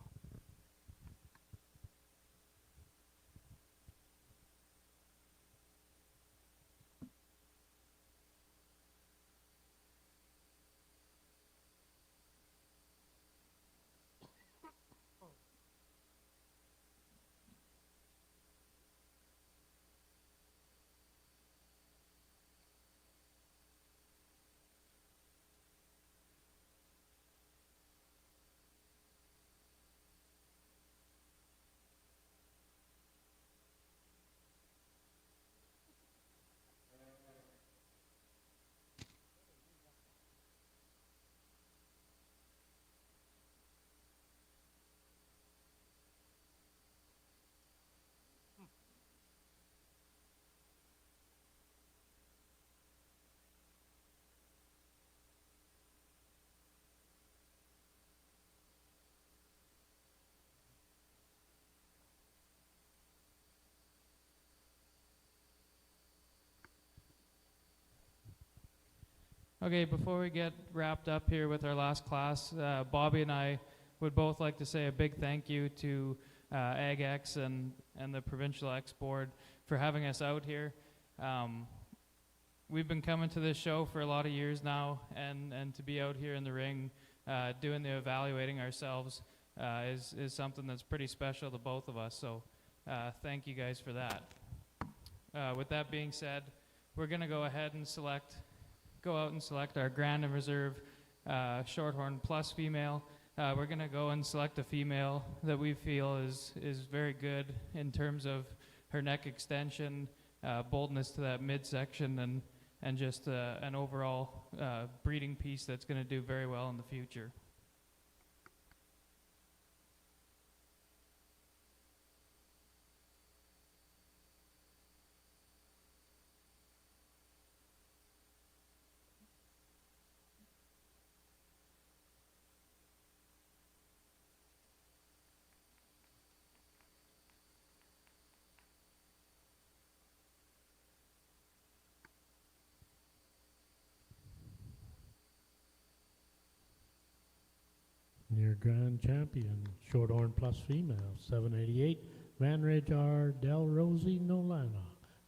Okay, before we get wrapped up here with our last class, Bobby and I would both like to say a big thank you to AgX and the Provincial X Board for having us out here. We've been coming to this show for a lot of years now, and to be out here in the ring doing the evaluating ourselves is something that's pretty special to both of us, so thank you guys for that. With that being said, we're going to go ahead and go out and select our Grand and Reserve Shorthorn Plus female. we're going to go and select a female that we feel is very good in terms of her neck extension, boldness to that midsection, and just an overall breeding piece that's going to do very well in the future. Your grand champion, Shorthorn Plus female, 788, Van Ridge R. Del Rosie Nolana,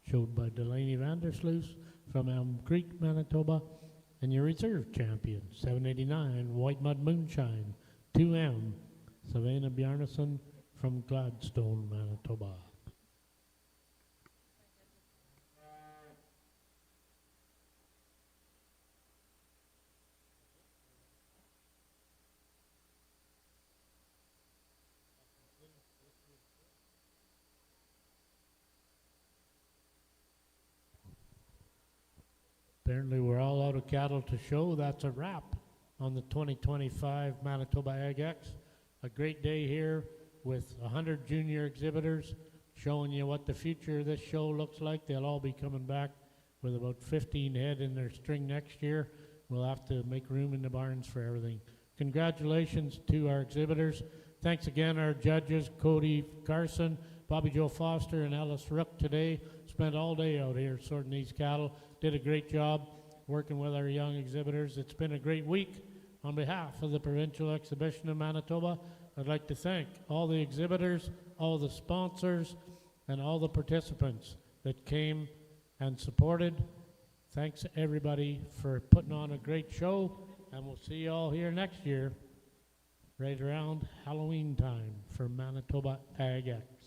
showed by Delaney Vandersloos from Elm Creek, Manitoba. And your reserve champion, 789, White Mud Moonshine, 2M, Savannah Bjarnason from Gladstone, Manitoba. Apparently we're all out of cattle to show. That's a wrap on the 2025 Manitoba Ag X. A great day here with 100 junior exhibitors showing you what the future of this show looks like. They'll all be coming back with about 15 head in their string next year. We'll have to make room in the barns for everything. Congratulations to our exhibitors. Thanks again our judges, Cody Carson, Bobby Joe Foster, and Ellis Rook today. Spent all day out here sorting these cattle. Did a great job working with our young exhibitors. It's been a great week. On behalf of the Provincial Exhibition of Manitoba, I'd like to thank all the exhibitors, all the sponsors, and all the participants that came and supported. Thanks everybody for putting on a great show, and we'll see you all here next year, right around Halloween time for Manitoba Ag X.